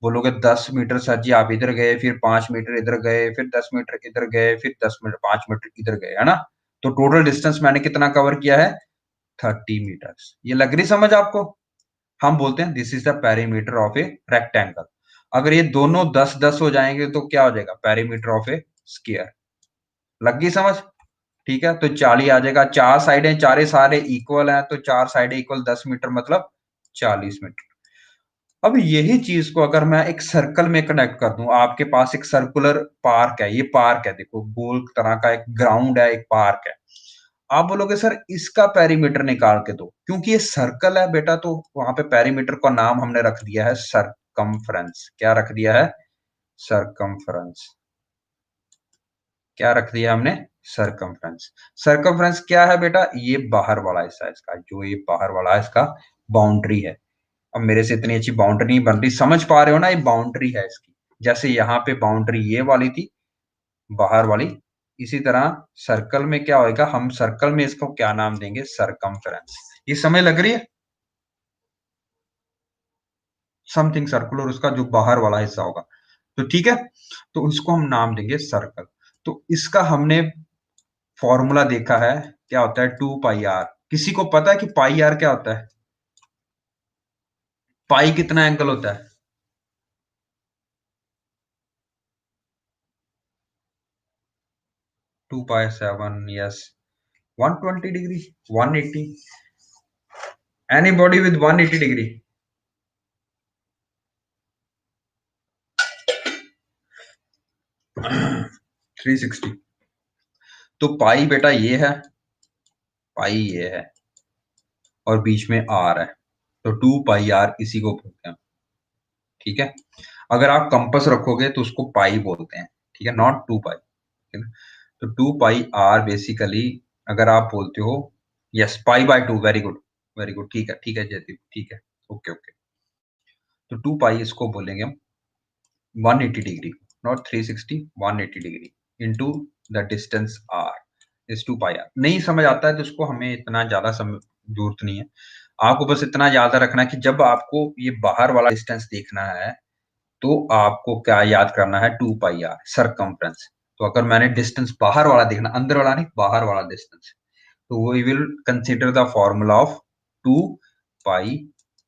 S1: बोलोगे 10 मीटर सर जी, आप इधर गए, फिर 5 मीटर इधर गए, फिर 10 मीटर इधर गए, फिर 10 मीटर, 5 मीटर इधर गए, है ना? तो टोटल डिस्टेंस मैंने कितना कवर किया है? 30 मीटर्स। ये लग रही समझ आपको? हम बोलते हैं this is the perimeter of a rectangle. अगर ये दोनों 10-10 हो जाएंगे तो क्या हो जाएगा? Perimeter of A square. लग गई समझ? ठीक है, तो 40 आ जाएगा, चार साइडें, चारे सारे इक्वल हैं, तो चार साइडें इक्वल 10 मीटर मतलब 40 मीटर। अब यही चीज को अगर मैं एक सर्कल में कनेक्ट कर दूं, आपके पास एक सर्कुलर पार्क है, ये पार्क है, देखो गोल तरह का एक ग्राउंड है, एक पार्क है। आप बोलोगे सर इसका पेरीमीटर निकाल के दो, क्योंकि ये सर्कल है बेटा, तो वहां पे पेरीमीटर का नाम हमने रख दिया है सरकमफ्रेंस। क्या रख दिया है? सरकमफ्रेंस। क्या रख दिया हमने? सरकमफ्रेंस। सरकमफ्रेंस क्या है बेटा? ये बाहर वाला हिस्सा है इसका, जो ये बाहर वाला है इसका बाउंड्री है। अब मेरे से इतनी अच्छी बाउंड्री नहीं बन रही, समझ पा रहे हो ना? ये बाउंड्री है इसकी, जैसे यहाँ पे बाउंड्री ये वाली थी, बाहर वाली, इसी तरह सर्कल में क्या होएगा? हम सर्कल में इसको क्या नाम देंगे? सरकमफ्रेंस। ये समझ लग रही है? समथिंग सर्कुलर, उसका जो बाहर वाला हिस्सा होगा, तो ठीक है, तो इसको हम नाम देंगे सर्कल। तो इसका हमने फॉर्मूला देखा है, क्या होता है? 2 पाई आर। किसी को पता है कि पाई आर क्या होता है? पाई कितना एंगल होता है? 2 पाई 7, yes. 120 degree, 180। Anybody with 180 degree? 360। तो पाई बेटा ये है, पाई ये है, और बीच में आर है, तो 2 पाई आर इसी को बोलते हैं। ठीक है, अगर आप कंपास रखोगे तो उसको पाई बोलते हैं, ठीक है, नॉट 2 पाई। ठीक है, तो 2 पाई आर बेसिकली, अगर आप बोलते हो, yes, pi, very good, very good, ठीक है जयदीप, ठीक है, ओके ओके। तो 2 पाई इसको बोलेंगे हम 180 degree, not 360, 180 degree into the distance r is 2 pi r. नहीं समझ आता है तो उसको हमें इतना ज्यादा जरूरत नहीं है। आपको बस इतना याद रखना है कि जब आपको ये बाहर वाला डिस्टेंस देखना है तो आपको क्या याद करना है? 2 पाई आर सरकमफ्रेंस। तो अगर मैंने डिस्टेंस बाहर वाला देखना, अंदर वाला नहीं, बाहर वाला डिस्टेंस, तो we will consider the formula of 2 pi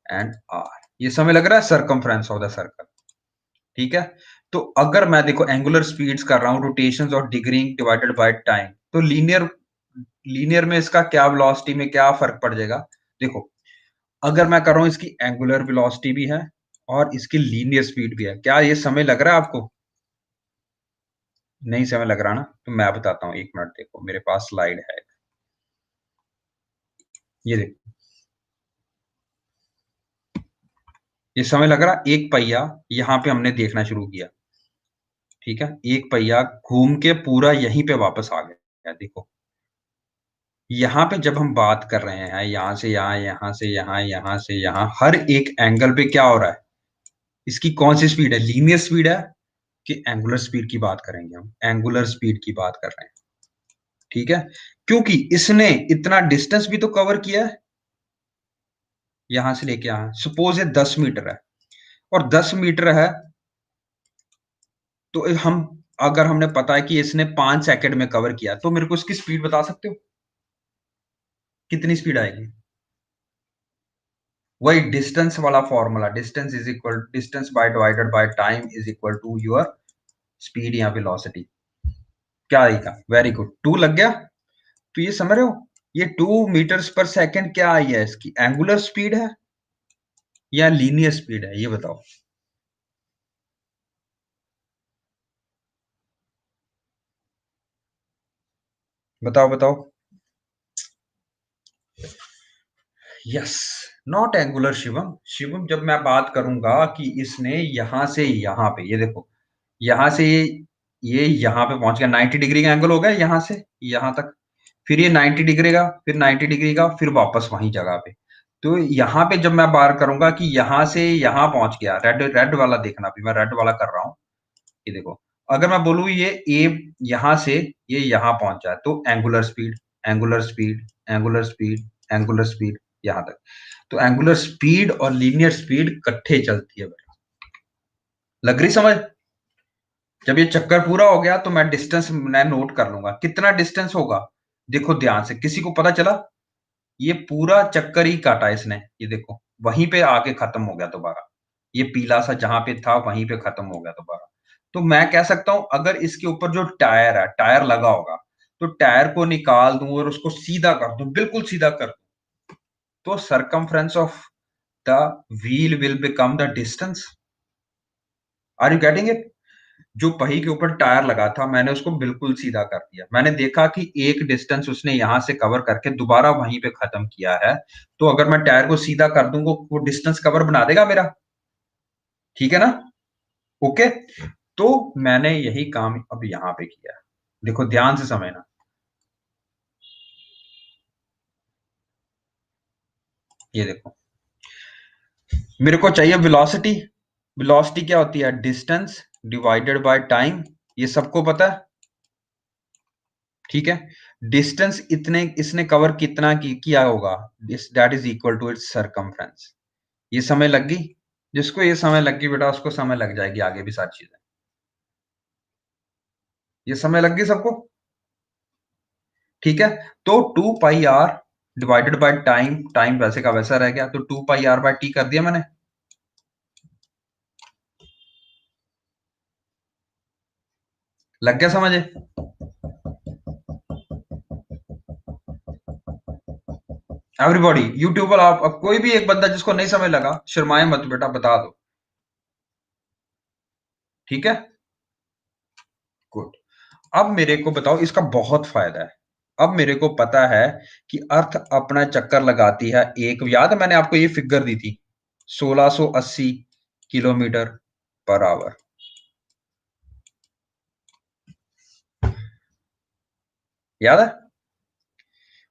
S1: and r. ये समय लग रहा है? Circumference of the circle. ठीक है, तो अगर मैं देखो एंगुलर स्पीड्स कर रहा हूं, रोटेशंस और डिग्री डिवाइडेड बाय टाइम, तो लीनियर लीनियर में इसका क्या वेलोसिटी में क्या फर्क पड़ जाएगा? देखो, अगर मैं कर रहा हूं, इसकी एंगुलर वेलोसिटी भी है और इसकी लीनियर स्पीड भी है। क्या ये समय लग रहा है आपको? नहीं समय लग रहा ना? तो मैं बताता हूँ, 1 मिनट, देखो मेरे पास स्लाइड है, ये देखो, ये समय लग रहा? एक पहिया यहाँ पे हमने देखना शुरू किया, ठीक है, एक पहिया घूम के पूरा यहीं पे वापस आ गया। देखो, यहाँ पे जब हम बात कर रहे हैं, यहाँ से यहाँ, यहाँ से यहाँ, यहाँ से यहाँ, हर एक एंगल पे क्या हो रहा है? इसकी कौन सी स्पीड है? लीनियर स्पीड है कि एंगुलर स्पीड की बात करेंगे? हम एंगुलर स्पीड की बात कर रहे हैं, ठीक है, क्योंकि इसने इतना डिस्टेंस भी तो कवर किया है, यहां से लेके यहां। सपोज ये 10 मीटर है, और 10 मीटर है, तो हम, अगर हमने पता है कि इसने 5 सेकंड में कवर किया, तो मेरे को इसकी स्पीड बता सकते हो? कितनी स्पीड आएगी? वही डिस्टेंस वाला formula, distance by divided by time is equal to your speed या वेलोसिटी। क्या आएगा? वेरी गुड, 2 लग गया। तो ये समझ रहे हो, ये 2 मीटर्स पर सेकंड क्या आई है, इसकी एंगुलर स्पीड है या लीनियर स्पीड है, ये बताओ। बताओ बताओ। Yes, not angular Shivam. Shivam, जब मैं बात करूंगा कि इसने यहां से यहां पे, ये देखो, यहां से ये यहां पे पहुंच गया, 90 डिग्री का एंगल हो गया यहां से यहां तक, फिर ये 90 डिग्री का, फिर 90 डिग्री का, फिर वापस वही जगह पे। तो यहाँ पे जब मैं बात करूंगा कि यहां से यहां पहुंच गया, रेड रेड वाला देखना, भी मैं रेड वाला कर रहा हूँ, ये देखो, अगर मैं बोलूँ ये ए यहां से ये यहां पहुंच जाए, तो angular speed, angular speed, angular speed, angular speed, यहां तक। तो एंगुलर स्पीड और लीनियर स्पीड इकट्ठे चलती है बेटा। लग रही समझ? जब ये चक्कर पूरा हो गया तो मैं डिस्टेंस मैं नोट कर लूंगा, कितना डिस्टेंस होगा। देखो ध्यान से, किसी को पता चला? ये पूरा चक्कर ही काटा इसने, ये देखो, वहीं पे आके खत्म हो गया दोबारा। ये पीला सा जहां पे था वहीं पे खत्म हो गया दोबारा। तो मैं कह सकता हूं, अगर इसके ऊपर जो टायर है, टायर लगा होगा, तो टायर को निकाल दूं और उसको सीधा कर दूं, बिल्कुल सीधा कर दूं, तो circumference of the wheel will become the distance. Are you getting it? जो पहिए के ऊपर टायर लगा था, मैंने उसको बिल्कुल सीधा कर दिया, मैंने देखा कि एक डिस्टेंस उसने यहां से कवर करके दोबारा वहीं पे खत्म किया है। तो अगर मैं टायर को सीधा कर दूंगा, वो डिस्टेंस कवर बना देगा मेरा। ठीक है ना? ओके। तो मैंने यही काम अब यहां पे किया है। देखो ध्यान से समझना। ये देखो, मेरे को चाहिए वेलोसिटी। वेलोसिटी क्या होती है? Distance divided by time. ये सबको पता है, ठीक है। डिस्टेंस इतने इसने कवर कितना किया होगा, that is equal to its circumference. ये समय लग गई, जिसको ये समय लग गई बेटा, उसको समय लग जाएगी आगे भी सारी चीजें। ये समय लग गई सबको, ठीक है। तो 2 pi R divided by time, time वैसे का वैसा रह गया, तो 2 पाई आर बाय टी कर दिया मैंने। लग गया समझ? एवरीबॉडी यूट्यूब पर, आप अब कोई भी एक बंदा जिसको नहीं समझ लगा, शर्माए मत बेटा, बता दो। ठीक है, गुड। अब मेरे को बताओ, इसका बहुत फायदा है। अब मेरे को पता है कि अर्थ अपना चक्कर लगाती है, एक, याद है मैंने आपको ये फिगर दी थी, 1680 किलोमीटर पर आवर। याद है?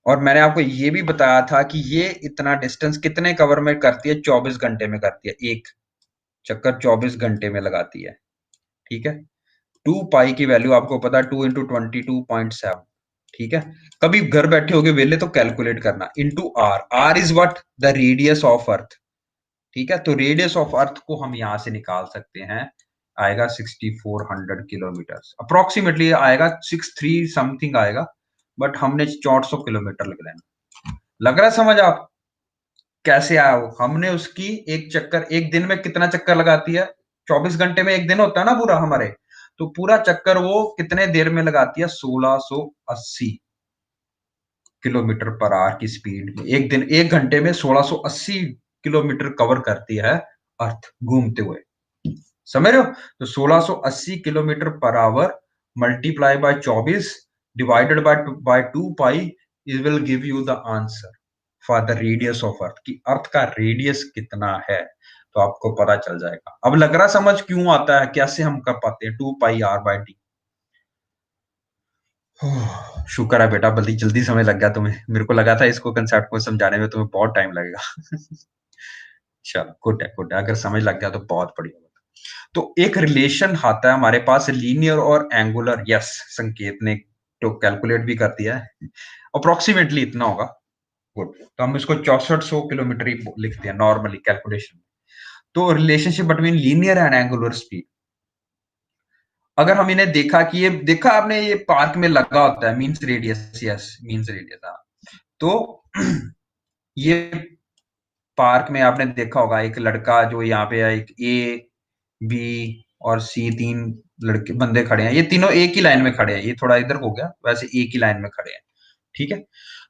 S1: और मैंने आपको ये भी बताया था कि ये इतना डिस्टेंस कितने कवर में करती है? 24 घंटे में करती है, एक चक्कर 24 घंटे में लगाती है। ठीक है। 2 पाई की वैल्यू आपको पता है, 2 × 22.7। ठीक है। कभी घर बैठे होगे वेले तो कैलकुलेट करना, into r. R is what? The radius of earth. ठीक है। तो रेडियस ऑफ अर्थ को हम यहां से निकाल सकते हैं, आएगा 6400 किलोमीटर अप्रोक्सीमेटली, आएगा 63 समथिंग आएगा, बट हमने 400 किलोमीटर लिख लेना। लग रहा है समझ आप? कैसे आया वो? हमने उसकी एक चक्कर, एक दिन में कितना चक्कर लगाती है? 24 घंटे में एक दिन होता है ना पूरा हमारे, तो पूरा चक्कर वो कितने देर में लगाती है? 1680 किलोमीटर पर आवर की स्पीड में, एक दिन, एक घंटे में 1680 किलोमीटर कवर करती है अर्थ घूमते हुए। समझ रहे हो? तो 1680 kilometre per hour multiply by 24 divided by 2 pi, it will give you the answer for the radius of अर्थ, कि अर्थ का रेडियस कितना है, तो आपको पता चल जाएगा। अब लग रहा समझ क्यों आता है, कैसे हम कर पाते हैं 2 पाई आर बाय टी। शुक्र है बेटा, बल्कि जल्दी समझ लग गया तुम्हें, मेरे को लगा था इसको कंसेप्ट को समझाने में तुम्हें बहुत टाइम लगेगा। चलो गुड है, गुड है, अगर समझ लग गया तो बहुत बढ़िया। तो एक रिलेशन आता है हमारे पास, लीनियर और एंगुलर। यस, संकेत ने तो कैलकुलेट भी कर दिया है, अप्रोक्सीमेटली इतना होगा। गुड। तो हम इसको 6400 किलोमीटर ही लिखते हैं नॉर्मली कैलकुलेशन। तो relationship between linear and angular speed, अगर हम इन्हें देखा कि ये देखा आपने, ये पार्क में लगा होता है means radius, yes means radius. हाँ। तो ये पार्क में आपने देखा होगा एक लड़का जो यहाँ पे है, एक ए, बी और सी 3 लड़के बंदे खड़े हैं। ये तीनों एक ही लाइन में खड़े हैं। ये थोड़ा इधर हो गया, वैसे एक ही लाइन में खड़े हैं। ठीक है?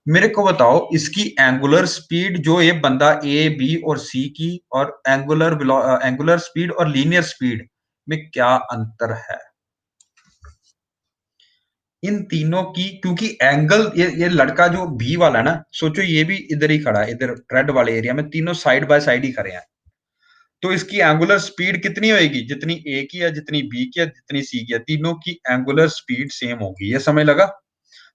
S1: मेरे को बताओ इसकी एंगुलर स्पीड जो ये बंदा ए, बी और सी की और एंगुलर स्पीड और लीनियर स्पीड में क्या अंतर है? इन तीनों की क्योंकि एंगल ये लड़का जो बी वाला है ना, सोचो ये भी इधर ही खड़ा है, इधर रेड वाले एरिया में तीनों साइड बाय साइड ही खड़े हैं। तो इसकी एंगुलर स्पीड कितनी होएगी? जितनी ए की है, जितनी बी की है, जितनी सी की है, तीनों की एंगुलर स्पीड सेम होगी। ये समझ लगा?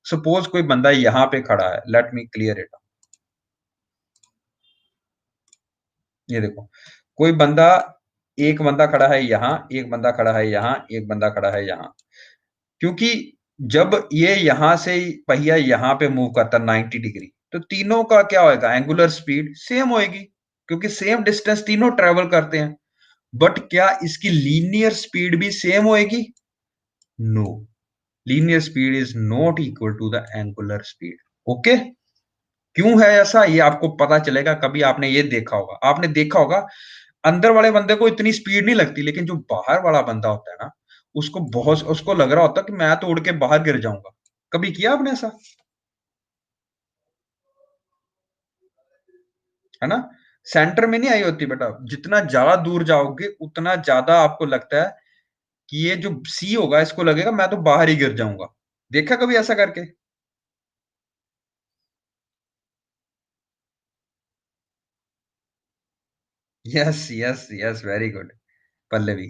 S1: सपोज कोई बंदा यहाँ पे खड़ा है, लेट मी क्लियर इट। ये देखो, कोई बंदा एक बंदा खड़ा है यहाँ, एक बंदा खड़ा है यहाँ, एक बंदा खड़ा है यहाँ। क्योंकि जब ये यहां से पहिया यहाँ पे मूव करता है 90 डिग्री, तो तीनों का क्या होएगा? एंगुलर स्पीड सेम होएगी, क्योंकि सेम डिस्टेंस तीनों ट्रेवल करते हैं। बट क्या इसकी लीनियर स्पीड भी सेम होएगी? No, linear speed is not equal to the angular speed. Okay? क्यों है ऐसा? ये आपको पता चलेगा, कभी आपने ये देखा होगा, आपने देखा होगा अंदर वाले बंदे को इतनी स्पीड नहीं लगती, लेकिन जो बाहर वाला बंदा होता है ना, उसको लग रहा होता है कि मैं तो उड़ के बाहर गिर जाऊंगा। कभी किया आपने ऐसा? है ना? सेंटर में नहीं आई होती बेटा, जितना ज्यादा दूर जाओगे उतना ज्यादा आपको लगता है कि ये जो सी होगा इसको लगेगा मैं तो बाहर ही गिर जाऊंगा। देखा कभी ऐसा करके? Yes yes yes, very good Pallavi.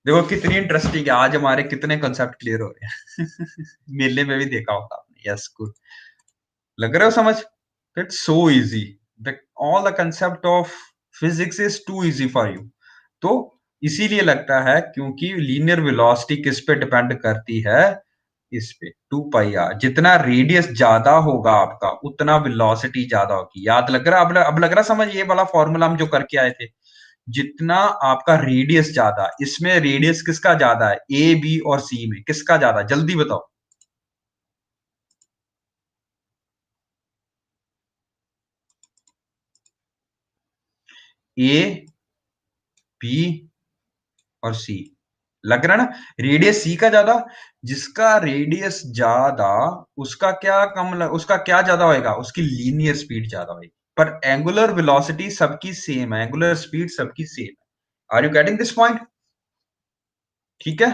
S1: देखो कितनी इंटरेस्टिंग है, आज हमारे कितने कंसेप्ट क्लियर हो रहे हैं। मेले में भी देखा होगा आपने। Yes, good. लग रहा हो समझ? It's so easy. All the concept of physics is too easy for you. तो इसीलिए लगता है क्योंकि लीनियर वेलोसिटी किस पे डिपेंड करती है? इस पे 2 पाई आर। जितना रेडियस ज्यादा होगा आपका उतना वेलोसिटी ज्यादा होगी। याद लग रहा? अब लग रहा समझ? ये वाला फॉर्मूला हम जो करके आए थे, जितना आपका रेडियस ज्यादा, इसमें रेडियस किसका ज्यादा है? ए, बी और सी में किसका ज्यादा? जल्दी बताओ। ए, बी और सी। लग रहा है ना? रेडियस सी का ज्यादा। जिसका रेडियस ज्यादा उसका क्या उसका क्या ज्यादा होएगा? उसकी लीनियर स्पीड ज्यादा होगी। पर एंगुलर वेलोसिटी सबकी सेम है, एंगुलर स्पीड सबकी सेम है। Are you getting this point? ठीक है,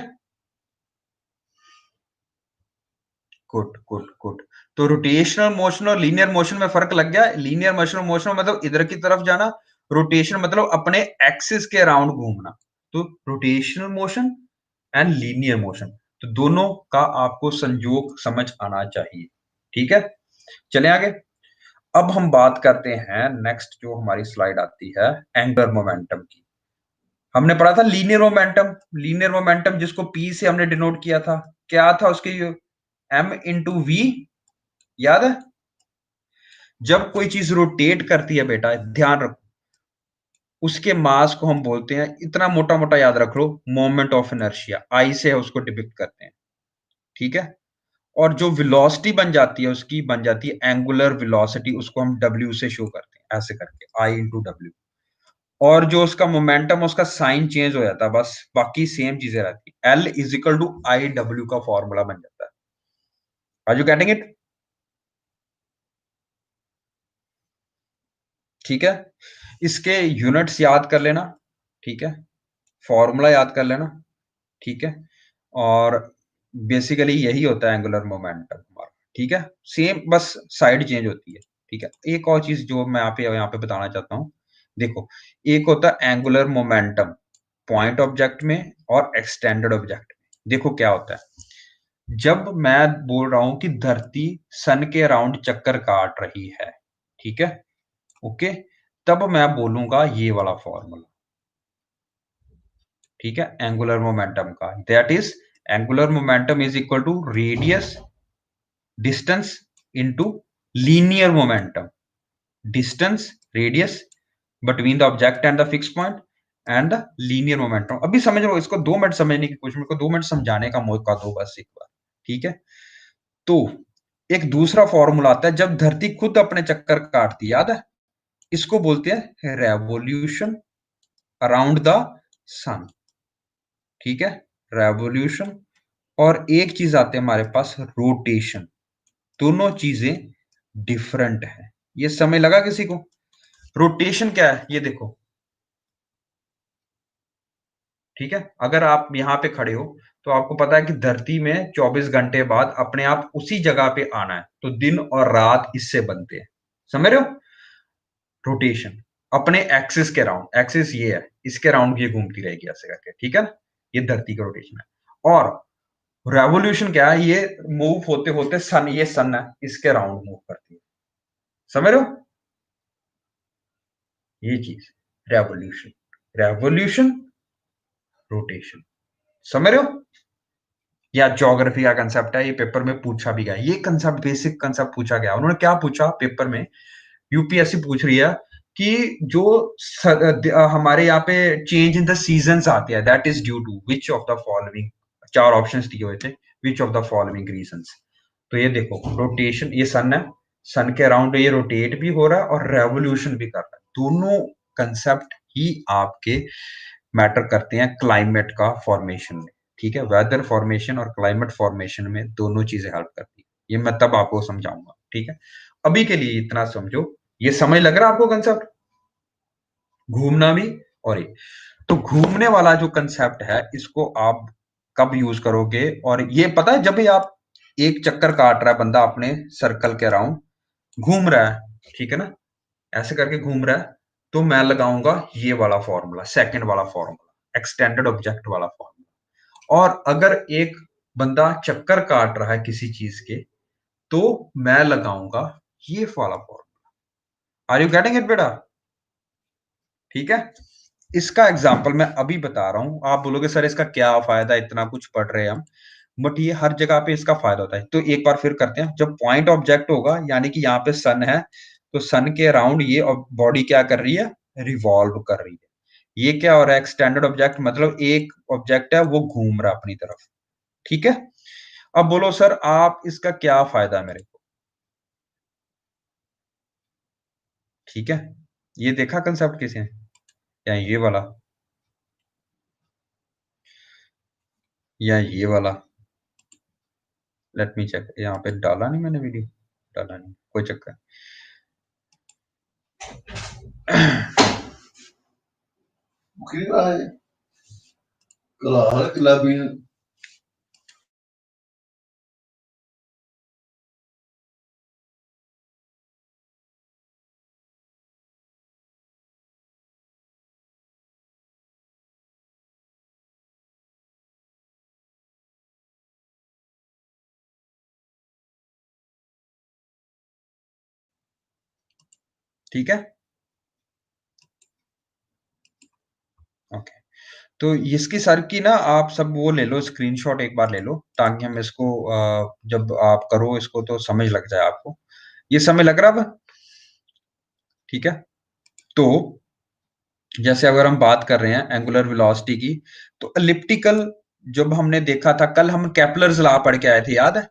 S1: गुड गुड गुड। तो रोटेशनल मोशन और लीनियर मोशन में फर्क लग गया। लीनियर मोशन मोशन मतलब इधर की तरफ जाना, रोटेशन मतलब अपने एक्सिस के अराउंड घूमना। तो rotational motion and linear motion, तो दोनों का आपको संयोग समझ आना चाहिए। ठीक है, चले आगे। अब हम बात करते हैं नेक्स्ट, जो हमारी स्लाइड आती है एंगुलर मोमेंटम की। हमने पढ़ा था लीनियर मोमेंटम। लीनियर मोमेंटम जिसको पी से हमने डिनोट किया था, क्या था उसके? M into v. याद है? जब कोई चीज रोटेट करती है बेटा, ध्यान रखो, उसके मास को हम बोलते हैं, इतना मोटा मोटा याद रख लो, मोमेंट ऑफ इनर्शिया। आई से उसको डिपिक्ट करते हैं। ठीक है? और जो वेलोसिटी बन जाती है उसकी बन जाती है एंगुलर वेलोसिटी, उसको हम डब्ल्यू से शो करते हैं, ऐसे करके आई इंटू डब्ल्यू। और जो उसका मोमेंटम, उसका साइन चेंज हो जाता है, बस बाकी सेम चीजें रहती है। L is equal to I W का फॉर्मूला बन जाता है। Are you getting it? ठीक है, इसके यूनिट्स याद कर लेना। ठीक है, फॉर्मूला याद कर लेना। ठीक है, और बेसिकली यही होता है एंगुलर मोमेंटम हमारा। ठीक है, सेम, बस साइड चेंज होती है। ठीक है, एक और चीज जो मैं यहाँ पे बताना चाहता हूँ, देखो, एक होता है एंगुलर मोमेंटम पॉइंट ऑब्जेक्ट में और एक्सटेंडेड ऑब्जेक्ट में। देखो क्या होता है, जब मैं बोल रहा हूं कि धरती सन के अराउंड चक्कर काट रही है, ठीक है, ओके, तब मैं बोलूंगा ये वाला फॉर्मूला। ठीक है, एंगुलर मोमेंटम का, that is angular momentum is equal to radius distance into linear momentum. Distance, radius between the object and the fix point and the linear momentum. अभी समझ लो इसको, 2 मिनट समझने की कोशिश, मेरे को 2 मिनट समझाने का मौका दो बस एक बार। ठीक है, तो एक दूसरा फॉर्मूला आता है जब धरती खुद अपने चक्कर काटती है, याद है? इसको बोलते हैं रेवोल्यूशन अराउंड द सन। ठीक है, रेवोल्यूशन। और एक चीज आते हैं हमारे पास, रोटेशन। दोनों चीजें डिफरेंट है। ये समय लगा किसी को? रोटेशन क्या है ये देखो। ठीक है, अगर आप यहां पे खड़े हो तो आपको पता है कि धरती में 24 घंटे बाद अपने आप उसी जगह पे आना है, तो दिन और रात इससे बनते हैं। समझ रहे हो? रोटेशन अपने एक्सिस के राउंड, एक्सिस ये है, इसके राउंड ये घूमती रहेगी ऐसे करके। ठीक है ना, ये धरती का रोटेशन है। और रेवोल्यूशन क्या है? ये मूव होते होते सन, ये सन है, इसके राउंड मूव करती है। समझ रहे हो? ये चीज रेवोल्यूशन, रेवोल्यूशन, रोटेशन। समझ रहे हो? या ज्योग्राफी का कंसेप्ट है, ये पेपर में पूछा भी गया। ये कंसेप्ट, बेसिक कंसेप्ट पूछा गया। उन्होंने क्या पूछा पेपर में, यूपीएससी पूछ रही है कि जो हमारे यहाँ पे चेंज इन द सीजन्स आते हैं, that is due to which of the following. चार ऑप्शंस दिए हुए थे, which of the following reasons. तो ये देखो, रोटेशन, ये सन है, सन के अराउंड ये रोटेट भी हो रहा है और रेवोल्यूशन भी कर रहा है। दोनों कंसेप्ट ही आपके मैटर करते हैं क्लाइमेट का फॉर्मेशन में। ठीक है, वेदर फॉर्मेशन और क्लाइमेट फॉर्मेशन में दोनों चीजें हेल्प करती है। ये मैं तब आपको समझाऊंगा। ठीक है, अभी के लिए इतना समझो। ये समझ लग रहा है आपको कंसेप्ट? घूमना भी, और ये तो घूमने वाला जो कंसेप्ट है, इसको आप कब यूज करोगे? और ये पता है, जब भी आप एक चक्कर काट रहा है बंदा अपने सर्कल के अराउंड घूम रहा है, ठीक है ना, ऐसे करके घूम रहा है, तो मैं लगाऊंगा ये वाला फॉर्मूला, सेकंड वाला फॉर्मूला, एक्सटेंडेड ऑब्जेक्ट वाला फॉर्मूला। और अगर एक बंदा चक्कर काट रहा है किसी चीज के, तो मैं लगाऊंगा ये वाला formula. Are you getting it बेटा? ठीक है, इसका एग्जाम्पल मैं अभी बता रहा हूं। आप बोलोगे सर इसका क्या फायदा, इतना कुछ पढ़ रहे हैं हम, बट ये हर जगह पे इसका फायदा होता है। तो एक बार फिर करते हैं। जब पॉइंट ऑब्जेक्ट होगा, यानी कि यहाँ पे सन है, तो सन के अराउंड ये बॉडी क्या कर रही है? रिवॉल्व कर रही है। ये क्या हो रहा है? एक्सटेंडेड ऑब्जेक्ट, मतलब एक ऑब्जेक्ट है वो घूम रहा है अपनी तरफ। ठीक है, अब बोलो सर आप इसका क्या फायदा है मेरे को? ठीक है, ये देखा कंसेप्ट किसे? या ये वाला, या ये वाला? Let me check. यहाँ पे डाला नहीं मैंने वीडियो, डाला नहीं, कोई चक्कर। ठीक है, ओके। तो इसकी सर की ना आप सब वो ले लो, स्क्रीनशॉट एक बार ले लो, ताकि हम इसको जब आप करो इसको तो समझ लग जाए आपको। ये समय लग रहा है अब? ठीक है, तो जैसे अगर हम बात कर रहे हैं एंगुलर वेलोसिटी की, तो एलिप्टिकल, जब हमने देखा था कल, हम केपलर्स लॉ पढ़ के आए थे, याद है?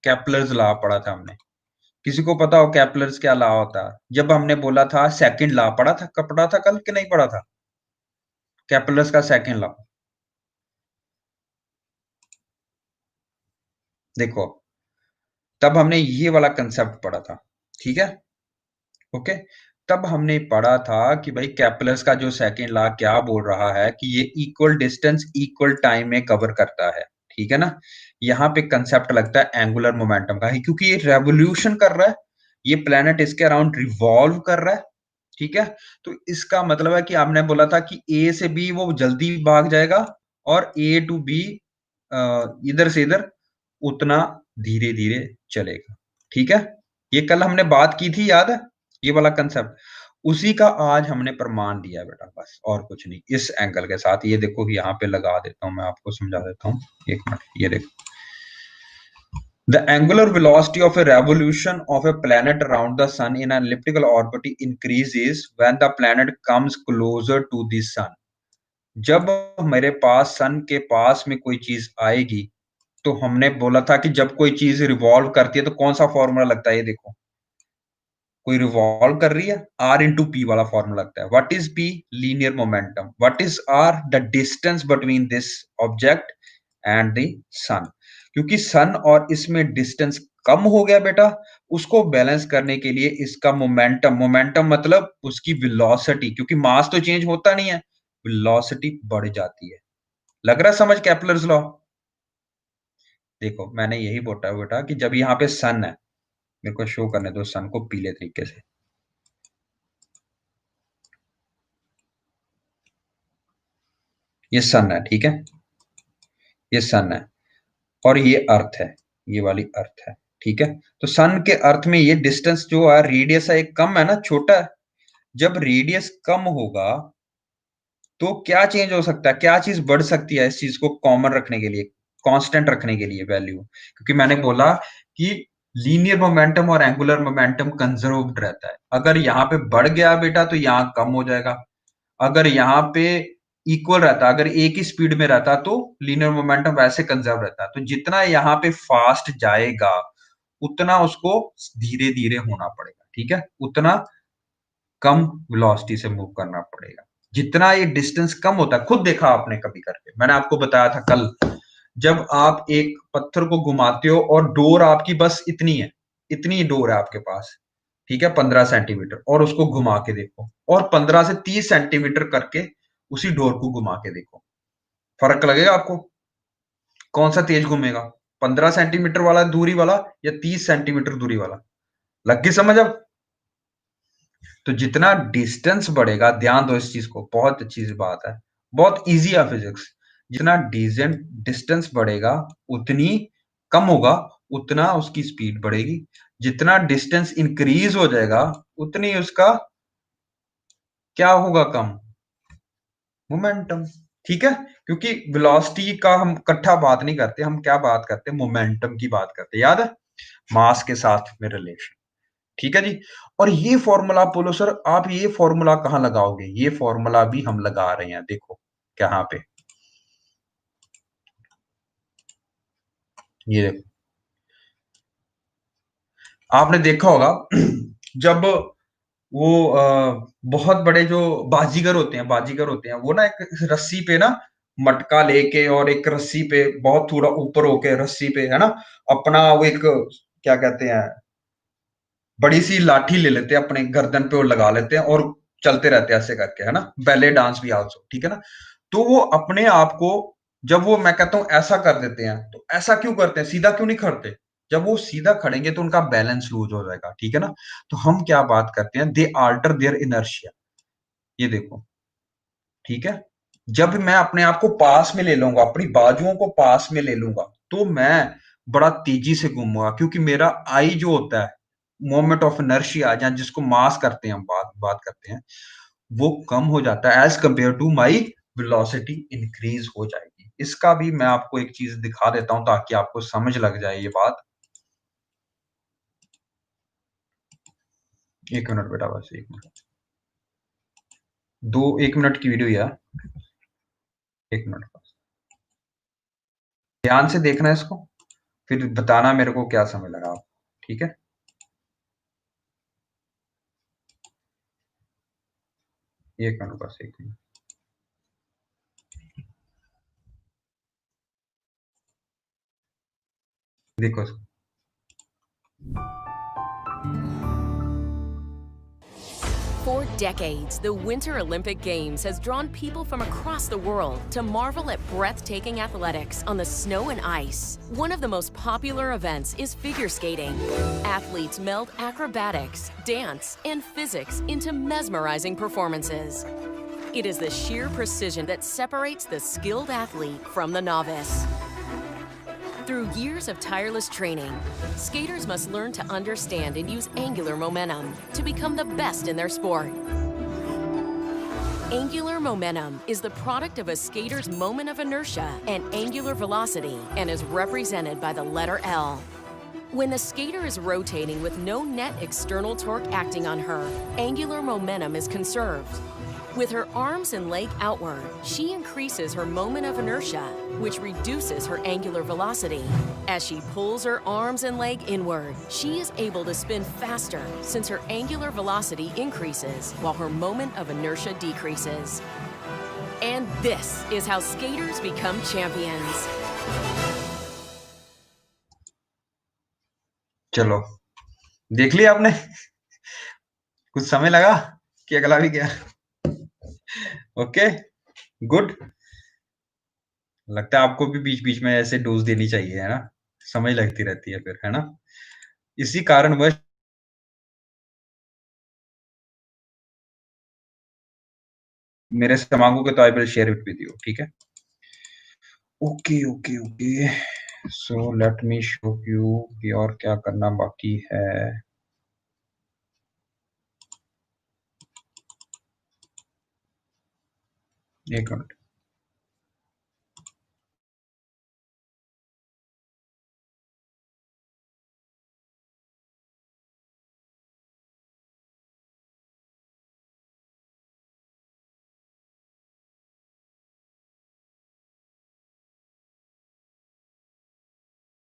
S1: केपलर्स लॉ पढ़ा था हमने। किसी को पता हो केपलर्स क्या लॉ होता है? जब हमने बोला था सेकंड लॉ पढ़ा था, कब पढ़ा था कल कि नहीं पढ़ा था? केपलर्स का सेकंड लॉ देखो, तब हमने ये वाला कंसेप्ट पढ़ा था। ठीक है, ओके। तब हमने पढ़ा था कि भाई केपलर्स का जो सेकंड लॉ क्या बोल रहा है कि ये इक्वल डिस्टेंस इक्वल टाइम में कवर करता है। ठीक है ना, यहाँ पे कंसेप्ट लगता है एंगुलर मोमेंटम का ही, क्योंकि ये रेवोल्यूशन कर रहा है, ये प्लेनेट इसके अराउंड रिवॉल्व कर रहा है। ठीक है, तो इसका मतलब है कि आपने बोला था कि ए से बी वो जल्दी भाग जाएगा, और ए टू बी इधर से इधर उतना धीरे धीरे चलेगा। ठीक है, ये कल हमने बात की थी, याद है? ये वाला कंसेप्ट, उसी का आज हमने प्रमाण दिया बेटा, बस और कुछ नहीं। इस एंगल के साथ ये देखो, यहाँ पे लगा देता हूं, मैं आपको समझा देता हूँ, एक मिनट। ये देखो, the angular velocity of a revolution of a planet around the sun in an elliptical orbit increases when the planet comes closer to the sun। जब मेरे पास सन के पास में कोई चीज आएगी, तो हमने बोला था कि जब कोई चीज़ रिवॉल्व करती है तो कौन-सा फ़ॉर्मूला लगता है ये देखो। कोई रिवॉल्व कर रही है, R इंटू P वाला फ़ॉर्मूला लगता है। What is P? Linear momentum. What is R? The distance between this object and the sun. क्योंकि सन और इसमें डिस्टेंस कम हो गया बेटा, उसको बैलेंस करने के लिए इसका मोमेंटम, मोमेंटम मतलब उसकी वेलोसिटी, क्योंकि मास तो चेंज होता नहीं है, वेलोसिटी बढ़ जाती है। लग रहा है समझ केपलर्स लॉ? देखो मैंने यही बोला बेटा कि जब यहाँ पे सन है, मेरे को शो करने दो सन को पीले तरीके से। ये सन है, ठीक है? ये सन है और ये अर्थ है, ये वाली अर्थ है, ठीक है? तो सन के अर्थ में ये डिस्टेंस जो है, रेडियस है, एक कम है ना, छोटा है। जब रेडियस कम होगा तो क्या चेंज हो सकता है, क्या चीज बढ़ सकती है इस चीज को कॉमन रखने के लिए, कांस्टेंट रखने के लिए वैल्यू? क्योंकि मैंने बोला कि लीनियर मोमेंटम और एंगुलर मोमेंटम कंजर्व्ड रहता है। अगर यहाँ पे बढ़ गया बेटा तो यहाँ कम हो जाएगा। अगर यहाँ पे इक्वल रहता, अगर एक ही स्पीड में रहता तो लीनियर मोमेंटम वैसे कंजर्व रहता। तो जितना यहाँ पे फास्ट जाएगा उतना उसको धीरे धीरे होना पड़ेगा, ठीक है? उतना कम वेलोसिटी से मूव करना पड़ेगा। जितना ये डिस्टेंस कम होता है, खुद देखा आपने कभी करके, मैंने आपको बताया था कल, जब आप एक पत्थर को घुमाते हो और डोर आपकी बस इतनी है, इतनी डोर है आपके पास, ठीक है, 15 सेंटीमीटर, और उसको घुमा के देखो और 15 से 30 सेंटीमीटर करके उसी डोर को घुमा के देखो, फर्क लगेगा आपको? कौन सा तेज घूमेगा, 15 सेंटीमीटर वाला दूरी वाला या 30 सेंटीमीटर दूरी वाला? लग गई समझ अब? तो जितना डिस्टेंस बढ़ेगा, ध्यान दो इस चीज को, बहुत अच्छी सी बात है, बहुत इजी है फिजिक्स। जितना डिस्टेंस बढ़ेगा उतनी कम होगा, उतना उसकी स्पीड बढ़ेगी। जितना डिस्टेंस इंक्रीज हो जाएगा उतनी उसका क्या होगा, कम मोमेंटम, ठीक है? क्योंकि वेलोसिटी का हम इकट्ठा बात नहीं करते, हम क्या बात करते हैं, मोमेंटम की बात करते हैं, याद है? मास के साथ में रिलेशन, ठीक है जी? और ये फॉर्मूला आप बोलो सर आप ये फॉर्मूला कहां लगाओगे? ये फॉर्मूला भी हम लगा रहे हैं, देखो कहां पे, ये देखो, आपने देखा होगा जब वो बहुत बड़े जो बाजीगर होते हैं, वो ना एक रस्सी पे ना मटका लेके और एक रस्सी पे बहुत थोड़ा ऊपर होके रस्सी पे, है ना, अपना वो एक क्या कहते हैं, बड़ी सी लाठी ले लेते हैं अपने गर्दन पे और लगा लेते हैं और चलते रहते हैं ऐसे करके, है ना, बैले डांस भी आल्सो, ठीक है ना? तो वो अपने आप को, जब वो मैं कहता हूं ऐसा कर देते हैं, तो ऐसा क्यों करते हैं, सीधा क्यों नहीं खड़ते? जब वो सीधा खड़ेंगे तो उनका बैलेंस लूज हो जाएगा, ठीक है ना? तो हम क्या बात करते हैं, दे आल्टर देयर इनर्शिया। ये देखो, ठीक है? जब मैं अपने आप को पास में ले लूंगा, अपनी बाजुओं को पास में ले लूंगा, तो मैं बड़ा तेजी से घूमूंगा, क्योंकि मेरा आई जो होता है, मोमेंट ऑफ इनर्शिया, या जिसको मास करते हैं, हम बात बात करते हैं, वो कम हो जाता है as compare to my velocity increase हो जाएगी। इसका भी मैं आपको एक चीज दिखा देता हूं ताकि आपको समझ लग जाए ये बात। एक मिनट बेटा, बस एक मिनट, दो एक मिनट की वीडियो यार, एक मिनट बस, ध्यान से देखना है इसको, फिर बताना मेरे को क्या समझ लगा आप, ठीक है? एक मिनट बस, एक मिनट, देखो इसको।
S2: For decades, the Winter Olympic Games has drawn people from across the world to marvel at breathtaking athletics on the snow and ice. One of the most popular events is figure skating. Athletes meld acrobatics, dance, and physics into mesmerizing performances. It is the sheer precision that separates the skilled athlete from the novice. Through years of tireless training, skaters must learn to understand and use angular momentum to become the best in their sport. Angular momentum is the product of a skater's moment of inertia and angular velocity and is represented by the letter L. When the skater is rotating with no net external torque acting on her, angular momentum is conserved. With her arms and leg outward, she increases her moment of inertia, which reduces her angular velocity. As she pulls her arms and leg inward, she is able to spin faster since her angular velocity increases while her moment of inertia decreases. And this is how skaters become champions.
S1: चलो, देख लिया आपने? कुछ समय लगा कि अगला भी गया? Okay, good. लगता है आपको भी बीच-बीच में ऐसे डोज़ देनी चाहिए, है ना? समझ लगती रहती है फिर, है ना? इसी कारणवश मेरे से माँगोगे तो I will share it with you, ठीक है? Okay, okay, okay. So let me show you कि और क्या करना बाकी है। एक मिनट।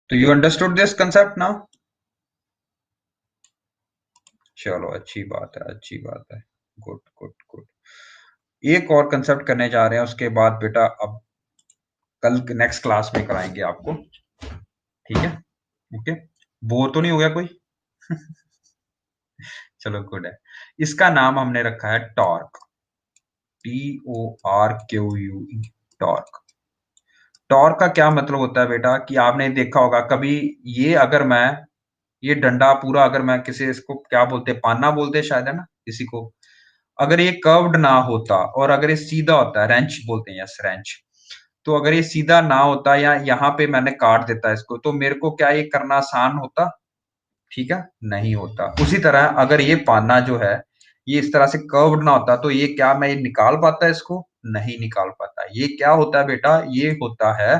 S1: तो you understood this concept now? चलो, अच्छी बात है, अच्छी बात है। Good, good, good. एक और कांसेप्ट करने जा रहे हैं, उसके बाद बेटा अब कल नेक्स्ट क्लास में कराएँगे आपको, ठीक है? ओके? बोर तो नहीं हो गया कोई? चलो गुड है। इसका नाम हमने रखा है टॉर्क, Torque, टॉर्क। टॉर्क का क्या मतलब होता है बेटा कि आपने देखा होगा कभी ये अगर मैं ये डंडा पूरा अगर मैं किसी इसको क्या बोलते हैं पान्ना बोलते हैं शायद है ना किसी को अगर ये कर्व्ड ना होता और अगर ये सीधा होता है रेंच बोलते हैं यस रेंच तो अगर ये सीधा ना होता या यहाँ पे मैंने काट देता इसको तो मेरे को क्या ये करना आसान होता ठीक है नहीं होता उसी तरह अगर ये पान्ना जो है ये इस तरह से कर्व्ड ना होता तो ये क्या मैं ये निकाल पाता इसको नहीं निकाल पाता ये क्या होता है बेटा ये होता है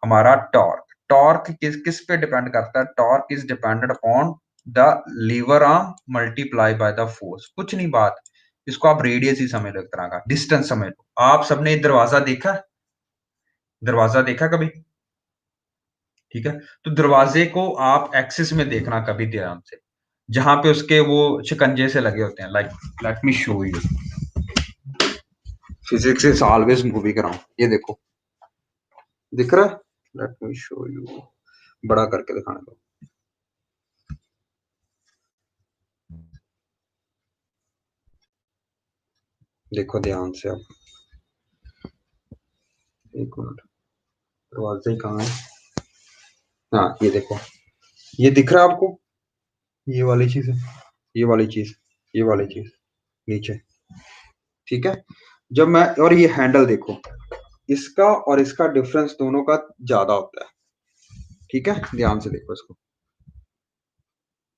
S1: हमारा टॉर्क टॉर्क किस किस पे डिपेंड करता है torque is dependent upon the lever arm multiply by the force कुछ नहीं बात इसको आप रेडियस ही समझ लो एक तरह का डिस्टेंस समझ लो आप सबने दरवाजा देखा कभी ठीक है तो दरवाजे को आप एक्सिस में देखना कभी ध्यान से जहां पे उसके वो शिकंजे से लगे होते हैं like let me show you physics is always moving around ये देखो दिख रहा है लेट मी शो यू बड़ा करके दिखाने दो देखो ध्यान से अब एक मिनट दरवाजे कहाँ है हाँ ये देखो ये दिख रहा है आपको ये वाली चीज है ये वाली चीज ये वाली चीज नीचे ठीक है जब मैं और ये हैंडल देखो इसका और इसका डिफरेंस दोनों का ज्यादा होता है ठीक है ध्यान से देखो इसको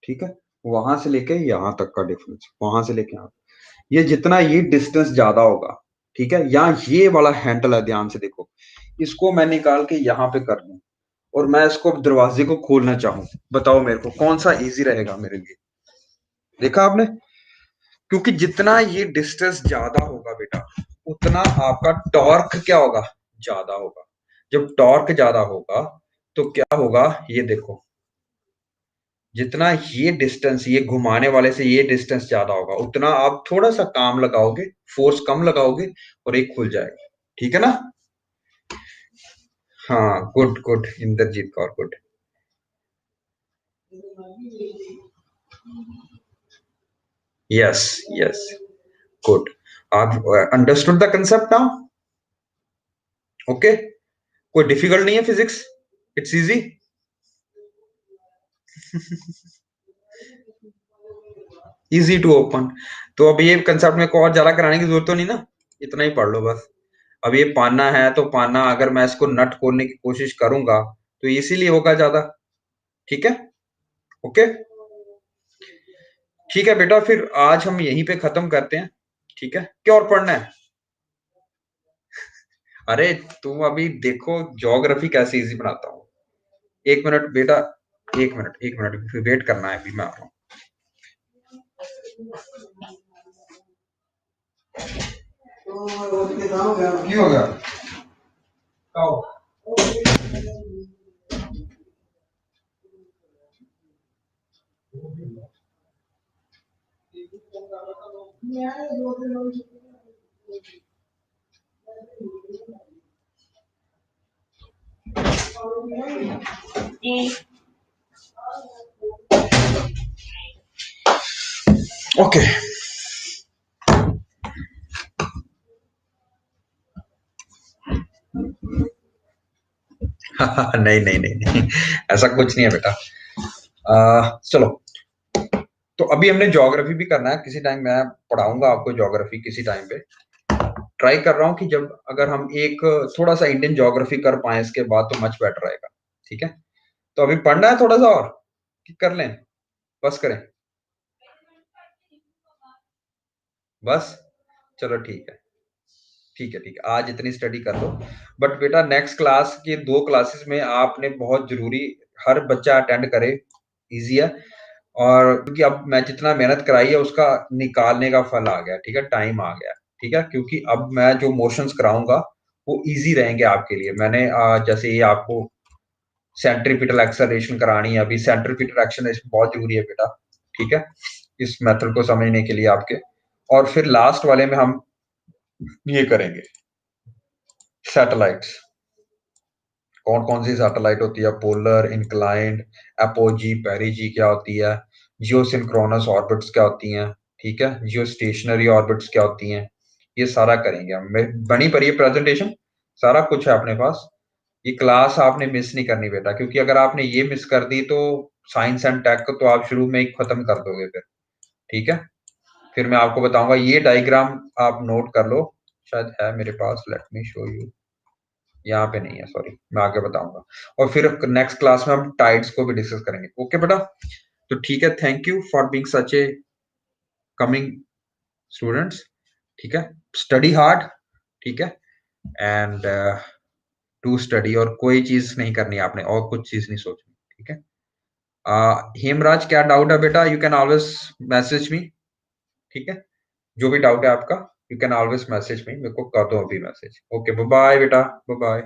S1: ठीक है वहां से लेके यहां तक का डिफरेंस वहां से लेके यहां ये जितना ये डिस्टेंस ज्यादा होगा ठीक है या ये वाला हैंडल है ध्यान से देखो इसको मैं निकाल के यहां पे कर दूं और मैं इसको दरवाजे को खोलना चाहूं बताओ मेरे को कौन सा इजी रहेगा मेरे लिए देखा आपने क्योंकि जितना ये डिस्टेंस ज्यादा होगा बेटा उतना आपका टॉर्क क्या होगा ज्यादा होगा जब टॉर्क ज्यादा होगा तो क्या होगा ये देखो जितना ये डिस्टेंस ये घुमाने वाले से ये डिस्टेंस ज्यादा होगा उतना आप थोड़ा सा काम लगाओगे फोर्स कम लगाओगे और एक खुल जाएगा ठीक है ना हाँ good good Inderjeet Kaur good yes yes good आप understood the concept now okay कोई डिफिकल्ट नहीं है physics it's easy easy to open तो अब ये कंसेप्ट में को और ज्यादा कराने की जरूरत तो नहीं ना इतना ही पढ़ लो बस अब ये पाना है तो पाना अगर मैं इसको नट खोलने की कोशिश करूंगा तो इसीलिए होगा ज्यादा ठीक है ओके ठीक है बेटा फिर आज हम यहीं पे खत्म करते हैं ठीक है क्या और पढ़ना है अरे तुम अभी देखो ज्योग्राफी कैसे इजी बनाता हूँ एक मिनट बेटा एक मिनट फिर वेट करना है अभी मैं आ रहा हूँ की हो गया? आओ। ओके। नहीं नहीं नहीं नहीं, ऐसा कुछ नहीं है बेटा। चलो, तो अभी हमने ज्योग्राफी भी करना है, किसी टाइम मैं पढ़ाऊंगा आपको ज्योग्राफी किसी टाइम पे। ट्राई कर रहा हूँ कि जब अगर हम एक थोड़ा सा इंडियन ज्योग्राफी कर पाए इसके बाद तो मच बेटर रहेगा। ठीक है, तो अभी पढ़ना है थोड़ा सा और कि कर लें, बस करें, बस चलो ठीक है, ठीक है, ठीक है, आज इतनी स्टडी कर लो। बट बेटा नेक्स्ट क्लास के 2 क्लासेस में आपने बहुत ज़रूरी हर बच्चा अटेंड करे, ईज़ी है। और क्योंकि अब मैं जितना मेहनत कराई है उसका निकालने का फल आ गया, ठीक है, टाइम आ गया, ठीक है? क्योंकि अब मैं जो मोशंस कराऊँगा वो ईज़ी रहेंगे आपके लिए। मैंने जैसे ये आपको सेंट्रीपिटल एक्सेलरेशन करानी है, अभी सेंट्रीपिटल एक्सेलरेशन बहुत ज़रूरी है बेटा, ठीक है? इस मेथड को समझने के लिए आपके। और फिर लास्ट वाले में हम ये करेंगे सैटेलाइट्स, कौन कौन सी सैटेलाइट होती है, पोलर, इंक्लाइंड, एपोजी, पेरिजी क्या होती है, जियोसिंक्रोनस ऑर्बिट्स क्या होती हैं, ठीक है, जियो स्टेशनरी ऑर्बिट्स क्या होती हैं, ये सारा करेंगे हम। बनी पड़ी है प्रेजेंटेशन, सारा कुछ है अपने पास। ये क्लास आपने मिस नहीं करनी बेटा, क्योंकि अगर आपने ये मिस कर दी तो साइंस एंड टेक को तो आप शुरू में ही खत्म कर दोगे फिर, ठीक है? फिर मैं आपको बताऊंगा, ये डायग्राम आप नोट कर लो, शायद है मेरे पास, लेट मी शो यू। यहाँ पे नहीं है, सॉरी, मैं आगे बताऊंगा। और फिर नेक्स्ट क्लास में हम टाइड्स को भी डिस्कस करेंगे। ओके बेटा, तो ठीक है, thank you for being such A coming students, ठीक है, स्टडी हार्ड, ठीक है, एंड टू स्टडी, और कोई चीज नहीं करनी आपने, और कुछ चीज नहीं सोचनी, ठीक है? हेमराज, क्या डाउट है बेटा? You can always message me, ठीक है, जो भी डाउट है आपका you can always message me, मेरे को कर दो अभी मैसेज। ओके, बाय बाय बेटा, बाय बाय।